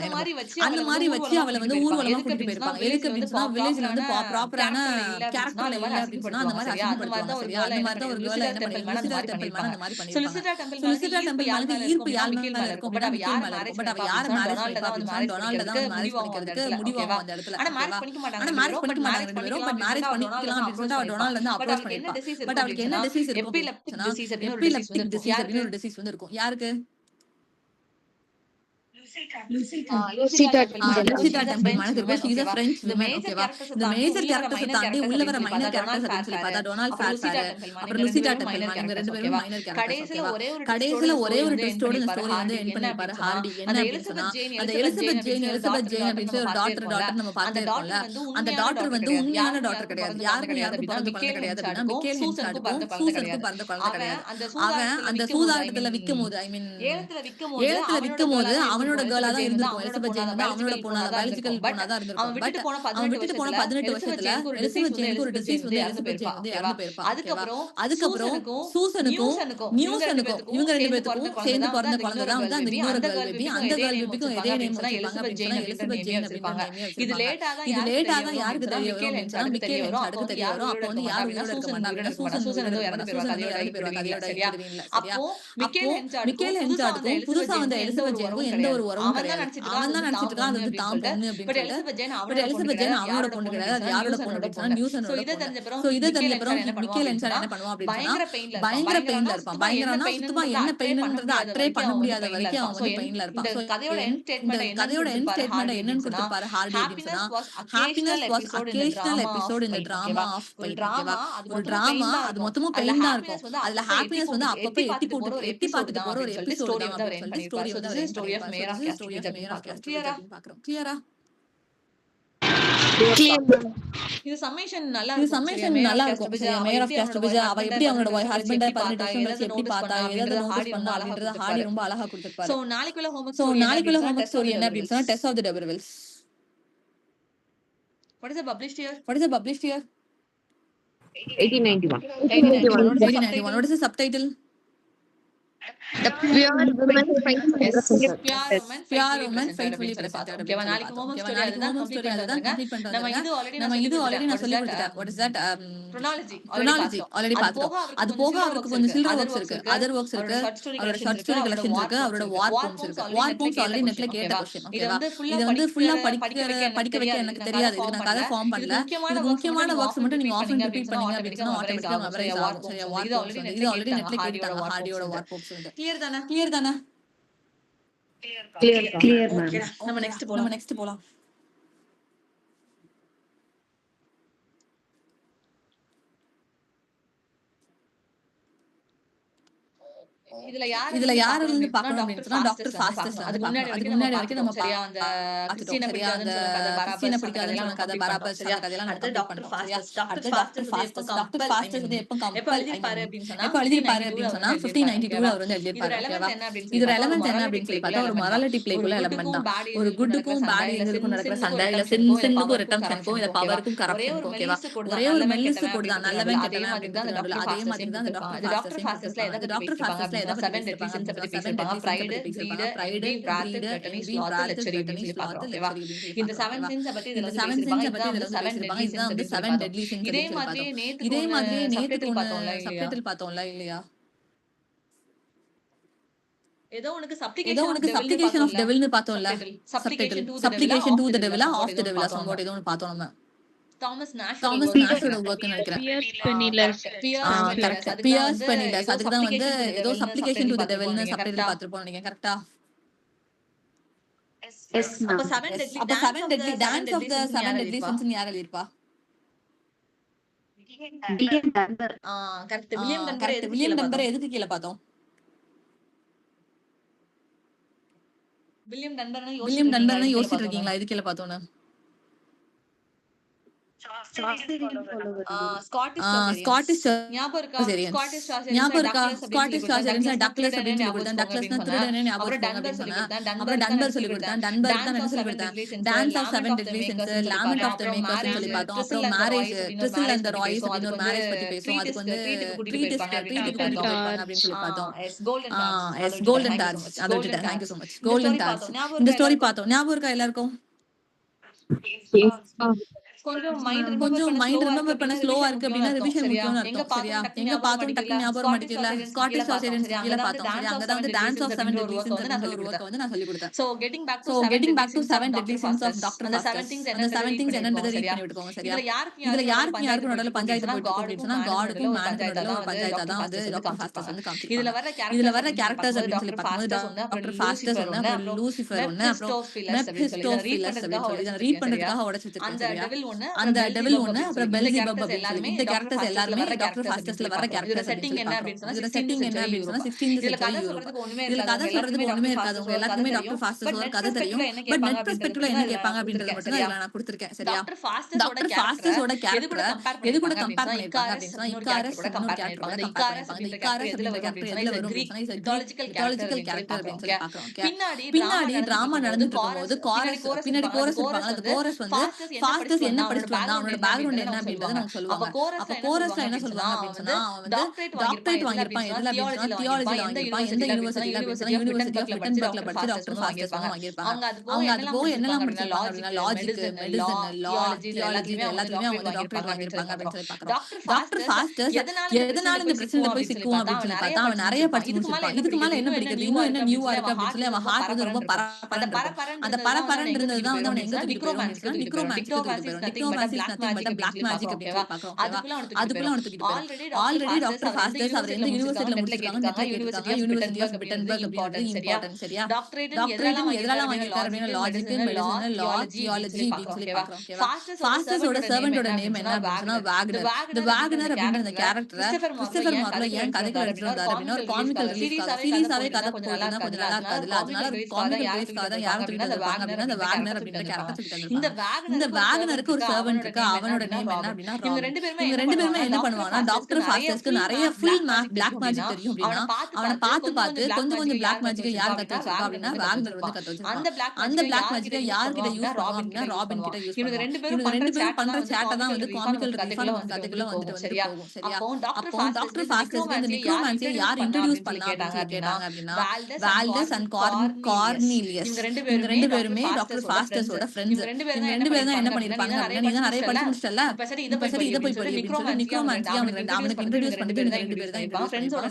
அந்த மாதிரி வச்சு அவளை வந்து ஊர்வலமா கூட்டிட்டு போயிருப்பாங்க. எதுக்கு அப்படின்னு சொன்னா வில்லேஜ்ல வந்து ப்ராப்பரான கேரக்டர்ல இல்ல அப்படின்னு சொன்னா அந்த மாதிரி அசிங்கப்படுத்துவாங்க. சரியா? அந்த மாதிரி தான் ஒரு கேர்ள் என்ன பண்ணிருப்பாங்க, லுசிடா டெம்பிள்மேன் அந்த மாதிரி பண்ணிருப்பாங்க. லுசிடா டெம்பிள்மேனுக்கு ஈர்ப்பு யார் மேல இருக்கும் அப்படின்னா மிக்கேல் மேல இருக்கும். பட் அவ யார மேரேஜ் பண்ணிப்பா அப்படின்னு சொன்னா டொனால்ட தான் மேரேஜ் பண்ணிக்கிறதுக்கு முடிவாகும் அந்த இடத்துல. ஆனா மேரேஜ் பண்ணிக்க மாட்டாங்க 2 பேரும். பட் மேரேஜ் பண்ணிக்கலாம் அப்படின்னு சொல்லிட்டு அவ டொனால்ட் வந்து அப்ரோச் பண்ணிருப்பா. பட் அவளுக்கு என்ன டிசீஸ் இருக்கும் அப்படின்னா எபிலெப்டிக் டிசீஸ் அப்படின்னு ஒரு டிசீஸ் வந்து இருக்கும். யாருக்கு? லுசிடா டெம்பிள்மேனுக்கு இருக்கும். She is a French woman. ஓகேவா? இந்த மேஜர் கேரக்டர்ஸ் தாண்டி உள்ள வர மைனர் கேரக்டர்ஸ் அப்படின்னு சொல்லி பார்த்தா டொனால்ட் ஃபேர்ஃபேர் அப்புறம் லுசிடா டெம்பிள்மேன் இவங்க 2 பேரும் மைனர் கேரக்டர்ஸ். ஓகேவா? கடைசில ஒரே ஒரு ட்விஸ்டோட இந்த ஸ்டோரி வந்து எண்ட் பண்ணிருப்பாரு ஹார்டி. என்ன அப்படின்னு சொன்னா அந்த எலிசபெத் ஜேன் அப்படின்னு ஒரு டாக்டர் நம்ம பார்த்தே இருக்கோம்ல. அந்த டாக்டர் வந்து உண்மையான டாக்டர் கிடையாது. யாருக்கும் பிறந்த குழந்தை கிடையாது அப்படின்னா மிக்கேல் ஹென்சார்டுக்கும் சூசனுக்கும் பிறந்த குழந்தை கிடையாது. அவன் அந்த சூதாட்டத்துல விக்கும் போது ஐ மீன் ஏலத்துல விக்கும் போது அவனோட கேர்ளா தான் இருந்திருக்கும். எலிசபெத் ஜேன் வந்து அவனோட பொண்ணா பயாலஜிக்கல் பொண்ணா தான் இருந்திருக்கும். பட் அவன் விட்டுட்டு போன 18 வருஷத்துல எலிசபெத் ஜேனுக்கு ஒரு டிசீஸ் வந்து எலிசபெத் ஜேன் வந்து இறந்து போயிருப்பா. அதுக்கப்புறம் சூசனுக்கும் நியூசனுக்கும் இவங்க 2 பேத்துக்கும் சேர்ந்து பிறந்த குழந்தை தான் வந்து அந்த இன்னொரு கேர்ள் பேபி. அந்த கேர்ள் பேபிக்கும் இதே நேம் வச்சிருப்பாங்க அப்படின்னு எலிசபெத் ஜேன் அப்படின்ற நேமே வச்சிருப்பாங்க. இது லேட்டா தான் யாருக்கு தெரிய வரும் அப்படின்னு சொன்னா மிக்கேல் ஹென்சார்டுக்கு தெரிய வரும். அப்போ வந்து யார் உயிரோட இருக்க மாட்டாங்க, சூசன் வந்து இறந்து போயிருவாங்க. கதையோட ஹீரோயின்ல. சரியா? அப்போ மிக்கேல் ஹென்சார்டுக்கும் புதுசா வந்த எலிசபெத் ஜேனுக்கும் எந்த ஒரு உறவும் கிடையாது. அவன் தான் நினைச்சிட்டு இருக்கான் அது வந்து தான் பொண்ணு அப்படின்னு. பட் எலிசபெத் ஜேன் அவனோட பொண்ணு கிடையாது. அது யாரோட பொண்ணு அப்படின்னு சொன்னா நியூசனோட பொண்ணு. சோ இதை தெரிஞ்ச அப்புறம் மிக்கேல் ஹென்சார்ட் என்ன பண்ணுவான் அப்படின்னு சொன்னா பயங்கர பெயின்ல இருப்பான். பயங்கரம்னா சுத்தமா என்ன பெயின்ன்றதை அட்ரே பண்ண முடியாத வரைக்கும் அவன் வந்து பெயின்ல இருப்பான். சோ கதையோட எண்ட் ஸ்டேட்மெண்ட் என்னன்னு கொடுத்திருப்பாரு ஹார்டி அப்படின்னு சொன்னா happiness was occasional episode in the drama of pain. ஓகேவா? ஒரு டிராமா அது மொத்தமும் பெயின் தான் இருக்கும். அதுல ஹாப்பினஸ் வந்து அப்பப்ப எட்டி பார்த்துட்டு போற ஒரு எபிசோட் தான் அப்படின்னு சொல்லிட்டு ஸ்டோரி வந்து ஸ்டோரி ஆஃப் மேயர் ஆஃப் கிளியரா பாக்குறோம். கிளியரா இது சம்மேஷன் நல்லா இருக்கும். மேயர் ஆஃப் கேஸ்ட்ரோவிஜா அவ எப்படி அவங்களோட ஹஸ்பண்ட 18 வருஷம் கழிச்சு எப்படி பார்த்தா எதை நோட்டீஸ் பண்ணா அப்படின்றத ஹார்டி ரொம்ப அழகா கொடுத்திருப்பாரு. சோ நாளைக்குள்ள ஹோம்வொர்க் ஸ்டோரி என்ன அப்படின்னு சொன்னா Tess of the d'Urbervilles. What is the published year? 1891. What is the subtitle? The pure woman fights for Yes, justice. pure woman faithfully presented ஓகேவா நாளைக்கு ஹோம் ஸ்டோரி அதுதான் கம்ப்ளீட் பண்ணிட்டு நம்ம வந்துருங்க. இது ஆல்ரெடி நம்ம இது ஆல்ரெடி நான் சொல்லி கொடுத்துட்டேன். What is that chronology already பார்த்துட்டோம். அது போக அவருக்கு கொஞ்சம் சில்ட்ரன் ஒர்க்ஸ் இருக்கு, அதர் ஒர்க்ஸ் இருக்கு, அவரோட ஷார்ட் ஸ்டோரி கலெக்ஷன்ஸ் இருக்கு, அவரோட வார் போம்ஸ் இருக்கு. வார் போம்ஸ் ஆல்ரெடி நெட்ல கேட்ட क्वेश्चन. ஓகேவா இது வந்து ஃபுல்லா படிக்க வைக்க எனக்கு தெரியாது, இது நான் கதை ஃபார்ம் பண்ணல. இதுக்கு முக்கியமான ஒர்க்ஸ் மட்டும் நீங்க ஆஃப் அண்ட் ரிப்பீட் பண்ணீங்க அப்படின்னு சொன்னா ஆட்டோமேட்டிக்கா மெமரைஸ் ஆகும். சரியா வார் போம்ஸ் வந்து இது ஆல்ரெடி நெட்ல கேட்டாங்க. ஹார்டியோட வார் போம்ஸ் வந்து கிளியர் தானே Clear, ma'am. நம்ம நெக்ஸ்ட் போலாம். இதுல யார் இருந்து பார்க்கணும் அப்படின்னா டாக்டர் ஃபாஸ்டஸ். அதுக்கு முன்னாடி வரைக்கும் நம்ம சரியா அந்த கிறிஸ்டியனை பிடிக்காதுன்னு சொன்ன கதை பராபஸ் அந்த கதையெல்லாம் நம்ம கம்ப்ளீட் பண்ணோம். சரியா அடுத்து டாக்டர் ஃபாஸ்டஸ் வந்து எப்ப எழுதிருப்பாரு அப்படின்னு சொன்னா 1592 அவர் வந்து எழுதிருப்பாரு. ஓகேவா இது ரெலவன்ஸ் என்ன அப்படின்னு சொல்லி பார்த்தா ஒரு மொராலிட்டி பிளேக்குள்ள எலிமெண்ட் தான். ஒரு குட்டுக்கும் பேட் எங்களுக்கும் நடக்கிற சண்டை, இல்ல சென்ஸுக்கும் ரிட்டம்ஷனுக்கும், இல்ல பவருக்கும் கரப்ஷனுக்கும். ஓகேவா ஒரே ஒரு மெல்லிசு கோட் தான், நல்லவன் கெட்டவன் அப்படிங்கிறது. அதே மாதிரி தான் டாக்டர் ஃபாஸ்டஸ்ல டாக்டர் ஃபாஸ்டஸ்ல seven deadly sins பத்தி பேசிருப்பாங்க. pride, greed, envy, wrath, gluttony, sloth, luxury அப்படின்னு சொல்லி பார்க்கிறோம். ஓகேவா இந்த 7 sins பத்தி இதுல வந்து பேசிருப்பாங்க. இதுதான் வந்து 7 deadly sins பத்தி பார்த்தோம். இதே மாதிரியே நேத்து சப்டைட்டில் பார்த்தோம்ல இல்லையா? ஏதோ உனக்கு supplication of devil னு பார்த்தோம்ல. supplication to the devil of the devil somewhat ஏதோ ஒன்னு பார்த்தோம் நம்ம. தாமஸ் நாஷோட வர்க் நினைக்கிறேன். பியர்ஸ் பெனிலஸ் அதுக்கு தான் வந்து ஏதோ சப்ளிகேஷன் டு தி டெவில்னு சப்டைட்டில் பார்த்திருப்போம் நினைக்கிறேன். கரெக்ட்டா? அப்ப 7 deadly dance of the 7 deadly sins னு யார் எழுதிருப்பா? கரெக்ட். வில்லியம் டன்பர் எதுக்கு கீழ பார்த்தோம்? வில்லியம் டன்பர்னா யோசிச்சிட்டு இருக்கீங்களா எதுக்கு கீழ பார்த்தோம்னு? ஸ்காட்டிஷ் ஞாபகம் இருக்கா? ஸ்காட்டிஷ் சார்ஜர்ஸ் டக்லஸ் அப்படின்னு சொல்லி கொடுத்தேன். டக்லஸ்னா திருடனே ஞாபகம் அப்படின்னு சொன்னேன். அப்புறம் டன்பர் சொல்லி கொடுத்தேன். டன்பர் தான் என்ன சொல்லி கொடுத்தேன்? Dance of 7 deadly sins, lament of the makers சொல்லி பார்த்தோம். அப்புறம் marriage, thistle and the rose அப்படின்னு ஒரு மேரேஜ் பத்தி பேசுவோம். அதுக்கு வந்து ட்ரீட் அப்படின்னு சொல்லி பார்த்தோம். எஸ் கோல்டன் டார்ச் அது விட்டுட்டேன். Thank you so much. Golden torch இந்த ஸ்டோரி பார்த்தோம். ஞாபகம் இருக்கா எல்லாருக்கும்? கொஞ்சம் மைண்ட் ரிமெம்பர் பண்ண ஸ்லோவா இருக்கு அப்படின்னா ரிவிஷன் முக்கியம்னு அர்த்தம். சரியா எங்க பார்த்தோம் டக்குனு ஞாபகம் மாட்டேங்கல. ஸ்காட்டிஷ் சார்ஜர்ஸ் கீழ பார்த்தோம். சரியா அங்க தான் வந்து டான்ஸ் ஆஃப் 7 deadly sins வந்து நான் சொல்லி கொடுத்தேன். நான் சொல்லி கொடுத்தேன். So getting back to 7 deadly sins of doctor Faustus. அந்த 7 things என்னன்றதை ரீட் பண்ணி விட்டுக்கோங்க. சரியா இதுல யாருக்கு நடுவுல பஞ்சாயத்து போயிட்டு இருக்கு அப்படினா காடுக்கும் மேனுக்கும் நடுவுல ஒரு பஞ்சாயத்து தான் வந்து டாக்டர் ஃபாஸ்டஸ் வந்து காமிச்சிருக்காங்க. இதுல வர கேரக்டர்ஸ் அப்படின்னு சொல்லி பார்க்கும்போது டாக்டர் ஃபாஸ்டஸ் ஒன்னு, அப்புறம் லூசிஃபர் ஒன்னு, அப்புறம் மெஃபிஸ்டோஃபிலஸ் அப்படின்னு சொல்லி இத ரீட் பண்றதுக்காக உடைச்சு வச்சிருக்காங்க. சரியா அந்த டெவில் ஒன்னு, அப்புறம் பெல்சிபப் அப்படின்னு இந்த கேரக்டர்ஸ் எல்லாரும் டாக்டர் ஃபாஸ்டஸ்ல வர கேரக்டர்ஸ். செட்டிங் என்ன அப்படின்னு சொன்னா 16th century யூரோப். இதுல கதை சொல்றதுக்கு ஒண்ணுமே இருக்காது. உங்க எல்லாருக்குமே டாக்டர் ஃபாஸ்டஸோட கதை தெரியும். பட் நெட் பெர்ஸ்பெக்டிவ்ல என்ன கேட்பாங்க அப்படின்றது மட்டும் தான் இதுல நான் கொடுத்திருக்கேன். சரியா டாக்டர் ஃபாஸ்டஸோட கேரக்டர் எது கூட கம்பேர் பண்ணிருக்காங்க அப்படின்னு சொன்னா இக்காரஸ் கூட கம்பேர் பண்ணிருப்பாங்க. இந்த இக்காரஸ் அப்படிங்கிற கேரக்டர் எதுல வரும் அப்படின்னு சொன்னா சைக்காலஜிக்கல் கேரக்டர் அப்படின்னு சொல்லி பார்க்கறோம். பின்னாடி டிராமா நடந்துட்டு இருக்கும்போது கோரஸ் பின்னாடி கோரஸ் இருப்பாங்க. அந்த கோரஸ் வந்து ஃபாஸ்டஸ் என்ன படிச்சிட்டு அவனோட பேக்ரவுண்ட் என்ன அப்படின்றத நம்ம சொல்லுவாங்க. அப்ப கோரஸ்ல என்ன சொல்லுவாங்க அப்படின்னு சொன்னா அவன் வந்து டாக்டரேட் வாங்கியிருப்பான். எதுல அப்படின்னு சொன்னா தியாலஜில வாங்கியிருப்பான். எந்த யூனிவர்சிட்டில அப்படின்னு சொன்னா யூனிவர்சிட்டி ஆஃப் விட்டன்பர்க்ல படிச்சு டாக்டர் ஃபாஸ்டஸ் வாங்கியிருப்பாங்க. அவங்க அது போக என்னெல்லாம் படிச்சிருப்பாங்க அப்படின்னா லாஜிக், மெடிசன், லா, தியாலஜி எல்லாத்துலயுமே அவங்க டாக்டரேட் வாங்கியிருப்பாங்க அப்படின்னு சொல்லி பார்க்கறோம். டாக்டர் ஃபாஸ்டஸ் எதனால இந்த பிரச்சனையில போய் சிக்குவான் அப்படின்னு சொல்லி பார்த்தா அவன் நிறைய படிச்சு முடிச்சிருப்பான். இதுக்கு மேல என்ன படிக்கிறது, இன்னும் என்ன நியூவா இருக்கு அப்படின்னு சொல்லி அவன் ஹார்ட் வந்து ரொம்ப பரபரன்னு அந்த பரபரன்னு இருந்ததுதான் வந்து அவன் எங்க தூக்கிட்டு போயிடும் அப்படின்னு சொன்னா நிக்ரோமான்சி தூக்கிட்டு போயிடும். Necromancy is nothing but black magic அப்படின்னு சொல்லி பார்க்கறோம். அதுக்குள்ள அவன் தூக்கிட்டு போயிடும். ஆல்ரெடி டாக்டர் ஃபாஸ்டஸ் அவர் எந்த யூனிவர்சிட்டில முடிச்சிருக்காங்க யூனிவர்சிட்டி ஆஃப் விட்டன்பர்க் அப்படின்றது இம்பார்ட்டன்ட். சரியா டாக்டரேட் எதெல்லாம் வாங்கியிருக்காரு அப்படின்னா லாஜிக், மெடிசன், லா, தியாலஜி அப்படின்னு சொல்லி பார்க்கறோம். ஃபாஸ்டஸோட சர்வெண்டோட நேம் என்ன அப்படின்னு சொன்னா வாக்னர். இந்த வாக்னர் அப்படின்ற அந்த கேரக்டரை கிறிஸ்டோபர் மார்லோ ஏன் கதைகள் எடுத்துட்டு வந்தாரு அப்படின்னா ஒரு காமிக்கல் ரிலீஃப்காக சீரியஸாவே கதை போயிட்டு கொஞ்சம் நல்லா இருக்காதுல்ல, அதனால ஒரு காமிக்கல் ரிலீஃப்காக தான் யாரும் தூக்கிட்டு வந்திருப்பாங்க அப்படின்னா இந்த வாக்னர் அப்படின்ற கேரக்டர் தூக்கிட்டு வந்திருப்பாங்க. இந்த வாக்னருக்கு ஒரு சர்வன்ட் இருக்கு, அவனோட நேம் என்ன அப்படின்னா ராபின். இவங்க ரெண்டு பேருமே என்ன பண்ணுவாங்கன்னா டாக்டர் ஃபாஸ்டஸ்க்கு நிறைய ஃபுல் பிளாக் மேஜிக் தெரியும் அப்படின்னா அவனை பார்த்து கொஞ்சம் கொஞ்சம் பிளாக் மேஜிக்கை யார் கத்து வச்சிருக்கா அப்படின்னா வேக்னர் வந்து கத்து வச்சிருக்கான். அந்த பிளாக் மேஜிக்கை யார்கிட்ட யூஸ் பண்ணுவாங்க அப்படின்னா ராபின் கிட்ட யூஸ் பண்ணுவாங்க. இவங்க ரெண்டு பேரும் பண்ற சேட்டை தான் வந்து காமிக்கல் ரிலீஃபா நம்ம கதைக்குள்ள வந்துட்டு போகும். சரியா? அப்போ டாக்டர் ஃபாஸ்டஸ்க்கு இந்த நிக்ரோமான்சியை யார் இன்ட்ரோடியூஸ் பண்ணா அப்படின்னு கேட்டாங்க அப்படின்னா வால்டஸ் அண்ட் கார்னீலியஸ். இவங்க ரெண்டு பேருமே டாக்டர் ஃபாஸ்டஸோட ஃப்ரெண்ட்ஸ். இவங்க ரெண்டு பேரும் தான் என்ன பண்ணிருப்பாங்க அப்படின்னா, நீ தான் நிறைய படிச்சு முடிச்சிட்டல, இப்ப சரி இதை போய் படி அப்படின்னு சொல்லி நிக்ரோமான்சியை அவனுக்கு இன்ட்ரோடியூஸ் பண்ணிட்டு இவங்க ரெண்டு பேரும் தான் ஃப்ரெண்ட்ஸோட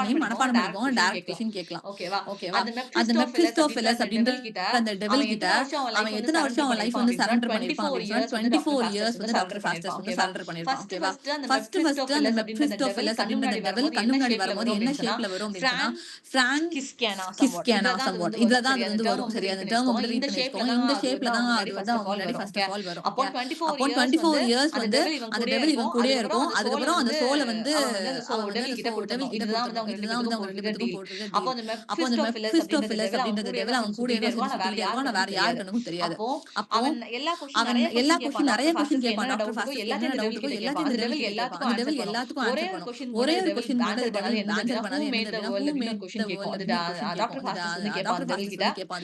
நேம் மனப்பாடம் பண்ணிருக்கோம், டைரக்ட் கொஸ்டின் கேட்கலாம். ஓகேவா? அந்த மெஃபிஸ்டோஃபிலஸ் அப்படின்ற அந்த டெவில் கிட்ட அவன் எத்தனை வருஷம் அவன் லைஃப் வந்து சரண்டர் பண்ணிருப்பான் அப்படின்னா 24 இயர்ஸ் வந்து டாக்டர் ஃபாஸ்டஸ் வந்து சரண்டர் பண்ணிருப்பான். ஓகேவா? ஃபர்ஸ்ட் அந்த மெஃபிஸ்டோஃபிலஸ் அப்படின்ற அந்த டெவில் கண்ணு முன்னாடி வரும்போது என்ன ஷேப்ல வரும் அப்படின்னா ஃப்ரான்கிஸ்கியானா சம்வாட் இதுலதான் அது வந்து வரும். சரி, அந்த டேர்ம் வந்து ரீட் பண்ணிருக்கோம். இந்த ஷேப்ல தான் அது வந்து அவங்க முன்னாடி ஃபர்ஸ்ட் ஆஃப் ஆல் வரும். அப்போ 24 இயர்ஸ் வந்து அந்த டெவில் இவன் கூடயே இருக்கும். அதுக்கப்புறம் அந்த சோலை வந்து அவன் வந்து டெவில் கிட்ட கொடுத்துருவாங்க. இதுதான் வந்து அவங்க ரெண்டு பேருக்கும் போட்டுருக்கு. அப்போ அந்த மெஃபிஸ்டோஃபிலஸ் அப்படின்ற டெவில் அவன் கூட என்ன சொல்லிட்டே இருக்கான், வேற யாருக்கும் தெரியாது. அப்போ அவன் எல்லா கொஸ்டின் நிறைய கொஸ்டின் கேட்பான். டாக்டர் ஃபாஸ்டஸ் என்ன டவுட் இருக்கோ எல்லாத்தையும் அந்த டெவில் எல்லாத்துக்கும் ஆன்சர் பண்ணும். ஒரே ஒரு கொஸ்டின் மட்டும் டெவில் ஆன்சர் பண்ணாது. என்ன who made the world doctor Faustus வந்து கேட்பான்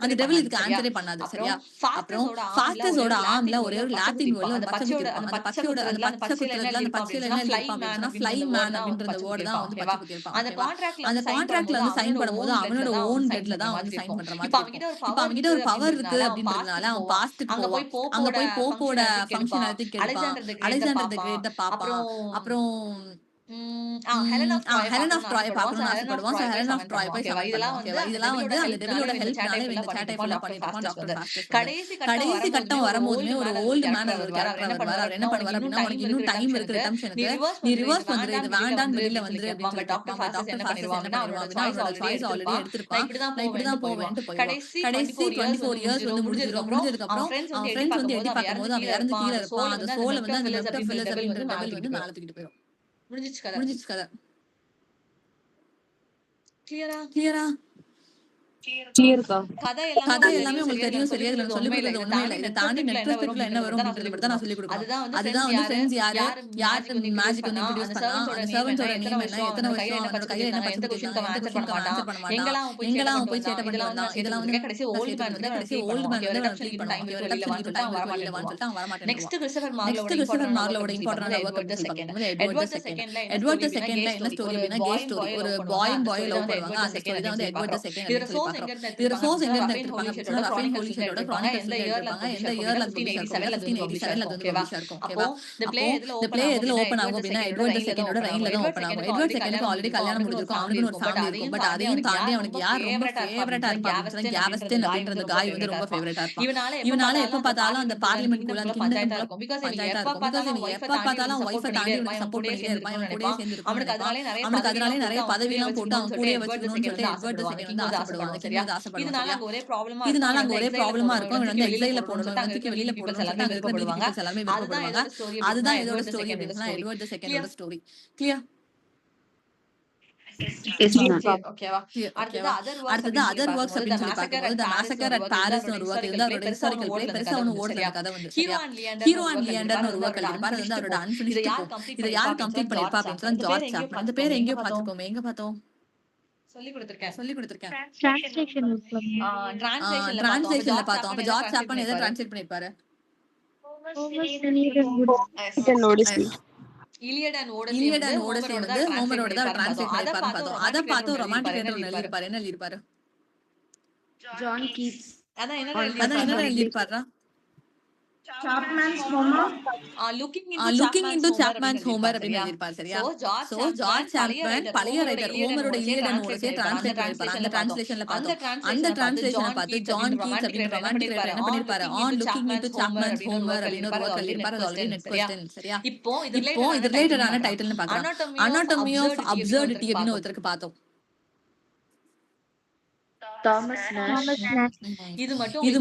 அந்த டெவில் இதுக்கு ஆன்சரே பண்ணாது. சரியா? அப்புறம் ஃபாஸ்டஸோட ஆர்ம்ல ஒரே ஒரு லாத்தின் வேர்ட்ல அந்த பச்சை குத்தி இருப்பான். அந்த பச்சையோட அந்த பச்சை குத்துறதுல அந்த பச்சையில என்ன எழுதிருப்பான் அப்படின்னா ஃப்ளை மேன் அப்படின்ற அந்த வேர்ட் தான் வந்து பச்சை குத்தி இருப்பான். அந்த கான்ட்ராக்ட்ல வந்து சைன் பண்ணும்போது அவனோட ஓன் டெட்ல தான் வந்து சைன் பண்ற மாதிரி. இப்ப அவன்கிட்ட ஒரு பவர் இருக்கு அப்படின்றதுனால அவன் பாஸ்ட்க்கு போவான். அங்க போய் போப்போட ஃபங்க்ஷனாலிட்டி கேட்பான். அலெக்சாண்டர் தி கிரேட்ட பாப்பான். அப்புறம் ஹெலன் ஆஃப் ட்ராய் பார்க்கணும்னு ஆசைப்படுவான். ஹெலன் ஆஃப் ட்ராய் போய் இதெல்லாம் வந்து அந்த டெவிலோட ஹெல்ப்னால இந்த சேட்டை ஃபுல்லா பண்ணிட்டான் டாக்டர் ஃபாஸ்டஸ். கடைசி கட்டம் வரும்போதுமே ஒரு ஓல்ட் மேன் ஒரு கேரக்டர் வருவார். அவர் என்ன பண்ணுவார் அப்படின்னா, உனக்கு இன்னும் டைம் இருக்கு ரிடம்ஷனுக்கு, நீ ரிவர்ஸ் வந்துரு, இது வேண்டாம் வெளியில வந்துரு அப்படின்னு சொல்லி டாக்டர் ஃபாஸ்டஸ் என்ன பண்ணிடுவாங்கன்னா அவரோட சாய்ஸ் ஆல்ரெடி எடுத்திருப்பான். நான் இப்படிதான் போவேன்ட்டு போயிடுவான். கடைசி 24 இயர்ஸ் வந்து முடிஞ்சதுக்கு அப்புறம் அவன் ஃப்ரெண்ட்ஸ் வந்து எட்டி பார்க்கும்போது அவன் இறந்து கீழே இருப்பான். அந்த சோலை வந்து அந்த மெஃபிஸ்டோஃபிலஸ் அப்படின்ற டெவில் வந்து மேல தூக்கிட்டு போயிடும். முடிஞ்சிச்சு கதை. கிளியரா? கதை எல்லாமே உங்களுக்கு தெரியும். சரியா? இதுல சொல்லி கொடுக்கிறது ஒண்ணுமே இல்ல. இதை தாண்டி நெட்ஃபிளிக்ஸ்ல என்ன வரும் அப்படின்றது மட்டும் தான் நான் சொல்லி கொடுக்கணும். அதுதான் வந்து ஃப்ரெண்ட்ஸ் யாரு மேஜிக் வந்து இன்ட்ரோடியூஸ் பண்ணா, அந்த சர்வன்ட்டோட நேம் என்ன, எத்தனை வருஷம் அவனோட கையில என்ன பச்சை குத்தி இருக்கான், எந்த கொஸ்டின் அவன் ஆன்சர் பண்ண மாட்டான், எங்கெல்லாம் அவன் போய் சேட்டை பண்ணி வந்தான், இதெல்லாம் வந்து கடைசி ஓல்ட் மேன் வந்து அவன் ப்ளீட் பண்ணுவான். ஓகே, ஒரு டைம் சொல்லிட்டு அவன் வரமாட்டேன்னு சொல்லிட்டு அவன் வரமாட்டேன். நெக்ஸ்ட் கிறிஸ்டோபர் மார்லோட இம்பார்ட்டன்டான வொர்க் வந்து சொல்லுவாங்க எட்வர்ட் தி செகண்ட்ல என்ன ஸ்டோரி அப்படின்னா கே ஸ்டோரி. ஒரு பாய் லவ் பண்ணுவாங்க. அந்த ஸ்டோரி தான் வந்து எட்வர்ட் தி செகண்ட். இதுல சோர்ஸ் எங்க இருந்து எடுத்துப்பாங்க அப்படினா ரஃபேல் ஹோலிஷோட கிரானிக்கல்ஸ்ல எடுத்துப்பாங்க. எந்த இயர்ல அது 1587ல அது வந்து பப்ளிஷ் ஆகும். ஓகேவா? இந்த ப்ளே எதுல ஓபன் ஆகும் அப்படினா எட்வர்ட் தி செகண்டோட ரெயின்ல தான் ஓபன் ஆகும். எட்வர்ட் செகண்டுக்கு ஆல்ரெடி கல்யாணம் முடிஞ்சிருக்கும். அவனுக்கு ஒரு ஃபேமிலி இருக்கும். பட் அதையும் தாண்டி அவனுக்கு யார் ரொம்ப ஃபேவரட்டா இருப்பாங்க, கேவஸ்டன் அப்படின்ற காய் வந்து ரொம்ப ஃபேவரட்டா இருப்பான். இவனால எப்ப பார்த்தாலும் அந்த பார்லிமென்ட் குள்ள கிண்டல் இருக்கும். பிகாஸ் இவன் எப்ப பார்த்தாலும் அவன் வைஃபை தாண்டி இவனுக்கு சப்போர்ட் பண்ணிட்டே இருப்பான். இவன் கூடயே சேர்ந்து இருப்பான். அவனுக்கு அதனாலே நிறைய பதவி எல்லாம் போட்டு அவன் கூடயே வச்சுக்கணும்னு சொல்லிட்டு எட்வர்ட் தி செகண்ட் வந்து ஆசைப்படுவாங்க. சரியா? இதனால அங்க ஒரே ப்ராப்ளமா இருக்கும். இவன் வந்து எக்ஸைல்ல போறதுக்கு வந்து வெளியில போறது எல்லாம் வெறுக்கப்படுவாங்க. எல்லாமே வெறுக்கப்படுவாங்க. அதுதான் இதோட ஸ்டோரி அப்படினா எட்வர்ட் தி செகண்டோட ஸ்டோரி. கிளியர்? ஓகேவா? அடுத்தது அதர் வொர்க்ஸ் அப்படின்னு சொல்லி பார்க்கும்போது தி மேசக்கர் அட் பாரிஸ் ஒரு வொர்க் இருந்தா அவரோட ஹிஸ்டாரிக்கல் பிளே பெருசா ஒன்னு ஓடுற கதை வந்து ஹீரோ அண்ட் லியண்டர்னு ஒரு வொர்க் எழுதிருப்பாரு. அது வந்து அவரோட அன்ஃபினிஷ்ட். இதை யார் கம்ப்ளீட் பண்ணிருப்பா அப்படின்னு சொன்னா ஜார்ஜ் சாப்மன். அந்த பேர் எங்கேயோ பார்த்திருக்கோமே, எங்க பார்த்தோம்? சொல்லி கொடுத்திருக்கேன். டிரான்ஸ்லேஷன்ல பார்த்தோம். அப்ப ஜார்ஜ் சாப்மன் எதை டிரான்ஸ்லேட் பண்ணிருப்பாரு? இலியட் அண்ட் ஓடிசி வந்து ஹோமரோட தான் டிரான்ஸ்லேட் பண்ணிருப்பாருன்னு பார்த்தோம். அத பார்த்து ரொமான்டிக் ரைட்டர் எழுதிருப்பாரு. என்ன எழுதிருப்பாரு? John Keats. அதான் என்ன எழுதிருப்பாரா? Chapman's Homer. Looking into Chapman's Homer அப்படின்னு எழுதிருப்பாரு. சரியா? சோ ஜார்ஜ் சாப்மன் பழைய ரைட்டர் ஹோமரோட இலியட் அண்ட் ஓடிசியை டிரான்ஸ்லேட் பண்ணிருப்பாரு. அந்த டிரான்ஸ்லேஷன்ல பார்த்தோம். அந்த டிரான்ஸ்லேஷனை பார்த்து ஜான் கீட்ஸ் அப்படிங்கிற ரொமான்டிக் ரைட்டர் என்ன பண்ணிருப்பாரு? On looking into Chapman's Homer அப்படின்னு ஒரு வொர்க் எழுதிருப்பாரு. அது ஆல்ரெடி நெட் क्वेश्चन. சரியா? இப்போ இது ரிலேட்டடான டைட்டில்னு பார்க்கலாம். Anatomy of Absurdity அப்படின்னு ஒருத்தருக்கு பார்த்தோம். Thomas Nash. இது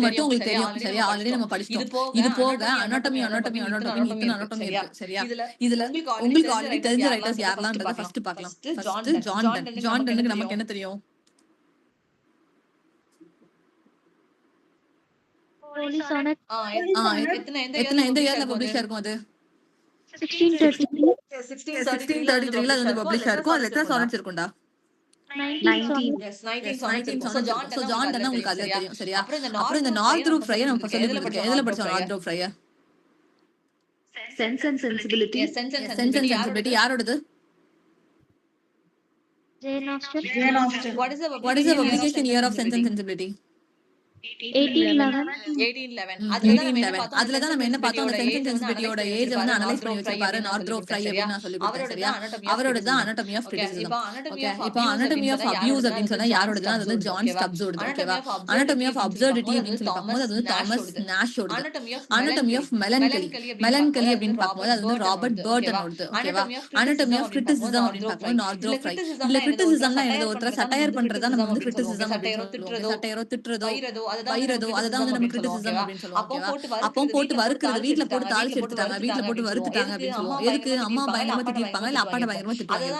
மட்டும் உங்களுக்கு தெரியும். சரியா? ஆல்ரெடி நம்ம படிச்சிட்டோம். இது போக anatomy இருக்கு. சரியா? இதுல உங்களுக்கு ஆல்ரெடி தெரிஞ்ச ரைட்டர்ஸ் யாரெல்லாம்ன்றத ஃபர்ஸ்ட் பார்க்கலாம். ஃபர்ஸ்ட் ஜான் டன்னுக்கு நமக்கு என்ன தெரியும்? Holy Sonnet, எந்த இயர்ல பப்ளிஷ் இருக்கும் அது? 1633, 1633ல அது வந்து பப்ளிஷ் ஆயிருக்கும். அதுல எத்தனை சானட்ஸ் இருக்கும்டா? 19 sonnet. Yes, 19 sonnet இருக்கும். So John Donne உங்களுக்கு அதுல தெரியும் சரியா? அப்புறம் இந்த நார்த்ரூப் ஃப்ரையர் நம்ம சொல்லி கொடுத்திருக்கேன். எதுல படிச்சோம் Northrop Frye? Sense and Sensibility. Sense and sensibility யாரோடது? Jane Austen, What is the publication year of Sense and Sensibility? 1811, 1811. அதுல தான் நம்ம என்ன பார்த்தோம், அந்த சென்ஸ் அண்ட் சென்சிபிலிட்டியோட ஏஜ் வந்து அனலைஸ் பண்ணி வச்சிருப்பாரு நார்த்ரூப் ஃப்ரை அப்படின்னு நான் சொல்லி கொடுத்தேன் சரியா? அவரோட தான் anatomy of criticism. ஓகே, இப்போ anatomy of abuse அப்படின்னு சொன்னா யாரோடதுன்னா அது வந்து ஜான் ஸ்டப்ஸோடது. ஓகேவா? anatomy of absurdity அப்படின்னு சொல்லி பார்க்கும்போது அது வந்து தாமஸ் நாஷோடது. anatomy of melancholy அப்படின்னு பார்க்கும்போது அது வந்து ராபர்ட் பர்ட்டனோடது. ஓகேவா? anatomy of criticism அப்படின்னு பார்க்கும்போது நார்த்ரூப் ஃப்ரை. இல்ல கிரிட்டிசிசம்னா என்னது, ஒருத்தர சட்டையர் பண்றதா நம்ம வந்து கிரிட்டிசிசம் அப்படின்னு சொல்லுவோம். சட்டையரோ திட்டுறதோ வைரதோ அதுதான் வந்து நம்ம கிரிட்டிசிசம் அப்படின்னு சொல்லுவோம். அப்போ போட்டு வறுக்கிறது, வீட்டுல போட்டு தாளிச்சு எடுத்துட்டாங்க, வீட்டுல போட்டு வறுத்துட்டாங்க அப்படின்னு சொல்லுவோம். எதுக்கு? அம்மா பயங்கரமா திட்டிருப்பாங்க, இல்ல அப்பாட்ட பயங்கரமா திட்டுவாங்க.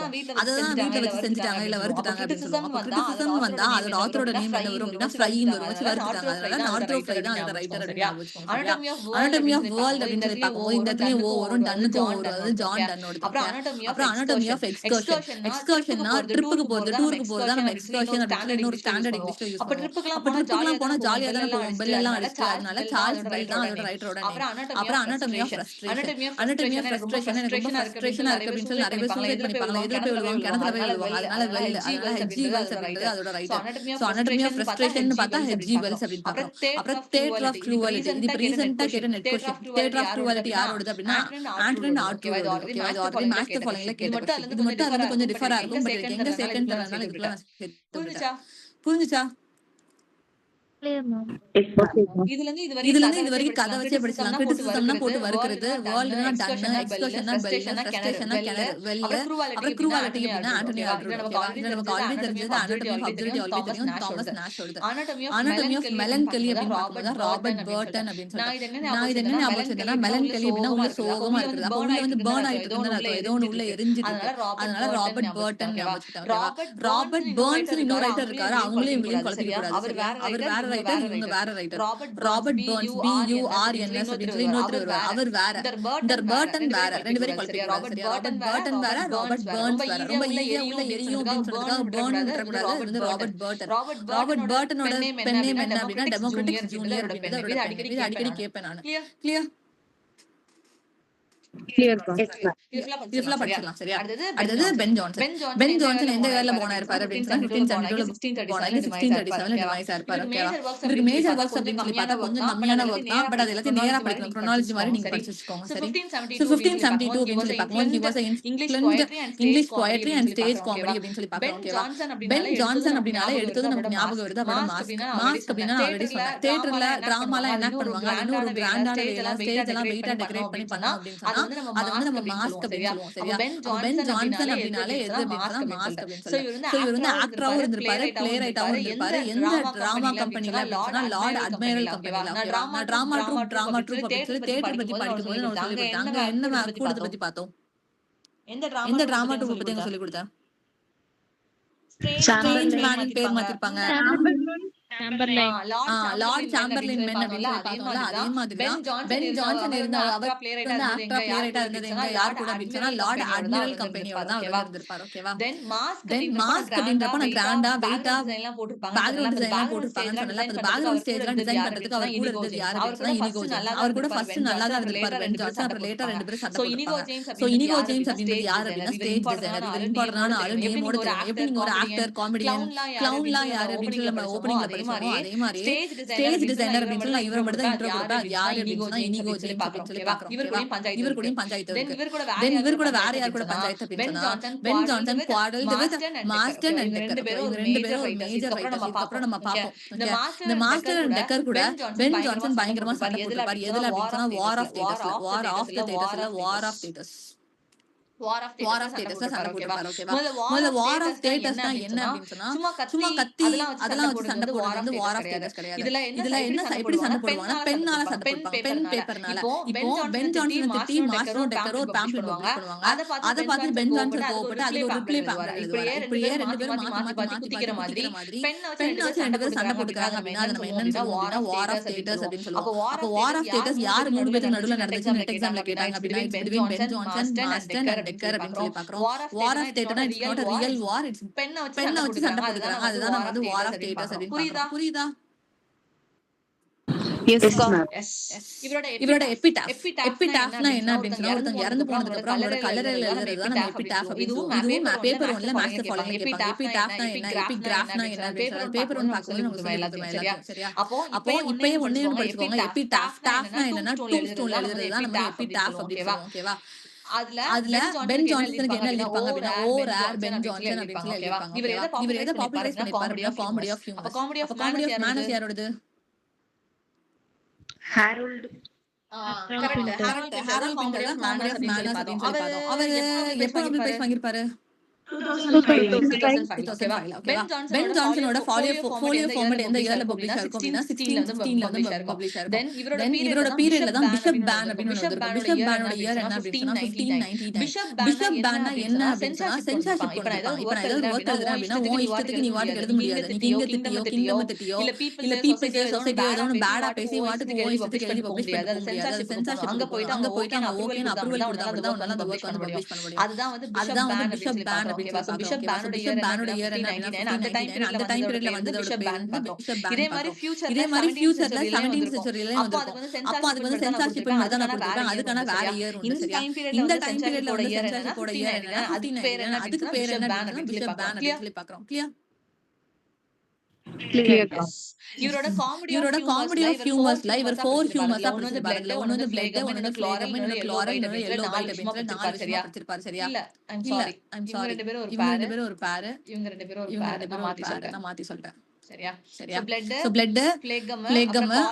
அததான் வீட்டுல வச்சு செஞ்சுட்டாங்க இல்ல வறுத்துட்டாங்க அப்படின்னு சொல்லுவோம். அப்போ கிரிட்டிசிசம் வந்தா அதோட ஆத்தரோட நேம் என்ன வரும் அப்படின்னா ஃப்ரைன்னு வரும். வச்சு வறுத்துட்டாங்க, அதனால நார்த்ரூப் ஃப்ரை தான் அந்த ரைட்டர் அப்படின்னு வச்சுக்கோங்க. anatomy of world அப்படின்னு சொல்லி பார்க்கும்போது இந்த இடத்துலயும் ஓ வரும், டன்னுக்கும் வரும், அதாவது ஜான் டன்னோட. அப்புறம் anatomy of excursion. எக்ஸ்கர்ஷன்னா ட்ரிப்புக்கு போறது, டூருக்கு போறதா நம்ம எக்ஸ்கர்ஷன் அப்படின்னு இன்னொரு ஸ்டாண்டர்ட் இங்கிலீஷ்ல யூஸ் பண்ணுவோம். அப்ப ட்ரிப்புக்குலாம் போனா ஜாலியா தான் போவோம், பெல் எல்லாம் அடிச்சு. அதனால சார்ல்ஸ் பெல் தான் அதோட ரைட்டரோட நேம். அப்புறம் anatomy of frustration. anatomy of frustration எனக்கு ரொம்ப ஃப்ரஸ்ட்ரேஷனா இருக்கு அப்படின்னு சொல்லி நிறைய பேர் சூசைட் பண்ணிப்பாங்க. எதுல போய் விழுவாங்க, கிணத்துல போய் விழுவாங்க. அதனால வெல், அதனால ஹெச்ஜி வெல்ஸ் அப்படின்றது அதோட writer. So anatomy of frustration பார்த்தா ஹெச்ஜி வெல்ஸ் அப்படின்னு பார்க்கறோம். அப்புறம் theatre of cruelty, இது இப்ப ரீசன்ட்டா கேட்ட net question. theatre of cruelty யாரோடது அப்படின்னா ஆண்ட்ரன் ஆர்ட்ரோட. ஓகேவா? இது ஆல்ரெடி மாஸ்டர் ஃபாலோயிங்ல கேட்ட क्वेश्चன். இது மட்டும் அது வந்து கொஞ்சம் டிஃபரா இருக்கும், பட் எங்க செகண்ட் தரனால இதுக்குள்ள புரிஞ்சுச்சா? clear ma'am. இதுல இருந்து இது வரைக்கும் கதை வச்சே படிச்சலாம். கிரிட்டிசிசம்னா போட்டு வறுக்கிறது, வேர்ல்ட்னா டன்னு, எக்ஸ்கர்ஷன்னா பெல், ஃப்ரஸ்ட்ரேஷன்னா கிணறு, வெல், அப்புறம் க்ரூவாலிட்டி அப்படின்னா ஆண்டனி ஆர்ட்ரோட். ஓகேவா? இது நமக்கு ஆல்ரெடி தெரிஞ்சது. anatomy of absurdity ஆல்ரெடி தெரியும், தாமஸ் நாஷோடது. anatomy of melancholy அப்படின்னு பார்க்கும்போது ராபர்ட் பர்ட்டன் அப்படின்னு சொல்லிட்டு. நான் இது என்ன ஞாபகம் வச்சிருக்கேன்னா, melancholy அப்படின்னா உள்ள சோகமா இருக்குது, அப்ப உள்ள வந்து பர்ன் ஆயிட்டு இருக்குன்னு ஏதோ ஒண்ணு உள்ள எரிஞ்சிட்டு இருக்கு. அதனால ராபர்ட் பர்ட்டன் ஞாபகம் வச்சுட்டேன். ஓகேவா? ராபர்ட் பர்ன்ஸ் இன்னொரு ரைட்டர் இருக்காரு, அவங்களையும் இவங்களையும் குழப்பிக்க கூடாது. அவர் வேற ரைட்டர், இவங்க வேற ரைட்டர். ராபர்ட் பர்ன்ஸ் BURNS அப்படின்னு சொல்லி இன்னொருத்தர் வருவார், அவர் வேற. இந்த பர்ட்டன் வேற, ரெண்டு பேரும் குழப்பிக்க கூடாது சரியா? ராபர்ட் பர்ட்டன் வேற, ராபர்ட் பர்ன்ஸ் வேற. ரொம்ப ஈஸியா உள்ள எரியும் அப்படின்னு சொல்றதுக்காக பர்ன் விட்டுற கூடாது. இது வந்து ராபர்ட் பர்ட்டன். ராபர்ட் பர்ட்டனோட பென் நேம் என்ன அப்படின்னா டெமோக்ராட்டிக் ஜூனியர் அப்படின்றது அவரோட பென். இது அடிக்கடி கேட்பேன் நான். கிளியர்? இதுல படிச்சலாம் சரியா? அடுத்தது பென் ஜான்சன். பென் ஜான்சன் எந்த இயர்ல போனா இருப்பாரு அப்படின்னு சொன்னா 1572 போனா, 1637ல டிவைஸ் ஆயிருப்பாரு. ஓகேவா? இதுக்கு மேஜர் வொர்க்ஸ் அப்படின்னு சொல்லி பார்த்தா கொஞ்சம் கம்மியான வொர்க் தான், பட் அது எல்லாத்தையும் நேரா படிக்கணும், chronology மாதிரி நீங்க படிச்சு வச்சுக்கோங்க சரி? So 1572 அப்படின்னு சொல்லி பார்க்கும்போது he was an English poetry and stage comedy அப்படின்னு சொல்லி பார்க்கணும். ஓகேவா? பென் ஜான்சன் அப்படினால எடுத்தது நமக்கு ஞாபகம் வருது அவரோட மாஸ்க் அப்படின்னா ஆல்ரெடி சொன்னேன். தியேட்டர்ல டிராமாலாம் என்ன பண்ணுவாங்க, இன்னும் ஒரு கிராண்டான வேல ஸ்டேஜ் எல்லாம் வெயிட்டா டெக்கரேட் பண்ணி பண்ணா அப்படின்னு சொன்னா அது வந்து நம்ம மாஸ்க் அப்படின்னு சொல்லுவோம் சரியா? பென் ஜான்சன் அப்படினாலே எது அப்படின்னா மாஸ்க் அப்படின்னு சொல்லுவோம். சோ இவர் வந்து ஆக்டராவும் இருந்திருப்பாரு, பிளே ரைட்டாவும் இருந்திருப்பாரு. எந்த டிராமா கம்பெனில அப்படின்னா லார்ட் அட்மைரல் கம்பெனில. ஓகேவா? டிராமா ட்ரூப் அப்படின்னு சொல்லி தியேட்டர் பத்தி படிக்கும்போது நம்ம சொல்லி கொடுத்தாங்க. என்ன கூடத்தை பத்தி பார்த்தோம், எந்த டிராமா ட்ரூப் பத்தி எங்க சொல்லி கொடுத்தேன்? ஸ்ட்ரேஞ்ச் மேன் பேர் மாத்திருப்பாங்க. லார்ட் சாம்பர்லின் மென் அப்படின்னு பார்த்தோம்ல, அதே மாதிரி தான் பென் ஜான்சன் இருந்தார். அவர் வந்து ஆக்டரா பிளே ரைட்டா இருந்தது எங்க யார் கூட அப்படின்னு சொன்னா லார்ட் அட்மிரல் கம்பெனியோட தான் அவர் இருந்திருப்பாரு. ஓகேவா? தென் மாஸ்க் அப்படின்றப்ப நான் கிராண்டா வெயிட்டா பேக்ரவுண்ட் டிசைன் எல்லாம் போட்டுருப்பாங்கன்னு சொன்னல. அந்த பேக்ரவுண்ட் ஸ்டேஜ் எல்லாம் டிசைன் பண்றதுக்கு அவர் கூட இருந்தது யாரு அப்படின்னா இனிகோ ஜேம்ஸ். அவர் கூட ஃபர்ஸ்ட் நல்லா தான் இருந்திருப்பாரு பென் ஜான்சன், அப்புறம் லேட்டா ரெண்டு பேரும் சண்டை போட்டுருப்பாங்க. சோ இனிகோ ஜேம்ஸ் அப்படின்றது யாரு அப்படின்னா ஸ்டேஜ் டிசைனர். இது இம்பார்ட்டன்டான ஆளு, நேமோட தெரியும். எப்படி நீங்க ஒரு ஆக்டர், காமெடியன், கிளவுன்லாம் யாரு அப்படின்னு சொல்லி நம்ம ஓபனிங்ல படிச்சோம். அதே மாதிரி ஸ்டேஜ் டிசைனர் அப்படின்னு சொல்லி நான் இவரை மட்டும் தான் இன்ட்ரோ கொடுப்பேன். அது யாரு அப்படின்னு சொன்னா இனிகோ ஜேம்ஸ் அப்படின்னு சொல்லி பார்க்கறோம். இவர் கூடயும் பஞ்சாயத்து இருக்கு. தென் இவர் கூட வேற யார் கூட பஞ்சாயத்து அப்படின்னு சொன்னா Ben Jonson quarrel with Marston and Dekker. இவங்க ரெண்டு பேரும் ஒரு மேஜர் ரைட்டர்ஸ். அப்புறம் நம்ம பார்ப்போம் இந்த மாஸ்டர் அண்ட் டெக்கர் கூட பென் ஜான்சன் பயங்கரமா சண்டை போட்டுப்பாரு. எதுல அப்படின்னு சொன்னா வார் ஆஃப் தேட்டர்ஸ்ல. வார் ஆஃப் தி தேட்டர்ஸ்ல war of theatres war of ஸ்டேட்டஸ்ல சண்டை போட்டுருப்பாரு. ஓகேவா? முதல்ல வார் ஆஃப் ஸ்டேட்டஸ்னா என்ன அப்படின்னு சொன்னா சும்மா கத்தி அதெல்லாம் வச்சு சண்டை போடுறது வந்து வார் ஆஃப் ஸ்டேட்டஸ் கிடையாது. இதுல என்ன எப்படி சண்டை போடுவாங்கன்னா பெண்ணால சண்டை போடுவாங்க, பென் பேப்பர்னால. இப்போ பென் ஜான்சன் திட்டி மாஸ்டரும் டெக்கரும் ஒரு பேம்ப்ளெட் பப்ளிஷ் பண்ணுவாங்க. அதை பார்த்து பென் ஜான்சன் கோவப்பட்டு அதுக்கு ஒரு ரிப்ளை பேம்ப்ளெட் எழுதுவாரு. இப்படியே ரெண்டு பேரும் மாத்தி குத்திக்கிற மாதிரி பெண்ணை வச்சு ரெண்டு பேரும் சண்டை போட்டுக்கிறாங்க அப்படின்னா அது நம்ம என்னன்னு சொல்லுவோம்னா வார் ஆஃப் ஸ்டேட்டஸ் அப்படின்னு சொல்லுவோம். அப்போ வார் ஆஃப் ஸ்டேட்டஸ் யார் மூணு பேருக்கு நடுவுல நடந்துச்சு நெட் எக்ஸாம்ல கேட்டாங்க அப்படின்னா it's between Ben Jonson, Marston and Dekker அப்படின்னு சொல்லி பாக்குறோம். வார் ஆஃப் ஸ்டேட்டஸ்னா it's not a real war, it's பெண்ணை வச்சு சண்டை போட்டுக்கிறாங்க. அதுதான் நம்ம வந்து வார் ஆஃப் ஸ்டேட்டஸ் அப்படின்னு பாக்குறோம். புரியுதா? இவரோட எபிடாஃப்னா என்ன அப்படின்னு சொன்னா ஒருத்தங்க இறந்து போனதுக்கு அப்புறம் அவங்களோட கல்லறையில எழுதுறதுதான் நம்ம எபிடாஃப் அப்படின்னு சொல்லுவோம். இதுவும் பேப்பர் ஒன்ல மேத்ஸ் ஃபாலோயிங் கேட்பாங்க. எபிடாஃப்னா என்ன, எபிகிராஃப்னா என்ன அப்படின்னு சொல்றது பேப்பர் ஒன் பார்க்கும்போது நமக்கு எல்லாத்தையும் சரியா? அப்போ இப்பயே ஒண்ணே ஒண்ணு படிச்சுக்கோங்க. எபிடாஃப்னா என்னன்னா டூம் ஸ்டோன்ல எழுதுறதுதான் நம்ம எபிடாஃப் அப்படின்னு சொல்லுவோம். ஓகேவா? அதுல பென் ஜான்சனுக்கு என்ன எழுதிருப்பாங்க அப்படின்னா ஓ ரேர் பென் ஜான்சன் அப்படின்னு சொல்லி எழுதிருப்பாங்க. இவர் எதை பாப்புலரைஸ் பண்ணிருப்பாரு அப்படின்னா comedy of humour. Comedy of menace யாரோடது? ஹாரோல்ட் பின்டர் தான் காமெடி ஆஃப் மேனஸ் அப்படின்னு சொல்லி பார்த்தோம். அவர் எப்போ நோபல் பிரைஸ் வாங்கியிருப்பாரு? 2005. பென் ஜான்சனோட ஃபோலியோ ஃபார்மட் எந்த இயர்ல பப்ளிஷ் ஆயிருக்கும் அப்படின்னா 1616ல வந்து பப்ளிஷ் ஆயிருக்கும். இவரோட பீரியட்ல தான் பிஷப் பேன் அப்படின்னு ஒன்னு வந்திருக்கும். பிஷப் பேனோட இயர் என்ன அப்படின்னா 1599. பிஷப் பேன்னா என்ன அப்படின்னா சென்சார்ஷிப் கொண்டாங்க. இப்போ நான் ஏதாவது வர்க் எழுதுறேன் அப்படின்னா உன் இஷ்டத்துக்கு நீ வாட்டுக்கு எழுத முடியாது. நீ கிங்க திட்டியோ இல்ல பீப்புள்ஸ் சொசைட்டியோ ஏதோ ஒன்னு பேடா பேசி வாட்டுக்கு உன் இஷ்டத்துக்கு எழுதி பப்ளிஷ் பண்ண முடியாது. அது சென்சார்ஷிப் அங்க போயிட்டு அவங்க ஓகேன்னு அப்ரூவல் கொடுத்தா மட்டும் தான் உன்னால அந்த வர்க் வந்து பப்ளிஷ் பண்ண முடியும். அதுதான் வந்து பிஷப் பேன் அப்படின்னு சொல்லி பிஷப் பேனோட இயர் என்ன அந்த டைம் பீரியட்ல வந்ததோட பேர் பிஷப் பேன். இதே மாதிரி ஃபியூச்சர்ல 17th செஞ்சுரியில வந்திருக்கும். அப்ப அதுக்கு வந்து சென்சார்ஷிப் தான் நான் கொடுத்திருப்பேன். அதுக்கான வேற இயர் உண்டு. சரியா? இந்த டைம் பீரியட்ல வந்து சென்சார்ஷிப்போட இயர் என்ன, அதுக்கு பேர் என்ன அப்படினா பிஷப் பேன் அப்படின்னு சொல்லி பார்க்கறோம். கிளியர்? இவரோட காமெடி ஆஃப் ஹியூமர்ஸ்ல இவர் 4 ஹியூமர்ஸா படிச்சிருப்பாரு. அதுல ஒன்னு வந்து பிளட், ஒன்னு வந்து ஃப்ளோரம், இன்னொரு குளோரம், இன்னொரு yellow bite அப்படின்னு 4 விஷயமா படிச்சிருப்பாரு. சரியா? இல்ல ஐம் சாரி இவங்க ரெண்டு பேரும் ஒரு பேர். இவங்க ரெண்டு பேரும் ஒரு பேர். நான் மாத்தி சொல்லிட்டேன். சரியா? சோ பிளட், பிளேகம்,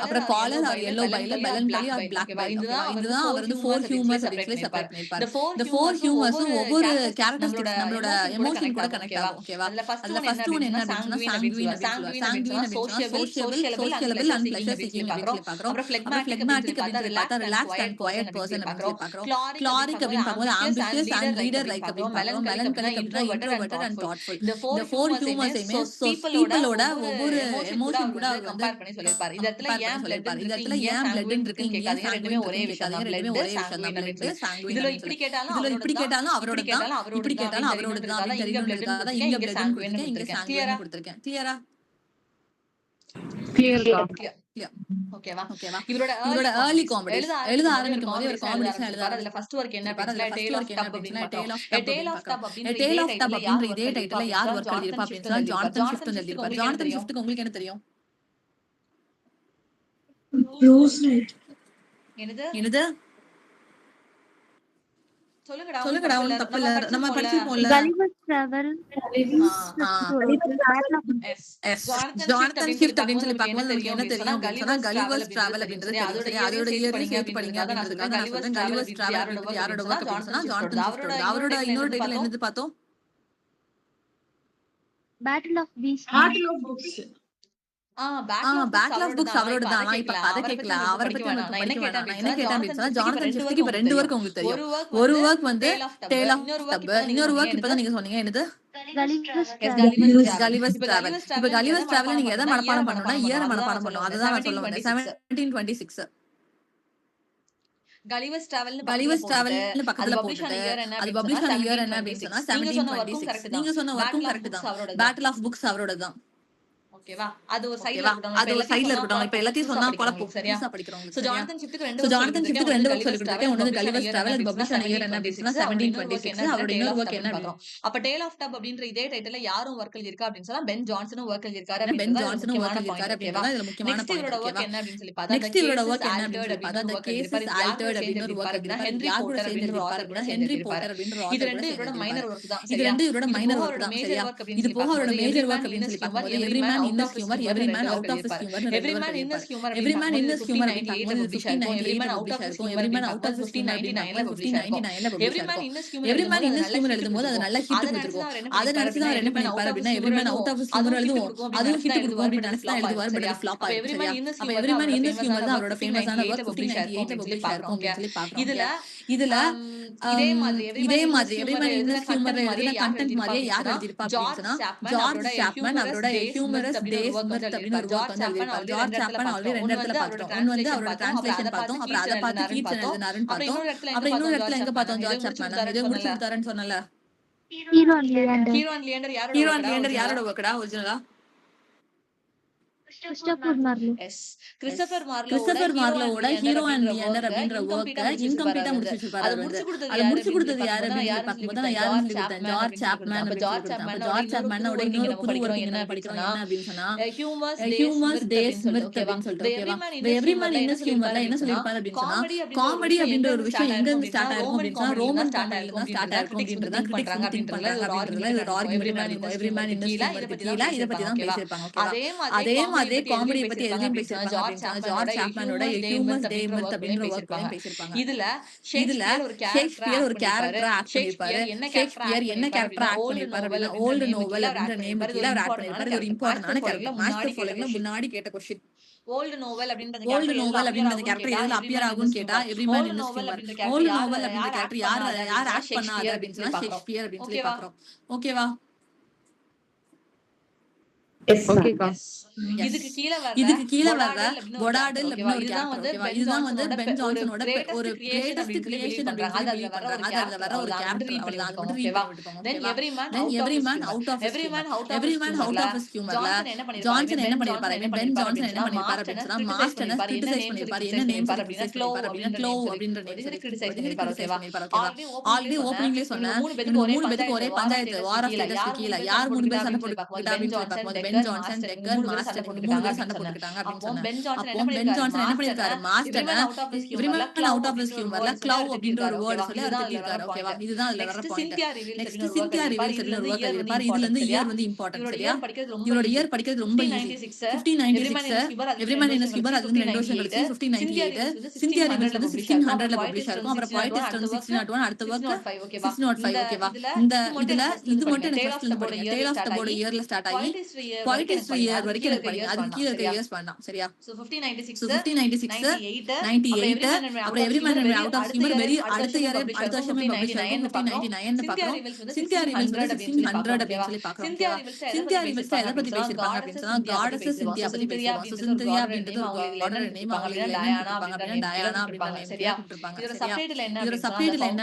அப்புறம் choler or yellow bile, melancholy or black bile. இதுதான் அவர் வந்து 4 ஹியூமர்ஸ் அப்படின்னு சொல்லி செப்பரேட் பண்ணிருப்பாரு. இந்த 4 ஹியூமர்ஸ் ஒவ்வொரு கேரக்டரிஸ்டிக்ஸ் நம்மளோட எமோஷன் கூட கனெக்ட் ஆகும். ஓகேவா? அதுல ஃபர்ஸ்ட் ஒன் என்ன அப்படினா சாங்குயின் அப்படின்னு சோஷியபிள் அண்ட் ப்ளஷர் சீக்கிங் அப்படின்னு பார்க்கறோம். அப்புறம் phlegmatic அப்படின்னு பார்த்தா ரிலாக்ஸ்ட் அண்ட் குவைட் பர்சன் அப்படின்னு பார்க்கறோம். chloric அப்படின்னு பார்க்கும்போது ambitious and leader like அப்படின்னு பார்க்கறோம். melancholic அப்படினா introverted and thoughtful. இந்த 4 ஹியூமர்ஸையுமே பீப்பிளோட ஒவ்வொரு எமோஷன் கூட அவர் வந்து கம்பேர் பண்ணி சொல்லிருப்பாரு. இந்த இடத்துல ஏன் பிளட் இருக்கு, இங்க ஏன் ரெண்டுமே ஒரே விஷயம் தான். இதுல இப்படி கேட்டாலும் அவரோட தான், இப்படி கேட்டாலும் அவரோட தான் அப்படின்னு தெரியும்ன்றதுக்காக இங்க பிளட் கொடுத்திருக்கேன், இங்க சாங்குயின் கொடுத்திருக்கேன். கிளியரா? ஓகேவா? இவரோட early comedies எழுத ஆரம்பிக்கும் போது ஒரு காமெடிஸ் எழுதாரு. அதுல ஃபர்ஸ்ட் வர்க் என்ன அப்படினா டேல் ஆஃப் டப் அப்படினா டேல் ஆஃப் டப் அப்படின்ற இதே டைட்டில்ல யார் வர்க் எழுதிருப்பா அப்படினா ஜானதன் ஸ்விஃப்ட் எழுதிருப்பார். ஜானதன் ஸ்விஃப்ட்க்கு உங்களுக்கு என்ன தெரியும்? Rose night. என்னது? சொல்லுங்கடா ஒண்ணும் தப்பு இல்ல. நம்ம படிச்சிருப்போம்ல. Gulliver's Travel. ஜானதன் ஸ்விஃப்ட் அப்படின்னு சொல்லி பார்க்கும்போது நமக்கு என்ன தெரியும் அப்படின்னா Gulliver's Travel அப்படின்றது தெரியும். அதோட இயரையும் சேர்த்து படிங்க அப்படின்றதுக்காக நான் சொல்றேன். Gulliver's Travel அப்படின்றது யாரோட வர்க் அப்படின்னா ஜானதன் ஸ்விஃப்ட். அவரோட இன்னொரு டைட்டில் என்னது பார்த்தோம்? Battle of Beasts. Battle of books அவரோட தான். நான் இப்ப அதை கேட்கல, அவரை பத்தி நான் என்ன கேட்டேன் அப்படின்னா ஜானதன் ஸ்விஃப்ட்க்கு இப்ப 2 வர்க் உங்களுக்கு தெரியும். ஒரு வர்க் வந்து டேல் ஆஃப் டப், இன்னொரு வர்க் இப்பதான் நீங்க சொன்னீங்க என்னது? Gulliver's Travel. இப்ப Gulliver's Travel நீங்க எதை மனப்பாடம் பண்ணணும்னா இயரை மனப்பாடம் பண்ணணும். அதுதான் நான் சொல்ல வந்தேன். 1726 Gulliver's Travel பக்கத்துல போட்டுட்டு அது பப்ளிஷ் ஆன இயர் என்ன அப்படின்னு சொன்னா 1726. நீங்க சொன்ன வர்க்கும் கரெக்ட் தான். பேட்டில் ஆஃப் புக்ஸ் அவரோட தான். ஓகேவா? அது ஒரு சைடுல இருக்கட்டும். இப்ப எல்லாத்தையும் சொன்னா குழப்பம். சரியா? படிக்கிறோம். சோ ஜானதன் ஸ்விஃப்ட்க்கு 2 வர்க் சொல்லி கொடுத்திருக்கேன். ஒன்னு Gulliver's Travel, அது பப்ளிஷ் ஆன இயர் என்ன அப்படினா 1726. அவரோட இன்னொரு வர்க் என்ன அப்படினா அப்ப டேல் ஆஃப் டப் அப்படின்ற இதே டைட்டில்ல யாரும் வர்க் எழுதிருக்கா அப்படினு சொன்னா பென் ஜான்சனும் வர்க் எழுதிருக்காரு. பென் ஜான்சனும் வர்க் எழுதிருக்காரு அப்படினா இதுல முக்கியமான பாயிண்ட். இவரோட வர்க் என்ன அப்படினு சொல்லி பார்த்தா நெக்ஸ்ட் இவரோட வர்க் என்ன அப்படினு சொல்லி பார்த்தா the case is altered அப்படின்ற ஒரு வர்க் அப்படினா ஹென்றி போர்ட்டர் அப்படின்ற ஒரு ஆத்தர் கூட ஹென்றி போர்ட்டர் அப்படின்ற ஒரு ஆத்தர். இது ரெண்டு இவரோட மைனர் வர்க் தான். சரியா? இது போக அவரோட மேஜர் வர்க் அப்படின்னு சொல்லி பார்க்கும்போது Every Man in his humor, every man out of his humor. Every man in his humor அப்படின்னு பார்க்கும்போது 1598 பப்ளிஷ் ஆயிருக்கும். every man out of his humor அப்படின்னு பார்க்கும்போது 1599ல பப்ளிஷ் ஆயிருக்கும். every man in his humor எழுதும்போது அது நல்ல ஹிட் கொடுத்துருக்கும். அதை நினைச்சு தான் அவர் என்ன பண்ணிருப்பாரு அப்படின்னா every man out of his humor எழுதுவோம், அதுவும் ஹிட் கொடுக்கும் அப்படின்னு நினைச்சு தான் எழுதுவார். பட் அது ஃபிளாப் ஆயிடுச்சு. அப்ப every man in his humor தான் அவரோட ஃபேமஸான வர்க் 1598ல பப்ளிஷ் ஆயிருக்கும் அப்படின்னு சொல்லி பார்க்கறோம். இதுல இதே மாதிரி every man in his humor எழுதின கண்டென்ட் மாதிரியே யார் எழுதிருப்பா அப்படின்னா ஜார்ஜ் சாப்மன் அவரோட ஹியூமரஸ் டேஸ் மிர்த் அப்படின்னு ஒரு வர்க் வந்து எழுதிருப்பாரு. ஜார்ஜ் சாப்மன் ஆல்ரெடி ரெண்டு இடத்துல பார்த்தோம். ஒன்னு வந்து அவரோட டிரான்ஸ்லேஷன் பார்த்தோம், அப்புறம் அதை பார்த்து கீட்ஸ் எழுதினாருன்னு பார்த்தோம். அப்புறம் இன்னொரு இடத்துல எங்க பார்த்தோம் ஜார்ஜ் சாப்மன் இதை முடிச்சு கொடுத்தாருன்னு சொன்னல. Hero and Leander. Hero and Leander யாரோட வர்க்கடா ஒரிஜினலா? Christopher Marlowe. கிறிஸ்டோபர் மார்லோவோட ஹீரோ அண்ட் லியண்டர் அப்படின்ற வர்க்க இன்கம்ப்ளீட்டா முடிச்சு வச்சிருப்பாரு. அது முடிச்சு கொடுத்தது யாரு அப்படின்னு பார்க்கும்போது நான் யாருன்னு சொல்லி கொடுத்தேன், ஜார்ஜ் சாப்மன். ஜார்ஜ் சாப்மனோட இன்னொரு புது வர்க் என்ன படிக்கிறோம் என்ன அப்படின்னு சொன்னா ஹியூமர்ஸ் டேஸ் மிர்த் அப்படின்னு சொல்லிட்டு ஓகேவா. எவ்ரி மேன் இன் ஹிஸ் ஹியூமர்ல என்ன சொல்லிருப்பாரு அப்படின்னு சொன்னா காமெடி அப்படின்ற ஒரு விஷயம் எங்க இருந்து ஸ்டார்ட் ஆயிருக்கும் அப்படின்னு சொன்னா ரோமன் காமெடில தான் ஸ்டார்ட் ஆயிருக்கும் அப்படின்றத கிரிட்டிக்ஸ் திங்க் பண்றாங்க. அப்படின்றதுல ஒரு ஆர்குமெண்ட் நடக்கும். Every man in his humour பத்தில இத பத்தி தான் பேசிருப்பாங்க ஓகேவா. அதே மாதிரி காமெடி பத்தி எதுவும் பேசிருப்பாங்க அப்படின்னா ஜார்ஜ் சாப்மனோட ஹியூமர்ஸ் டே மிர்த் அப்படின்ற வர்க்கையும் பேசிருப்பாங்க. இதுல ஷேக்ஸ்பியர் ஒரு கேரக்டர் ஆக்ட் பண்ணிருப்பாரு. ஷேக்ஸ்பியர் என்ன கேரக்டர் ஆக்ட் பண்ணிருப்பாரு அப்படின்னா ஓல்டு நோவல் அப்படின்ற நேம் பத்தில அவர் ஆக்ட் பண்ணிருப்பாரு. இது ஒரு இம்பார்ட்டன்டான கேரக்டர். மாஸ்டர் ஃபாலோவிங்ல முன்னாடி கேட்ட क्वेश्चन ஓல்டு நோவல் அப்படின்ற கேரக்டர் எதுல அப்பியர் ஆகும்னு கேட்டா every man in his humour. Old novel அப்படின்ற கேரக்டர் யார் ஆக்ட் பண்ணாரு அப்படின்னு சொன்னா ஷேக்ஸ்பியர் அப்படின்னு சொல்லி பார்க்கறோம். ஓகேவா? இதுக்கு கீழ வர்ற கொடாடல் அப்படின ஒரு கேரக்டர் ஓகேவா. இதுதான் வந்து பென் ஜான்சனோட ஒரு கிரேட்டஸ்ட் கிரியேஷன் அப்படிங்கறது பிலீவ் பண்றாங்க. அதுல வர ஒரு கேரக்டர் அவ்வளவுதான். அது மட்டும் ரீட் பண்ணிட்டுங்க. then every man out of his humorல ஜான்சன் என்ன பண்ணிருப்பாரு? பென் ஜான்சன் என்ன பண்ணிருப்பாரு அப்படினா மாஸ்டர்னை கிரிட்டிசைஸ் பண்ணிருப்பாரு. என்ன நேம் அப்படினா க்ளோ அப்படின்ற நேம் சரி கிரிட்டிசைஸ் பண்ணிருப்பாரு ஓகேவா. ஆல்ரெடி ஓபனிங்லயே சொன்னேன் மூணு பேருக்கு ஒரே பஞ்சாயத்து வார் ஆஃப் ஸ்டேட்டஸ் கீழ யார் மூணு பேர் சண்டை போட்டுக்கிட்டா அப்படின்னு சொல்லி பார்க்கும்போது பென் ஜான்சன் டெக்கர் மாஸ்டர் மூணு பேர் சண்டை போட்டுக்கிட்டாங்க அப்படின்னு சொன்னாங்க. பென் ஜான்சன் என்ன பண்ணிருக்காரு? மாஸ்டர்னை every man out of his ஹியூமர்ல க்ளோ அப்படின்ற ஒரு வேர்ட் சொல்லி அவர் திட்டிருக்காரு ஓகேவா. இதுதான் அதுல வர பாயிண்ட். நெக்ஸ்ட் சிந்தியா ரிவீல்ஸ் அப்படின்ற ஒரு வேர்ட் எழுதிருப்பாரு. இதுல இருந்து இயர் வந்து இம்பார்ட்டன்ட் சரியா. இவரோட இயர் படிக்கிறது ரொம்ப easy. 1596 every man in his humour அது வந்து 2 வருஷம் கழிச்சு 1598 சிந்தியா ரிவீல்ஸ் வந்து 1600ல பப்ளிஷ் ஆகும். அப்புறம் போய்டிஸ்ட் வந்து 1601 அடுத்த வர்க் 1605 ஓகேவா. இந்த இதுல இது மட்டும் எனக்கு ஃபர்ஸ்ட்ல இருந்து படிங்க. டேல் ஆஃப் த போர்ட் இயர்ல ஸ்டார்ட் ஆகி போய்டிஸ்ட் இயர் வரைக்கும் எனக்கு படிங்க. அதுக்கு கீழ இருக்க இயர்ஸ் பண்ணலாம் சரியா. So 1596 98 அப்புறம் every man out of humour very அடுத்த இயர் அடுத்த வருஷமே பப்ளிஷ் ஆகும் 1599 ன்னு பார்க்கறோம். சிந்தியா ரிவீல்ஸ் வந்து 1600 அப்படின்னு சொல்லி பார்க்கறோம் ஓகேவா. சிந்தியா ரிவீல்ஸ் எதை பத்தி பேசிருப்பாங்க அப்படின்னு சொன்னா காடஸ் சிந்தியா பத்தி பேசுவாங்க. So சிந்தியா அப்படின்றது ஒரு காடோட நேம். அவங்க டயானா அப்படின்ற நேம் கொடுத்திருப்பாங்க. இதோட சப்டைட்டில் என்ன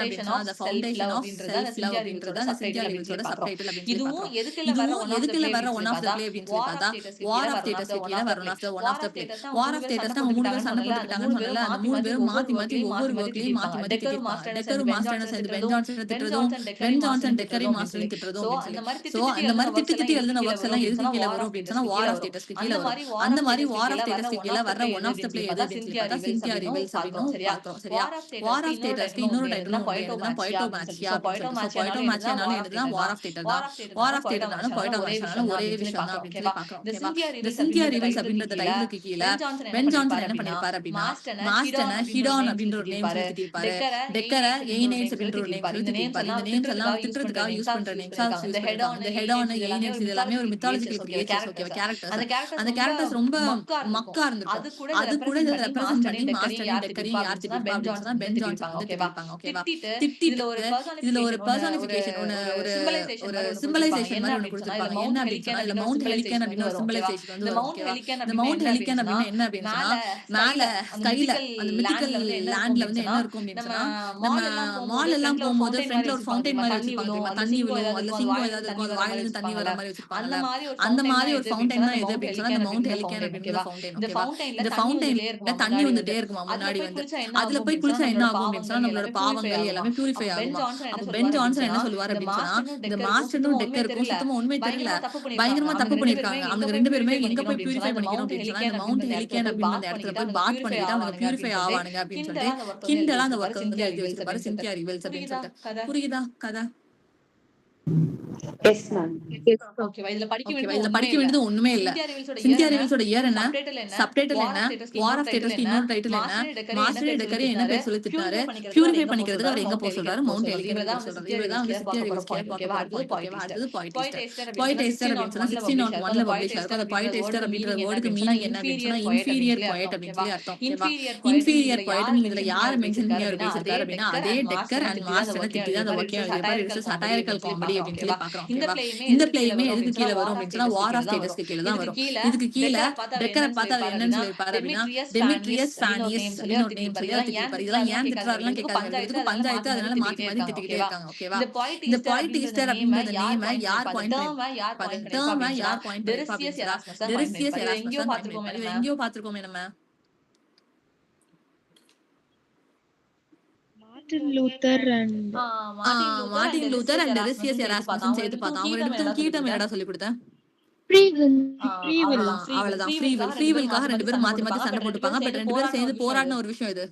அப்படின்னா the foundation of self love அப்படின்றது அந்த சிந்தியா ரிவீல்ஸோட சப்டைட்டில் அப்படின்னு சொல்லி பார்க்கறோம். எதுக்குள்ள வர ஒன் ஆஃப் தி ப்ளே அப்படின்னு சொல்லி பார்த்தா வார் ஆஃப் ஸ்டேட்டஸ் கீழ வர one of the play. War of status தான் மூணு பேர் சண்டை போட்டுட்டாங்கன்னு சொன்னல. அந்த மூணு பேரும் மாத்தி ஒவ்வொரு வர்க்லயும் மாத்தி திட்டிருப்பாங்க. டெக்கர் மாஸ்டர்ன சேர்ந்து பென் ஜான்சன் திட்டுறதும் பென் ஜான்சன் டெக்கரி மாஸ்டர் திட்டுறதும் அப்படின்னு சொல்லி. சோ அந்த மாதிரி திட்டி எழுதின வர்க்ஸ் எல்லாம் எதுக்கு கீழ வரும் அப்படின்னு சொன்னா வார் ஆஃப் ஸ்டேட்டஸ்க்கு கீழ வரும். அந்த மாதிரி வார் ஆஃப் ஸ்டேட்டஸ்க்கு கீழ வர ஒன் ஆஃப் தி ப்ளே எது அப்படின்னு சொல்லி பார்த்தா சிந்தியா ரிவீல்ஸ் அப்படின்னு பார்த்தோம் சரியா. வார் ஆஃப் ஸ்டேட்டஸ்க்கு இன்னொரு டைட்டில் பொய்டோ மேட்சியா. பொய்டோ மேட்ச்னால எழுதுதான் வார் ஆஃப் ஸ்டேட்டஸ் தான். வார் ஆஃப் ஸ்டேட்டஸ்னால பொய்டோ மேட்ச்னால ஒரே விஷயம் தான் அப்படின்னு சொல்லி பார்க்கறோம் ஓகேவா. இந்த சிந்தியா ரிவீல்ஸ் அப்படின்ற டைட்டிலுக்கு கீழ பென் ஜான்சன் என்ன பண்ணிருப்பாரு அப்படின்னா மாஸ்டர்ன ஹிடான் அப்படின்ற ஒரு நேம் சொல்லிருப்பாரு. டெக்கர எய்னேட்ஸ் அப்படின்ற ஒரு நேம் சொல்லிருப்பாரு. இந்த நேம்ஸ் எல்லாம் திட்டுறதுக்காக யூஸ் பண்ற நேம்ஸ் இந்த ஹெடான் எய்னேட்ஸ் இது எல்லாமே ஒரு மித்தாலஜிக்கல் கிரியேச்சர்ஸ் ஓகேவா கேரக்டர்ஸ். அந்த கேரக்டர்ஸ் ரொம்ப மக்கா இருந்திருக்கும். அது கூட இத ரெப்ரசன்ட் பண்ணி மாஸ்டர் டெக்கரி யார் திட்டிருப்பா அப்படின்னு சொன்னா பென் ஜான்சன் வந்து திட்டிருப்பாங்க ஓகேவா. இதுல ஒரு பர்சனிஃபிகேஷன் ஒரு சிம்பலைசேஷன் மாதிரி ஒன்னு கொடுத்திருப்பாங்க. என்ன அப்படின்னு சொன்னா இல்ல மவுண்ட் ஹெலிகன் அப்படின்னு ஒரு சிம்பலைசேஷன் வந்து ஓகேவா. இந்த மவுண்ட் ஹெலிகன் அப்படினா என்ன அப்படினா மேல ஸ்கைல அந்த மித்திக்கல் லேண்ட்ல வந்து என்ன இருக்கும் அப்படினா நம்ம மால் எல்லாம் போகும்போது ஃப்ரண்ட்ல ஒரு ஃபவுண்டைன் மாதிரி வச்சிருப்பாங்க. தண்ணி விழும். அதுல சிங்கம் ஏதாவது இருக்கும். அது வாயில இருந்து தண்ணி வர மாதிரி வச்சிருப்பாங்க. அந்த மாதிரி ஒரு ஃபவுண்டைன் தான் எது அப்படின்னு சொன்னா இந்த மவுண்ட் ஹெலிகன் அப்படிங்கிற ஃபவுண்டைன் ஓகேவா. இந்த ஃபவுண்டைன்ல தண்ணி வந்துட்டே இருக்குமா முன்னாடி வந்து. அதுல போய் குளிச்சா என்ன ஆகும் அப்படின்னு சொன்னா நம்மளோட பாவங்கள் எல்லாமே பியூரிஃபை ஆகுமா. அப்ப பென் ஜான்சன் என்ன சொல்லுவார் அப்படின்னு சொன்னா இந்த மாஸ்டரும் டெக்கருக்கும் சுத்தமா உண்மை தெரியல. பயங்கரமா தப்பு பண்ணிருக்காங்க. அவங்க ரெண்டு பேருமே எங்க போய் பியூரிஃபை பண்ணிக்கணும் அப்படின்னு சொன்னா இந்த மவுண்ட் ஹெலிகன் அப்படின்னு அந்த இடத்துல போய் பாத் பண்ணிட்டா அவங்க பியூரிஃபை ஆவானுங்க அப்படின்னு சொல்லிட்டு கிண்டலா அந்த வர்க் வந்து எழுதி வச்சிருப்பாரு சிந்தியா ரிவீல்ஸ் அப்படின்னு சொல்லிட்டு. புரியுதா கதை? Yes, ma'am. ஓகேவா? இதுல படிக்க ஓகேவா? வேண்டியது இதுல ஒண்ணுமே படிக்க இல்ல. வேண்டியது ஒண்ணுமே இல்ல. சிந்தியா சிந்தியா ரிவல்ஸோட ரிவல்ஸோட இயர் என்ன? சப்டைட்டில் என்ன? சப்டைட்டில் வார் என்ன? ஆஃப் டேட்டர்ஸ்க்கு வார் இன்னொரு ஆஃப் டைட்டில் டேட்டர்ஸ்க்கு என்ன? இன்னொரு டைட்டில் என்ன? மாஸ்டர் டெக்கரி என்ன மாஸ்டர் பேர் டெக்கரி சொல்லி என்ன பேர் திட்டாரு? சொல்லி திட்டாரு? பியூரிஃபை பியூரிஃபை பண்ணிக்கிறதுக்கு அவர் எங்க போக சொல்றாரு? மவுண்ட் எலிகன் எலிகன் இவர்தான் போக வந்து சொல்றாரு. சிந்தியா இவர்தான் வந்து ரிவல்ஸ்ல சிந்தியா பார்க்க போற ரிவல்ஸ்ல பாயிண்ட். பார்க்க ஓகேவா? போற அடுத்தது பாயிண்ட். பாயிண்ட் ஓகேவா? டெஸ்டர். அடுத்தது point point tester. Tester point அப்படின்னா டெஸ்டர் அப்படின்னு சொன்னா 1601ல பப்ளிஷ் ஆயிருக்கும். அந்த பாயிண்ட் டெஸ்டர் அப்படின்ற வேர்டுக்கு மீனிங் என்ன அப்படின்னு சொன்னா இன்ஃபீரியர் குவைட் அப்படின்னு சொல்லி அர்த்தம். ஓகேவா? இன்ஃபீரியர் குவைட் இதுல யார் மென்ஷன் பண்ணி அவர் பேசியிருக்காரு அப்படின்னா அதே டெக்கர் அண்ட் மாஸ்டர் திட்டி தான் அந்த வாக்கியம் எழுதியிருப்பாரு. இட்ஸ் சட்டாரிக்கல் காமெடி அப்படின்னு சொல்லி பாக்குறோம். ஓகேவா? இந்த பிளேயுமே எதுக்கு கீழே வரும் அப்படின்னு சொன்னா வார் ஆஃப் ஸ்டேட்டஸ்க்கு கீழே தான் வரும். இதுக்கு கீழே டெக்கரை பார்த்தா அவர் என்னன்னு சொல்லியிருப்பாரு அப்படின்னா டெமிட்ரியஸ் ஃபேனியஸ் அப்படின்னு ஒரு நேம் சொல்லி அவர் திட்டிருப்பாரு. இதெல்லாம் ஏன் திட்டுறாருலாம் கேட்காது. இதுக்கு பஞ்சாயத்து அதனால மாத்தி மாத்தி திட்டிக்கிட்டே இருக்காங்க. ஓகேவா? இந்த பாயிண்ட் ஈஸ்டர் அப்படின்ற நேம் யார் பாயிண்ட் பண்ணிருப்பா? யார் பாயிண்ட் பண்ணிருப்பா அப்படின்னு சொன்னா டெரிசியஸ் எராஸ்மஸ் தான் பாயிண்ட் பண்ணிருப்பாரு. இது எங்கேயோ பாத்துருக்கோமே நம்ம. மார்ட்டின் லூதர் அண்ட் டெரிசியஸ் எராஸ்மஸ் சேர்த்து பார்த்தோம். அவங்க ரெண்டு பேரும் கீட்டம் என்னடா சொல்லி கொடுத்தேன்? அவ்வளவுதான். ஃப்ரீவில்காக ரெண்டு பேரும் மாத்தி மாத்தி சண்டை போட்டுப்பாங்க. பட் ரெண்டு பேரும் சேர்ந்து போராடின ஒரு விஷயம் இது.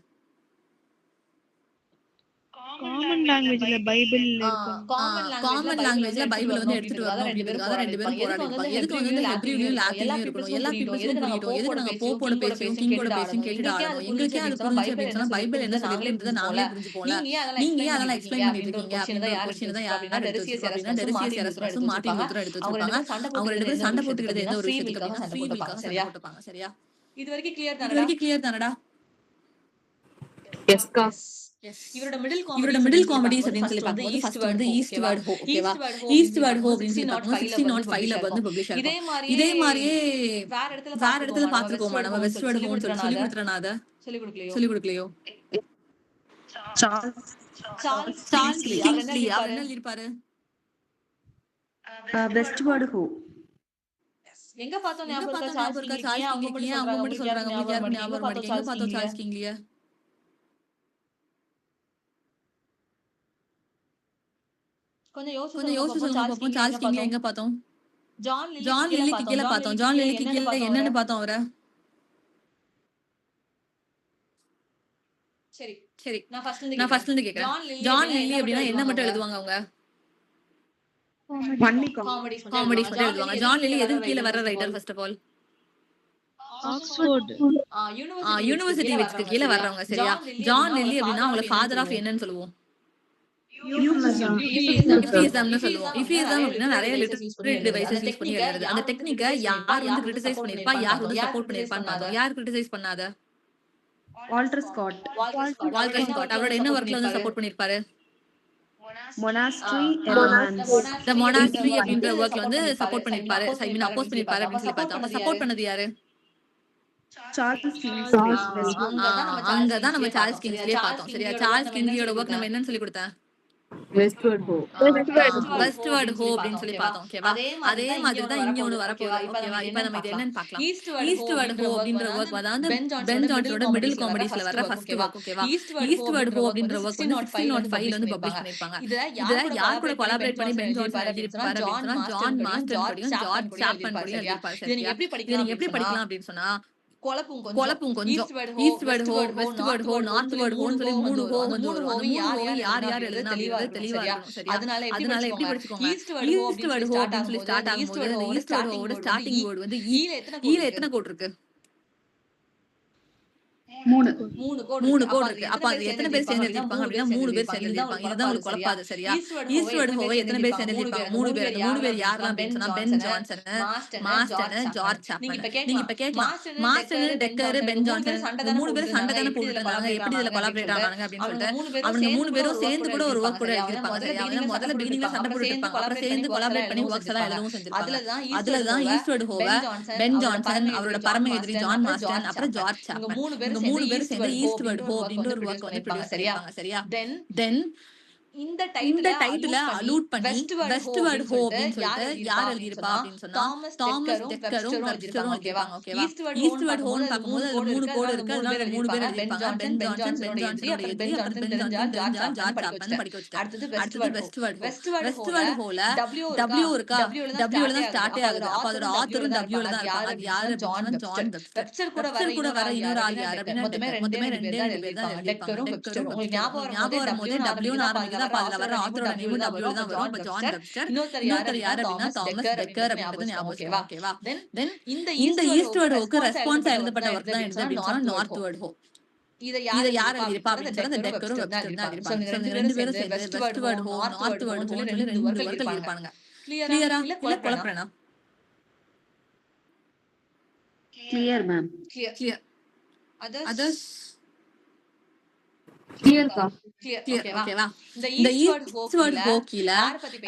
காமன் லாங்குவேஜ்ல பைபிள் காமன் லாங்குவேஜ்ல பைபிள் வந்து எடுத்துட்டு வரணும் அப்படின்றதுக்காக ரெண்டு பேரும் போராடிப்பாங்க. எதுக்கு வந்து ஹெப்ரியூலயும் லாத்தின்லயும் இருக்கணும்? எல்லா பீப்புள்ஸும் புரியட்டும். எதுக்கு நாங்க போப்போட பேசியும் கிங்கோட பேசியும் கேட்டுட்டு ஆடணும்? எங்களுக்கே அது புரிஞ்சு அப்படின்னு சொன்னா பைபிள் என்ன சொல்லிருக்குன்றதை நாங்களே புரிஞ்சு போல. நீங்க ஏன் அதெல்லாம் எக்ஸ்பிளைன் பண்ணிட்டு இருக்கீங்க அப்படின்ற ஒரு கொஸ்டின் தான் யாருன்னா எடுத்து வச்சிருக்கோம் அப்படின்னா டெரிசியஸ் எராஸ்மஸும் மார்ட்டின் லூதரும் எடுத்து வச்சிருப்பாங்க. அவங்க ரெண்டு பேரும் சண்டை போட்டுக்கிட்டது எந்த ஒரு விஷயத்துக்கு அப்படின்னா ஃப்ரீவில்காக சண்டை போட்டுப்பாங்க. சரியா? இது வரைக்கும் கிளியர் தானடா? Yes, ka. இவரோட மிடில் காமெடிஸ் அப்படின்னு சொல்லி பார்க்கும்போது ஃபர்ஸ்ட் வந்து ஈஸ்ட்வர்ட் ஹோ. ஓகேவா? ஈஸ்ட்வர்ட் ஹோ அப்படின்னு சொல்லி பார்க்கும்போது 1605ல வந்து பப்ளிஷ் ஆகும். இதே மாதிரியே வேற இடத்துல பார்த்துருக்கோமா நம்ம வெஸ்ட்வர்ட் ஹோன்னு சொல்லி கொடுத்துறேன். அதை சொல்லி கொடுக்கலையோ? சார்ல்ஸ் கிங்ஸ்லி அவர் என்ன எழுதிருப்பாரு? Westward Ho. எங்க பார்த்தோம் ஞாபகம் இருக்கா? சார்ல்ஸ் கிங்ஸ்லி ஏன் அவங்க மட்டும் சொல்றாங்க? உங்களுக்கு யாருக்கு ஞாபகம் வர மாட்டேங்குது? எங்க பார்த்தோம் சார்ல்ஸ் கிங்ஸ்லிய? கொஞ்சம் யோசிச்சு சொல்லுங்க பாப்போம். சார்ல்ஸ் கிங்ஸ்லி எங்க பார்த்தோம்? ஜான் லில்லிக்கு கீழே பார்த்தோம். ஜான் லில்லிக்கு கீழே என்னன்னு பார்த்தோம் அவரை? சரி நான் ஃபர்ஸ்ட்ல இருந்து கேக்குறேன். ஜான் லில்லி அப்படின்னா என்ன மட்டும் எழுதுவாங்க அவங்க? காமெடிஸ் மட்டும் எழுதுவாங்க. ஜான் லில்லி எதுக்கு கீழே வர writer? First of all Oxford university விட்ஸ்க்கு கீழே வர்றவங்க. சரியா? ஜான் லில்லி அப்படின்னா அவங்கள ஃபாதர் ஆஃப் என்னன்னு சொல்லுவோம்? இஃபிசம்னு சொல்லுவோம். இஃபிசம் அப்படின்னா நிறைய லிட்டரரி டிவைசஸ் யூஸ் பண்ணி எழுதுறது. அந்த டெக்னிக்கை யார் வந்து கிரிட்டிசைஸ் பண்ணிருப்பா, யார் வந்து சப்போர்ட் பண்ணிருப்பான்னு பார்த்தோம். யார் கிரிட்டிசைஸ் பண்ணாத? Walter Scott. அவரோட என்ன ஒர்க்ல வந்து சப்போர்ட் பண்ணிருப்பாரு? Monastery. The Monastery அப்படின்ற ஒர்க்ல வந்து சப்போர்ட் பண்ணிருப்பாரு. ஐ மீன் அப்போஸ் பண்ணிருப்பாரு அப்படின்னு சொல்லி பார்த்தோம். அப்ப சப்போர்ட் பண்ணது யாரு? Charles Kingsley. அங்கதான் நம்ம சார்ல்ஸ் கிங்ஸ்லியே பார்த்தோம். சரியா? சார்ல்ஸ் கிங்ஸ்லியோட ஒர்க் நம்ம என்னன்னு சொல்லி கொடுத்தேன்? Westward Ho. வெஸ்ட்வர்ட் ஹோ அப்படின்னு சொல்லி பார்த்தோம். ஓகேவா? அதே மாதிரி தான் இங்க ஒன்னு வரப்போகுது. ஓகேவா? இப்போ நம்ம இது என்னன்னு பார்க்கலாம். ஈஸ்ட்வர்ட் ஹோ அப்படின்ற ஒர்க் வந்து பென் ஜான்சனோட மிடில் காமெடிஸ்ல வர ஃபர்ஸ்ட் ஒர்க். ஓகேவா? ஈஸ்ட்வர்ட் ஹோ அப்படின்ற ஒர்க் வந்து 1605ல வந்து பப்ளிஷ் பண்ணிருப்பாங்க. இத யார் கூட கொலாபரேட் பண்ணி பென் ஜான்சன் எழுதிருப்பாரு அப்படின்னு சொன்னா ஜான் மாஸ்டன் கூடயும் ஜார்ஜ் சாப்மன் கூடயும் எழுதிருப்பாரு. சரியா? இதை நீங்க எப்படி படிக்கலாம் அப்படின்னு சொன்னா குழப்பும் கொஞ்சம். ஈஸ்ட்வர்ட் ஹோ, வெஸ்ட்வர்ட் ஹோ, நார்த்வர்ட் ஹோன்னு சொல்லி மூணு ஹோ வந்து வரும். அந்த மூணு ஹோ யார் எழுதுனா அப்படிங்கிறது தெளிவா இருக்கணும். சரியா? அதனால எப்படி படிச்சுக்கோங்க? ஈஸ்ட்வர்ட் ஹோ அப்படின்னு சொல்லி ஸ்டார்ட் ஆகும்போது அந்த ஈஸ்ட்வர்ட் ஹோவோட ஸ்டார்டிங் வேர்ட் வந்து ஈல எத்தனை கோட் இருக்கு? 3 கோட் இருக்கு. அப்ப அது எத்தனை பேர் சேர்ந்து எழுதிருப்பாங்க அப்படின்னா 3 பேர் சேர்ந்து எழுதிருப்பாங்க. இதுதான் உங்களுக்கு குழப்பாது. சரியா? ஈஸ்ட்வர்ட் ஹோவை எத்தனை பேர் சேர்ந்து எழுதிருப்பாங்க? 3 பேர். அந்த 3 பேர் யாரெல்லாம் அப்படின்னு சொன்னா பென் ஜான்சன், மாஸ்டன், ஜார்ஜ் சாப்மன். நீங்க இப்ப கேட்கலாம் மாஸ்டன், டெக்கர், பென் ஜான்சன் இந்த 3 பேரும் சண்டை தானே போட்டுட்டு இருந்தாங்க. எப்படி இதுல கொலாபரேட் ஆனாங்க அப்படின்னு சொல்லிட்டு அவங்க 3 பேரும் சேர்ந்து கூட ஒரு ஒர்க் கூட எழுதிருப்பாங்க. சரியா? முதல்ல பிகினிங்ல சண்டை போட்டுட்டு இருப்பாங்க. அப்புறம் சேர்ந்து கொலாபரேட் பண்ணி ஒர்க்ஸ் எல்லாம் எழுதவும் செஞ்சிருப்பாங்க. அதுலதான் ஈஸ்ட்வர்ட் ஹோவை பென் ஜான்சன், அவரோட பரம எதிரி ஜான் மாஸ்டன், அப்புறம் ஜார்ஜ் சாப்மன் 3 பேர் சேர்ந்து ஈஸ்ட்வர்ட் ஹோ அப்படின்ற ஒரு ஒர்க் வந்து ப்ரொடியூஸ் பண்ணிருப்பாங்க. சரியா? தென் இந்த டைட்டில அலூட் பண்ணி வெஸ்ட்வர்ட் ஹோ அப்படின்னு சொல்லிட்டு யார் எழுதிருப்பா அப்படின்னு சொன்னா தாமஸ் டெக்கரும் வெப்ஸ்டரும் எழுதிருப்பாங்க. ஓகேவா? ஈஸ்ட்வர்ட் ஹோன்னு பார்க்கும்போது அதுல 3 கோட் இருக்கு. அதனால 3 பேர் எழுதிருப்பாங்க. பென் ஜான்சனோட எதிரி, அப்புறம் பென் ஜான்சன், ஜார்ஜ் சாப்மன் படிக்க வச்சிட்டாங்க. அடுத்தது வெஸ்ட்வர்ட் ஹோல W இருக்கா? W ல தான் ஸ்டார்ட் ஆகுது. அப்ப அதோட ஆத்தரும் W ல தான் இருப்பாங்க. அது யாரு அப்படின்னா ஜான் வெப்ஸ்டர் கூட வர இன்னொரு ஆள் யாரு அப்படின்னா மொத்தமே 2 பேர் தான் எழுதிருப்பாங்க. டெக்கரும் வெப்ஸ்டரும். ஞாபகம் வரும்போது W ன்னு ஆரம்பிக்குது. அப்ப அதுல வர ஆத்தரோட நேம் W தான் வரும். அப்ப ஜான் வெப்ஸ்டர். இன்னொருத்தர் யாரு அப்படின்னா தாமஸ் பெக்கர் அப்படின்றது ஞாபகம் வச்சுக்கோங்க. ஓகேவா? தென் இந்த ஈஸ்ட்வர்ட் ஹோக்கு ரெஸ்பான்ஸா எழுதப்பட்ட ஒர்க் தான் என்னது அப்படின்னு சொன்னா நார்த்வர்ட் ஹோ. இதை யார் எழுதியிருப்பா அப்படின்னு சொன்னா டெக்கரும் வெப்ஸ்டரும் தான் எழுதிருப்பாங்க. ரெண்டு பேரும் சேர்ந்து வெஸ்ட்வர்ட் ஹோ நார்த்வர்ட் ஹோ சொல்லி 2 ஒர்க் எழுதிருப்பாங்க. கிளியரா இல்ல குழப்பறேனா? Clear, ma'am. Clear. Others Clear, ka. Clear. ஓகேவா? இந்த ஈஸ்ட்வர்ட் ஹோ கீழ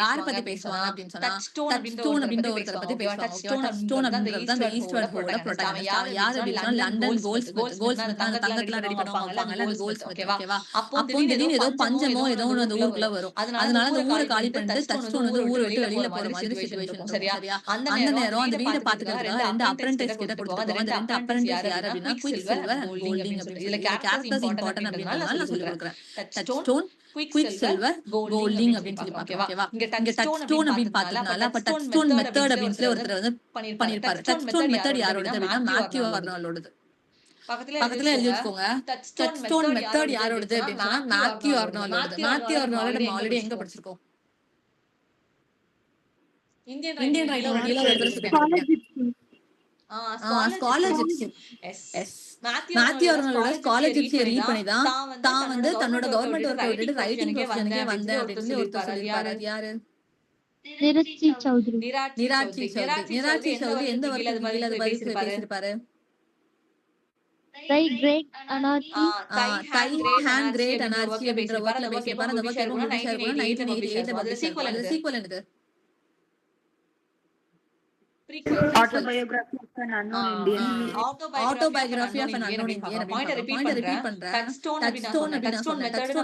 யார பத்தி பேசுவாங்க அப்படின்னு சொன்னா டச்ஸ்டோன் அப்படின்ற ஒருத்தரை பத்தி பேசுவாங்க. ஓகேவா? டச்ஸ்டோன் அப்படின்றது அந்த ஈஸ்ட்வர்ட் ஹோட ப்ரோட்டாகனிஸ்ட். அவன் யாரு அப்படின்னா லண்டன் கோல்ட்ஸ்மித் தங்கத்துல ரெடி பண்ணுவாங்கல்ல அந்த கோல்ட்ஸ்மித். ஓகேவா? அப்போ திடீர்னு ஏதோ பஞ்சமோ ஏதோ ஒன்று அந்த ஊருக்குள்ள வரும். அதனால அந்த ஊரை காலி பண்ணிட்டு டச்ஸ்டோன் வந்து ஊரை விட்டு வெளியில போற மாதிரி சிச்சுவேஷன். சரியா? அந்த நேரம் அந்த வீட பாத்துக்கிறதுக்காக 2 அப்ரெண்டிஸ் கிட்ட கொடுத்துருவாங்க. அந்த 2 அப்ரெண்டிஸ் யாரு அப்படின்னா குயிக் சில்வர் அண்ட் கோல்டிங் அப்படின்னு. இதுல கேரக்டர்ஸ் இம்பார்ட்டன்ட் அப்படின்றதுனால நான் சொல்லி கொடுக்குறேன். டச்ஸ்டோன் குயிக் சில்வர் கோல்டிங் அப்படின்னு சொல்லி ஓகேவா? இங்க டச்ஸ்டோன் அப்படின்னு பார்த்ததுனால அப்ப டச்ஸ்டோன் மெத்தட் அப்படின்னு சொல்லி ஒருத்தர் வந்து பண்ணிருப்பாரு. டச்ஸ்டோன் மெத்தட் யாரோடது அப்படின்னா மேத்யூ ஆர்னால்டோடது. பக்கத்துல எழுதி வச்சுக்கோங்க. டச்ஸ்டோன் மெத்தட் யாரோடது அப்படின்னு சொன்னா மேத்யூ ஆர்னால்டோடது. மேத்யூ ஆர்னால்ட் நம்ம ஆல்ரெடி எங்க படிச்சிருக்கோம்? இந்தியன் ரைடர் கீழ எழுதுறது ஸ்காலர்ஷிப். எஸ் மேத்யூ ஆர்னால்டோட ஸ்காலர்ஷிப்ஸ் ரீட் பண்ணி தான் வந்து தன்னோட கவர்மெண்ட் ஒர்க்கை விட்டுட்டு ரைட்டிங் ப்ரொஃபஷனுக்கே வந்தேன் அப்படின்னு சொல்லி ஒருத்தர் சொல்லியிருப்பாரு. அது யாரு? நிரச்சி சௌத்ரி. நிராட்சி சௌத்ரி எந்த ஒர்க்கு கீழ அது பேசியிருப்பாரு? தை கிரேட் அனார்கி. தை ஹேண்ட் கிரேட் அனார்கி அப்படின்ற ஒர்க்ல பேசியிருப்பாரு. அந்த ஒர்க் எப்போ பப்ளிஷ் ஆயிருக்கும்? 1988ல பப்ளிஷ் ஆயிருக்கும். அது சீக்வல் என்னது? Autobiography of an unknown Indian. Autobiography of an unknown Indian. Point repeat பண்றேன். டச்ஸ்டோன் டச்ஸ்டோன்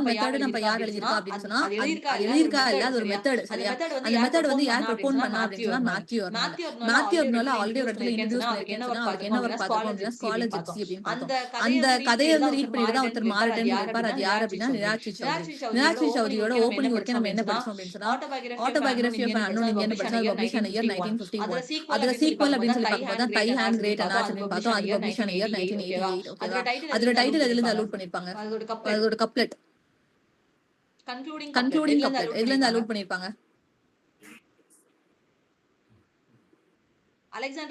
மெத்தட் நம்ம யார் எழுதிருக்கா அப்படின்னு சொன்னா அது எழுதிருக்கா இல்ல அது ஒரு மெத்தட். சரியா? அந்த மெத்தட் வந்து யார் ப்ரொபோஸ் பண்ணா அப்படின்னு சொன்னா மேத்யூ ஆர்னால்ட் ஆல்ரெடி ஒரு இடத்துல இன்ட்ரோடியூஸ் பண்ணிருக்கேன். அவருக்கு என்ன ஒர்க் பார்த்தோம் அப்படின்னா ஸ்காலர்ஷிப்ஸ் அப்படின்னு பார்த்தோம். அந்த கதையை வந்து ரீட் பண்ணிட்டு தான் ஒருத்தர் மாறிட்டேன்னு இருப்பார். அது யார் அப்படின்னா நிராட்சி சௌத்ரியோட ஓப்பனிங் ஒர்க்கே நம்ம என்ன படிச்சோம் அப்படின்னு சொன்னா autobiography of an unknown Indian படிச்சா பப்ளிஷ் ஆன இயர் 1951. அதுல சீக்வல் அப்படின்னு சொல்லி பார்க்கும்போது தை ஹேண்ட் கிரேட் அனார்கி அப்படின்னு பார்த்தோம். அது பப்ளிஷ் ஆன இயர் 1988. ஓகேவா? அதோட டைட்டில் எதுல இருந்து அலூட் பண்ணிருப்பாங்க? அதோட கப்லெட் கன்க்ளூடிங் கப்லெட் எதுல இருந்து அலூட் பண்ணிருப்பாங்க?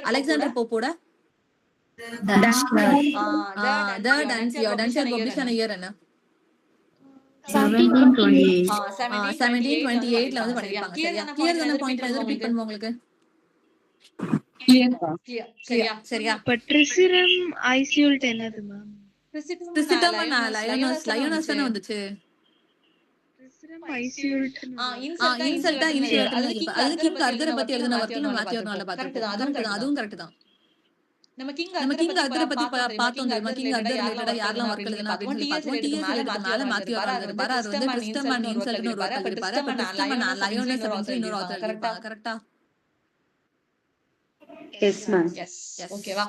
அலெக்சாண்டர் போப்போட தி டான்சியர் பப்ளிஷ் ஆன இயர் என்ன? 1728ல வந்து பண்ணிருப்பாங்க. சரியா? கிளியர் தான? பாயிண்ட் எது ரிப்பீட் பண்ணுவோம் உங்களுக்கு? சரியா? பட் ட்ரிசிரம் ஐசியூல்ட் என்னது மேம்? ட்ரிசிடம் லயோனஸ் தான வந்துச்சு. ட்ரிசிரம் ஐசியூல்ட் இன்சல்ட்டா இன்சல்ட் அது கிங் அர்தரை பத்தி எழுதின வர்க் நம்ம மேத்யூ ஆர்னால்ட் பார்த்திருக்கோம். அதுவும் கரெக்ட் தான். நம்ம கிங் அர்தரை பத்தி பார்த்தோம் தெரியுமா? கிங் அர்தர் ரிலேட்டடா யாரெல்லாம் வர்க் எழுதினா அப்படின்னு சொல்லி பார்த்தோம். டிஎஸ் எழுதுக்கு மேல மேத்யூ ஆர்னால்ட் இருப்பாரு. அது வந்து ட்ரிசிடம் அண்ட் இன்சல்ட்னு ஒரு வர்க் எழுதிருப்பாரு. அப்ப ட்ரிசிடம் அண்ட் லயோனஸ் அப்படின்னு இன்னொரு ஆத்தர் எழுதிருப்பாங்க. கரெக்ட்டா? Yes, ma'am. ஓகேவா?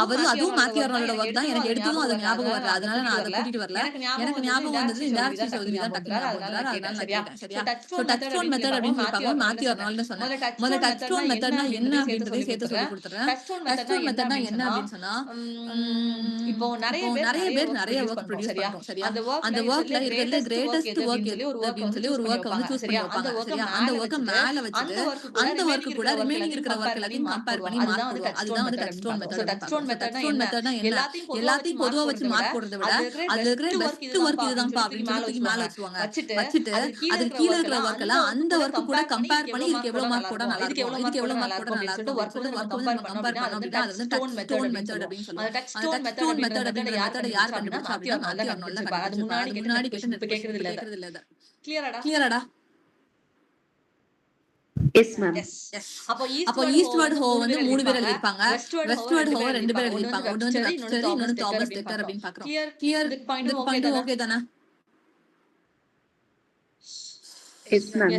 அவரு அதுவும் மேத்யூ ஆர்னால்டோட வர்க் தான். எனக்கு எடுத்ததும் அது ஞாபகம் வரல. அதனால நான் அதை கூட்டிட்டு வரல. எனக்கு ஞாபகம் வந்தது நிராட்சி சௌத்ரி தான் டக்குனு ஞாபகம் வந்தது. அதனால நான் கேட்டேன். சரியா? சோ டச்ஸ்டோன் மெத்தட் அப்படின்னு சொல்லிப்பாங்க. மேத்யூ ஆர்னால்ட்னு சொன்னேன். முதல்ல டச்ஸ்டோன் மெத்தட்னா என்ன அப்படின்றதை சேர்த்து சொல்லி கொடுத்துறேன். டச்ஸ்டோன் மெத்தட்னா என்ன அப்படின்னு சொன்னா இப்போ நிறைய பேர் நிறைய வர்க் ப்ரொடியூஸ் பண்றோம். சரியா? அந்த வர்க்ல இருக்கிறதுல கிரேட்டஸ்ட் வர்க் எது அப்படின்னு சொல்லி ஒரு வர்க்க வந்து சூஸ் பண்ணி வைப்பாங்க. சரியா? அந்த வர்க்க மேல வச்சுட்டு அந்த வர்க் கூட ரிமைனிங் இருக்கிற வர்க் எல்லாத்தையும் கம்பேர் பண்ணி மார்க் போடுவோம். அதுதான் வந்து டச்ஸ்டோன் மெத்தட். டச்ஸ்டோன் மெத்தட்னா என்ன? எல்லாத்தையும் பொதுவா வச்சு மார்க் போடுறதை விட அதுல இருக்கிற பெஸ்ட் வர்க் இதுதான்ப்பா அப்படின்னு சொல்லி மேல வச்சுவாங்க. வச்சுட்டு அதுக்கு கீழ இருக்கிற வர்க் எல்லாம் அந்த வர்க் கூட கம்பேர் பண்ணி இதுக்கு எவ்வளவு மார்க் போட்டா நல்லா இருக்கும், இதுக்கு எவ்வளவு மார்க் போட்டா நல்லா இருக்கும் வர்க் வந்து நம்ம கம்பேர் பண்ணோம் அப்படின்னா அது வந்து டச்ஸ்டோன் மெத்தட் அப்படின்னு சொல்லுவாங்க. டச்ஸ்டோன் மெத்தட் அப்படிங்கிற மெத்தட் யார் கண்டுபிடிச்சா அப்படின்னா மேத்யூ ஆர்னால்ட் தான். அது முன்னாடி கேக்குறது இல்ல. கிளியராடா? Yes, ma'am. அப்போ ஈஸ்ட்வர்ட் ஹோ வந்து 3 பேர் எழுதிருப்பாங்க. வெஸ்ட்வர்ட் ஹோ 2 பேர் எழுதிருப்பாங்க. ஒன்னு வந்து வெப்ஸ்டர், இன்னொன்னு தாமஸ் பெக்கர் அப்படின்னு பாக்குறோம். கிளியர் பாயிண்ட் ஓகே தானே? Yes, ma'am.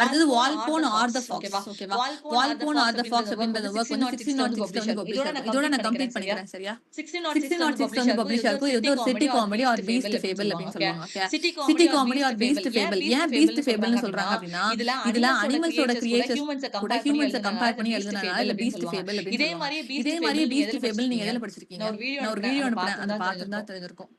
அடுத்தது வால்போன் ஆர் தி ஃபாக்ஸ். ஓகேவா? வால்போன் ஆர் தி ஃபாக்ஸ் அப்படிங்கற வர்க் வந்து 1606 வந்து பப்ளிஷ் ஆகும். இதோட நான் கம்ப்ளீட் பண்ணிக்கிறேன். சரியா? 1606 வந்து பப்ளிஷ் ஆகும். இது ஒரு city comedy or beast fable அப்படின்னு சொல்லுவாங்க. Okay? City comedy or beast fable. ஏன் பீஸ்ட் ஃபேபிள்னு சொல்றாங்க அப்படின்னா இதுல அனிமல்ஸோட கிரியேஷன்ஸ் கூட ஹியூமன்ஸை கம்பேர் பண்ணி எழுதுனனால இல்ல பீஸ்ட் ஃபேபிள் அப்படின்னு சொல்றாங்க. இதே மாதிரி பீஸ்ட் ஃபேபிள் நீங்க எதுல படிச்சிருக்கீங்க? நான் ஒரு வீடியோ அனுப்புறேன். அதை பார்த்துதான் தெரிஞ்சிருக்கும்.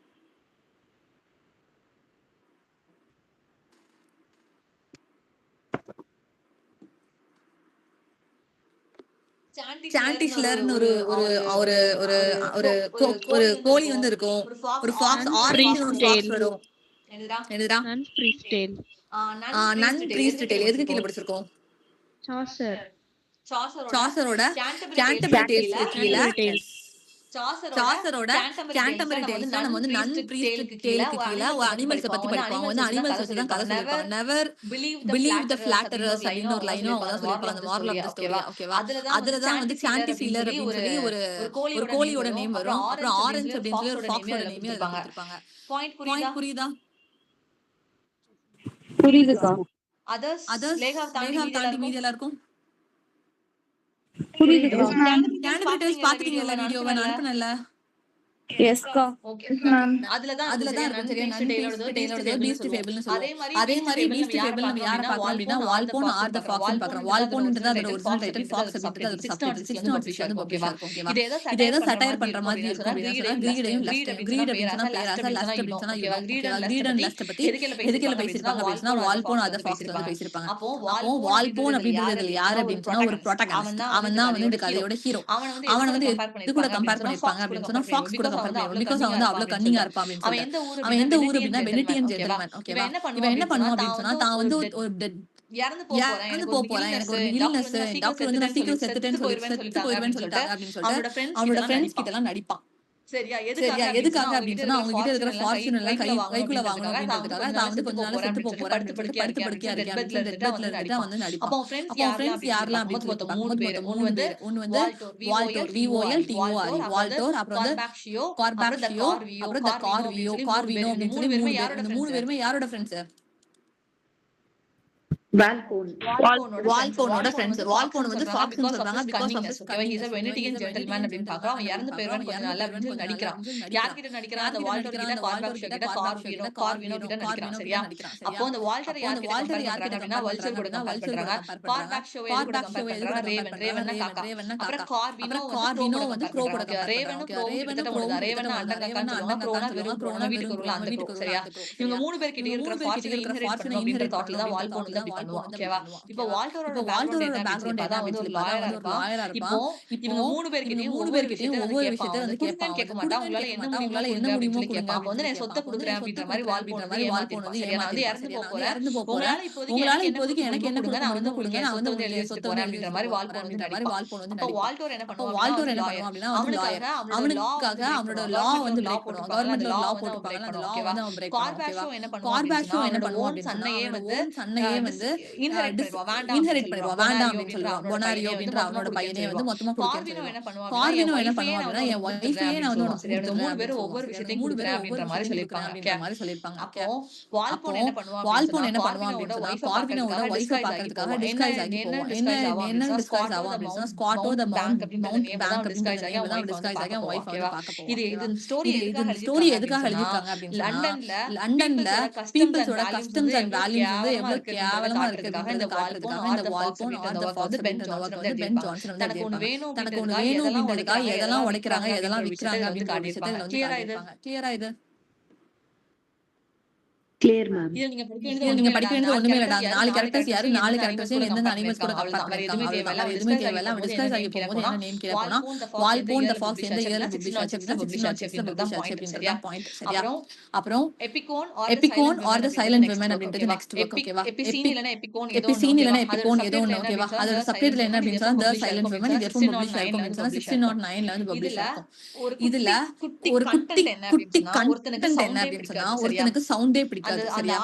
சாண்டிஸ்லர்னு ஒரு ஒரு ஒரு ஒரு ஒரு ஒரு கோழி வந்து இருக்கும். ஒரு ஃபாக்ஸ் ஆரஞ்ச் ஒரு ஃபாக்ஸ் வரும். என்னதுடா? None priest tale. நன் பிரீஸ்ட் டேல் எதுக்கு கீழ படிச்சிருக்கோம்? Chaucer. சாசரோட கேண்டர்பரி டேல்ஸ்க்கு கீழ சாசரோட கேண்டர்பரி கேண்டர்பரி டேல்ஸ்ல நம்ம வந்து நன் பிரீஸ்ட் டேலுக்கு கீழ ஒரு அனிமல்ஸ் பத்தி படிப்போம். வந்து அனிமல்ஸ் வச்சு தான் கதை சொல்லிருப்பாங்க. நெவர் பிலீவ் த ஃபிளாட்டரர்ஸ் அப்படின்னு ஒரு லைனும் அவங்க தான் சொல்லிருப்பாங்க அந்த மாரல் ஆஃப் தி ஸ்டோரி. ஓகேவா? அதுலதான் வந்து சாண்டிசீலர் அப்படின்னு சொல்லி ஒரு கோழியோட நேம் வரும். அப்புறம் ஆரஞ்சு அப்படின்னு சொல்லி ஒரு ஃபாக்ஸோட நேம் அதுல கொடுத்திருப்பாங்க. பாயிண்ட் புரியுதா? புரியுதுக்கா. அதர்ஸ் லேகாவ் தாண்டி மீதி எல்லாருக்கும் புரியுதுக்கா. கேண்டர்பரி டேல்ஸ் பாத்துட்டீங்கல்ல வீடியோவை நான் அனுப்புனேன்ல. எஸ்கா. மேம். அதுலதான் இருக்கும் சரியா. நன் பிரீஸ்ட் டேலோட பீஸ்ட் ஃபேபிள்னு சொல்லுவோம். அதே மாதிரி பீஸ்ட் ஃபேபிள் நம்ம யாரை பார்க்கறோம் அப்படின்னா வால்போன் ஆர் த ஃபாக்ஸ் பார்க்கறோம். வால்போன்ன்றது அதோட ஒரிஜினல் டைட்டில், ஃபாக்ஸ் அப்படின்றது அதோட சப்டைட்டில். 606 வந்து பப்ளிஷ் ஆகும். ஓகேவா? இது ஏதோ சட்டையர் பண்ற மாதிரி இருக்கும் அப்படின்னா சொன்னா கிரீடையும் லஸ்டையும். கிரீட் அப்படின்னு சொன்னா பேராசா, லஸ்ட் அப்படின்னு சொன்னா யூனோ. ஓகேவா? கிரீட் அண்ட் லஸ்ட் பத்தி எதுக்கெல்லாம் பேசிருப்பாங்க அப்படின்னா வால்போன் ஆர் த ஃபாக்ஸ்ல வந்து பேசிருப்பாங்க. அப்போ வால்போன் அப்படின்றது யாரு அப்படின்னு சொன்னா ஒரு ப்ரோட்டகனிஸ்ட். அவன் தான் வந்து இந்த கதையோட ஹீரோ. அவனை வந்து எது கூட கம்பேர் பண்ணிருப்பாங்க அப்படின்னு சொன்னா ஃபாக்ஸ் கூட கம்பேர் பண்ணிருப்பாங்க. பிகாஸ் அவன் வந்து அவ்வளவு கன்னிங்கா இருப்பான் அப்படின்னு சொல்லிட்டு. அவன் எந்த ஊர் அப்படின்னா வெனிட்டியன் ஜென்டில்மேன். ஓகேவா? இவன் என்ன பண்ணுவான் அப்படின்னு சொன்னா தான் வந்து ஒரு இறந்து போறேன், எனக்கு ஒரு இல்னஸ், டாக்டர் வந்து நான் சீக்கிரம் செத்து போயிருவேன்னு சொல்லிட்டாங்க அப்படின்னு சொல்லிட்டு அவனோட ஃப்ரெண்ட்ஸ் கிட்ட எல்லாம் நடிப்பான். சரியா? எதுக்காக அப்படின்னு சொன்னா அவங்க கிட்ட இருக்கிற ஃபார்ச்சூன் எல்லாம் கைக்குள்ள வாங்கணும் அப்படின்றதுக்காக தான் வந்து கொஞ்ச நாள் செத்து போறேன் படுத்து படுக்கையா இருக்கேன் அப்படின்னு டெத் பெட்ல இருந்துட்டு வந்து நடிப்பான். அப்போ ஃப்ரெண்ட்ஸ் யாரெல்லாம் அப்படின்னு சொல்லி மூணு பேர். ஒன்னு வந்து வால்டோர் VOLTOR வால்டோர், அப்புறம் வந்து கார்பாக்ஷியோ, அப்புறம் த கார்வினோ அப்படின்னு சொல்லி மூணு பேருமே யாரோட ஃப்ரெண்ட்ஸ்? வால்போனோட ஃப்ரெண்ட்ஸ். வால்போன் வந்து ஃபாக்ஸ்னு சொல்றாங்க because of his cunning. He is a Venetian gentleman அப்படின்னு பார்க்கறோம். அவன் இறந்து போயிடுவான் கொஞ்ச நாள்ல அப்படின்னு நடிக்கிறான். யார் கிட்ட நடிக்கிறான்? அந்த வால்டர் கிட்ட, கார்பாக்ஷியோ கிட்ட, கார்வினோ கிட்ட நடிக்கிறான். சரியா? அப்போ அந்த வால்டரை யார் கிட்ட கம்பேர் பண்றாங்க அப்படின்னா வல்ச்சர் கூட கம்பேர் பண்றாங்க. கார்பாக்ஷியோ எது கூட கம்பேர் பண்றாங்க? ரேவன் காக்கா. அப்புறம் கார்வினோ வந்து க்ரோ கூட கம்பேர் பண்றாங்க. ரேவனும் க்ரோ தான். ரேவன் அண்டங்காக்கான்னு சொல்லுவாங்க. க்ரோனா வீட்டுக்கு வருவாங்க அந்த க்ரோ. சரியா? இவங்க மூணு பேர் கிட்ட இருக்கிற ஃபார்ச்சூனை இன்ஹெரிட் பண்ணணும் அப்படின்ற தாட்ல தான் வால்போன் வந்து பண்ணுவான். ஓகேவா? இப்போ வால்டரோட பேக்ரவுண்ட் என்ன அப்படின்னு ஒரு லாயரா இருப்பான். இப்போ இவங்க மூணு பேர்கிட்டயும் ஒவ்வொரு விஷயத்தை வந்து கேட்பான். கேட்க மாட்டான். உங்களால என்ன முடியுமோ கேட்பான். அப்போ வந்து நான் சொத்தை கொடுக்குறேன் அப்படின்ற மாதிரி வால்போன் வந்து ஏமாத்திருப்பான். சரியா? நான் வந்து இறந்து போறேன், உங்களால இப்போதைக்கு எனக்கு என்ன கொடுங்க, நான் வந்து உங்களுக்கு சொத்தை வந்து எழுதி வச்சுட்டு போறேன் அப்படின்ற மாதிரி வால்போன் வந்து நடிப்பான். அப்போ வால்டோர் என்ன பண்ணுவான் அப்படின்னா அவனுக்காக அவனோட லா வந்து பிரேக் பண்ணுவான். கவர்மெண்ட்ல லா போட்டுப்பாங்க. அந்த லா வந்து அவன் பிரேக் பண்ணுவான். கார்பாக்ஷியோ என்ன பண்ணுவான் அப்படின்னா சன்னையே வந்து இன்ஹெரிட் பண்ணிடுவான். வேண்டாம் அப்படின்னு சொல்லுவான். பொனாரியோ அப்படின்ற அவனோட பையனே வந்து மொத்தமா கார்வினோ என்ன பண்ணுவான் அப்படின்னா என் வைஃபையே நான் வந்து உனக்கு கொடுத்துறேன். மூணு பேரும் ஒவ்வொரு விஷயத்தையும் கொடுக்குறேன் அப்படின்ற மாதிரி சொல்லிருப்பாங்க. அப்போ வால்போன் என்ன பண்ணுவான் அப்படின்னு சொன்னா கார்வினோட வைஃபை பார்க்கிறதுக்காக டிஸ்கைஸ் ஆகி போவான். என்ன டிஸ்கைஸ் ஆகும் அப்படின்னா ஸ்காட்டோ த மவுண்ட் பேங்க் டிஸ்கைஸ் ஆகி அவன் வைஃப் வந்து பார்க்க போவான். இது ஸ்டோரி எதுக்காக எழுதிருக்காங்க அப்படின்னு சொன்னா லண்டன்ல பீப்பிள்ஸோட கஸ்டம்ஸ் அண்ட் வேல்யூஸ் வந்து எவ்வளவு கேவலமா இருக்குதுக்காக இந்த காட்டுறதுக்காக இந்த Volpone or the fox Ben Jonson வந்து தனக்கு ஒண்ணு வேணும் அப்படின்றதுக்காக எதெல்லாம் உடைக்கிறாங்க எதெல்லாம் விக்கிறாங்க அப்படின்னு காட்டியிருப்பாங்க. கிளியரா இது கிளியர் மேம். நீங்க படிக்க வேண்டியது ஒண்ணுமே இல்லடா. நாலு கேரக்டர்ஸ் யாரு, நாலு கேரக்டர்ஸையும் எந்தெந்த அனிமல்ஸ் கூட கம்பேர் பண்ணிருக்காங்க அவ்வளவுதான். எதுவுமே தேவையில்ல. அவன் டிஸ்கஸ் ஆகி போகும்போது என்ன நேம் கேட்க போனா வால்போன் த ஃபாக்ஸ் எந்த இயர்ல பப்ளிஷ் ஆச்சு அப்படின்றத பாயிண்ட். சரியா? அப்புறம் எபிகோன் ஆர் த சைலண்ட் விமன் அப்படின்றது நெக்ஸ்ட் புக். ஓகேவா? எபிசீன் இல்லனா எபிகோன் ஏதோ ஒண்ணு. ஓகேவா? அதோட சப்டைட்டில் என்ன அப்படின்னு சொன்னா த சைலண்ட் விமன். இது எப்போ பப்ளிஷ் ஆயிருக்கும் அப்படின்னு சொன்னா 1609ல வந்து பப்ளிஷ் ஆயிருக்கும். இதுல ஒரு குட்டி கண்டென்ட் என்ன அப்படின்னு சொன்னா ஒருத்தனுக்கு சவுண்டே பிடிக்கும். சரியா?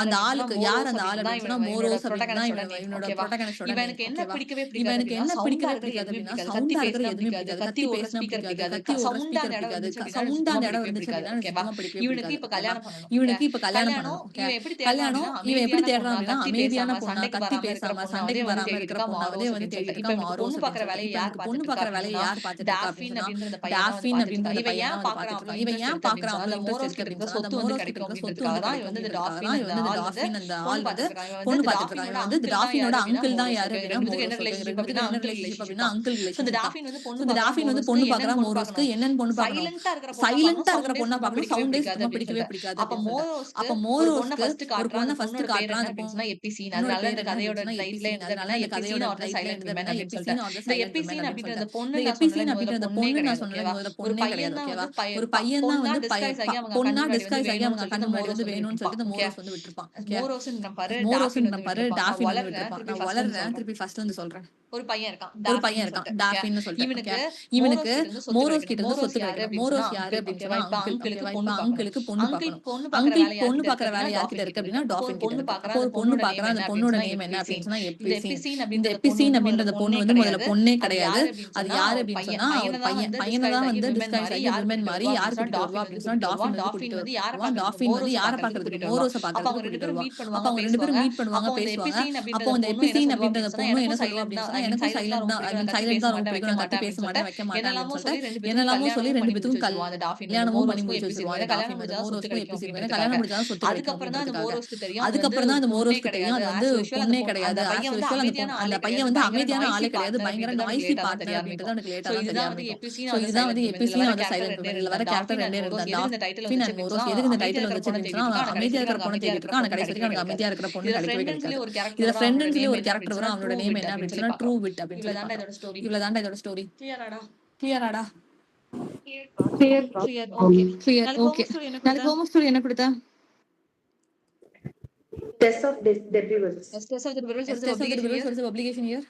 அந்த ஆளுக்கு யார் அந்த ஆளு அப்படின்னா மோரோஸ் அப்படின்னா இவனோட ப்ரோட்டகனிஸ்டோட இவனுக்கு என்ன பிடிக்கவே பிடிக்காது அப்படின்னா சவுண்டா இருக்கிறது எதுவுமே பிடிக்காது. கத்தி பேசினா பிடிக்காது, கத்தி ஓடுற ஸ்பீக்கர் பிடிக்காது, சவுண்டான இடம் இருந்துச்சு அப்படின்னா சுத்தமா பிடிக்கவே பிடிக்காது. இவனுக்கு இப்ப கல்யாணம் பண்ணணும். இவன் எப்படி தேடுறான் அப்படின்னா அமைதியான பொண்ணா, கத்தி பேசாம சண்டைக்கு வராம இருக்கிற பொண்ணாவே வந்து தேடிட்டு இருக்கான். பொண்ணு பாக்குற வேலையை யார் பார்த்துட்டு இருக்கா அப்படின்னா டாஃபின் அப்படின்ற பையன் பார்த்துட்டு இருக்கான். இவன் ஏன் பாக்குறான் அவ்வளவு இன்ட்ரெஸ்ட் இருக்கு அப்படின்னா சொத்து வந்து கிடைக்கும் அப்படின்றது தான் இவன் வந்து இந்த டாஃபின் அந்த ஆள் வந்து பொண்ணு பார்த்துட்டு இருக்கான். இவன் வந்து டாஃபினோட அங்கிள் தான் யாரு அப்படின்னா என்ன ரிலேஷன்ஷிப் அப்படின்னா அங்கிள் ரிலேஷன்ஷிப். இந்த டாஃபின் வந்து பொண்ணு பார்க்கறான் மோரோஸ்க்கு. என்னன்னு பொண்ணு பார்க்கணும், சைலண்டா இருக்கிற பொண்ணா பார்க்கணும், சவுண்டே சுத்தமா பிடிக்கவே பிடிக்காது. அப்ப மோரோஸ்க்கு ஒரு பொண்ணை ஃபர்ஸ்ட் காட்டுறான். அந்த பொண்ணு எபிசின், அதனால இந்த கதையோட டைட்டில் அதனால இந்த கதையோட சைலண்ட் மென் அப்படின்னு சொல்லிட்டு இந்த எபிசின் அப்படிங்கற பொண்ணு நான் சொன்னேன் முதல்ல பொண்ணே கிடையாது. ஓகேவா, ஒரு பையன் தான் வந்து பொண்ணா டிஸ்கைஸ் ஆகி அவங்க கண்ணு முன்னாடி வந்து வேணும்னு சொல்லிட்டு மோரோஸ் வந்து விட்டுருப்பான். மோரோஸ்ன்ற பாரு டாஃபின் வந்து விட்டுருப்பான். நான் வளர்றேன், திருப்பி ஃபர்ஸ்ட் வந்து சொல்றேன். ஒரு பையன் இருக்கான் டாஃபின்னு சொல்லிட்டு. இவனுக்கு மோரோஸ் கிட்ட இருந்து சொத்து கிடைக்கும். மோரோஸ் யாரு அப்படின்னு சொன்னா அங்கிளுக்கு பொண்ணு பார்க்கணும். அங்கிள் பொண்ணு பார்க்கற வேலை யார்கிட்ட இருக்கு அப்படின்னா டாஃபின் கிட்ட. அப்போ ஒரு பொண்ணு பார்க்கறான். அந்த பொண்ணோட நேம் என்ன அப்படின்னு சொன்னா எபிசின். இந்த எபிசின் அப்படின்ற பொண்ணு வந்து முதல்ல பொண்ணே கிடையாது. அது யாரு அப்படின்னு சொன்னா ஒரு பையனை தான் வந்து டிஸ்கைஸ் ஆகி விமன் மாதிரி யாரு கிட்ட வருவா அப்படின்னு சொன்னா டாஃபின் வந்து டாஃபின் வந்து யாரை பாக்குறதுக்கு மோரோஸ பாக்குறதுக்கு கூட்டிட்டு வருவா. அப்ப அவங்க ரெண்டு பேரும் மீட் பண்ணுவாங்க, பேசுவாங்க. அப்போ அந்த எபிசின் அப்படின்ற பொண்ணு என்ன சொல்லுவா அப்படின்னு சொன்னா எனக்கு சைலண்ட் தான் ரொம்ப பிடிக்கும், நான் கட்டி பேச மாட்டேன், வைக்க மாட்டேன் அப்படின்னு சொல்லிட்டு என்னெல்லாமோ சொல்லி ரெண்டு பேத்துக்கும் கல்யாணமும் பண்ணி முடிச்சு வச்சிருவாங்க. டாஃபின் வந்து மோரோஸ்க்கு எபிசின் கல்யாணம் முடிச்சாதான் சொத்து. அதுக்கப்புறம் தான் அந்த மோரோஸ்க்கு தெரியும் அது வந்து பொண்ணே கிடையாது. அந்த பையன் வந்து அமைதியான ஆளே கிடையாது, பயங்கர நாய்ஸி பார்ட்னர் அப்படின்றது அவனுக்கு லேட்டா தான் தெரிய ஆரம்பிக்கும். சோ இதுதான் வந்து எபிசின் அந்த சைலண்ட் மேன். இதுல வர கேரக்டர் ரெண்டே ரெண்டு தான், டாஃபின் அண்ட் மோரோஸ். எதுக்கு இந்த டைட்டில் வந்துச்சு அப்படின்னா அவன் அமைதியா இருக்கிற பொண்ணு தேடிட்டு இருக்கான். ஆனா கடைசி வரைக்கும் அவனுக்கு அமைதியா இருக்கிற பொண்ணு கிடைக்கவே கிடைக்காது. இதுல ஃப்ரெண்ட்னு சொல்லி ஒரு கேரக்டர் வரும். அவனோட நேம் என்ன அப்படின்னு சொன்னா ட்ரூ விட் அப்படின்னு சொல்லி. இவ்வளவுதான்டா இதோட ஸ்டோரி. கிளியராடா? ஓகே. நாளைக்கு ஹோம்வொர்க் ஸ்டோரி என்ன கொடுத்தா? Test of the Devils. Test of the Devils. What is the publication year?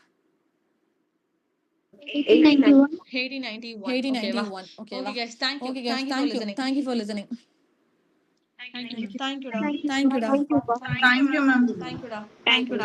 1891. 1891. Okay guys, thank you for listening. Thank you. Thank you, ma'am. Thank you.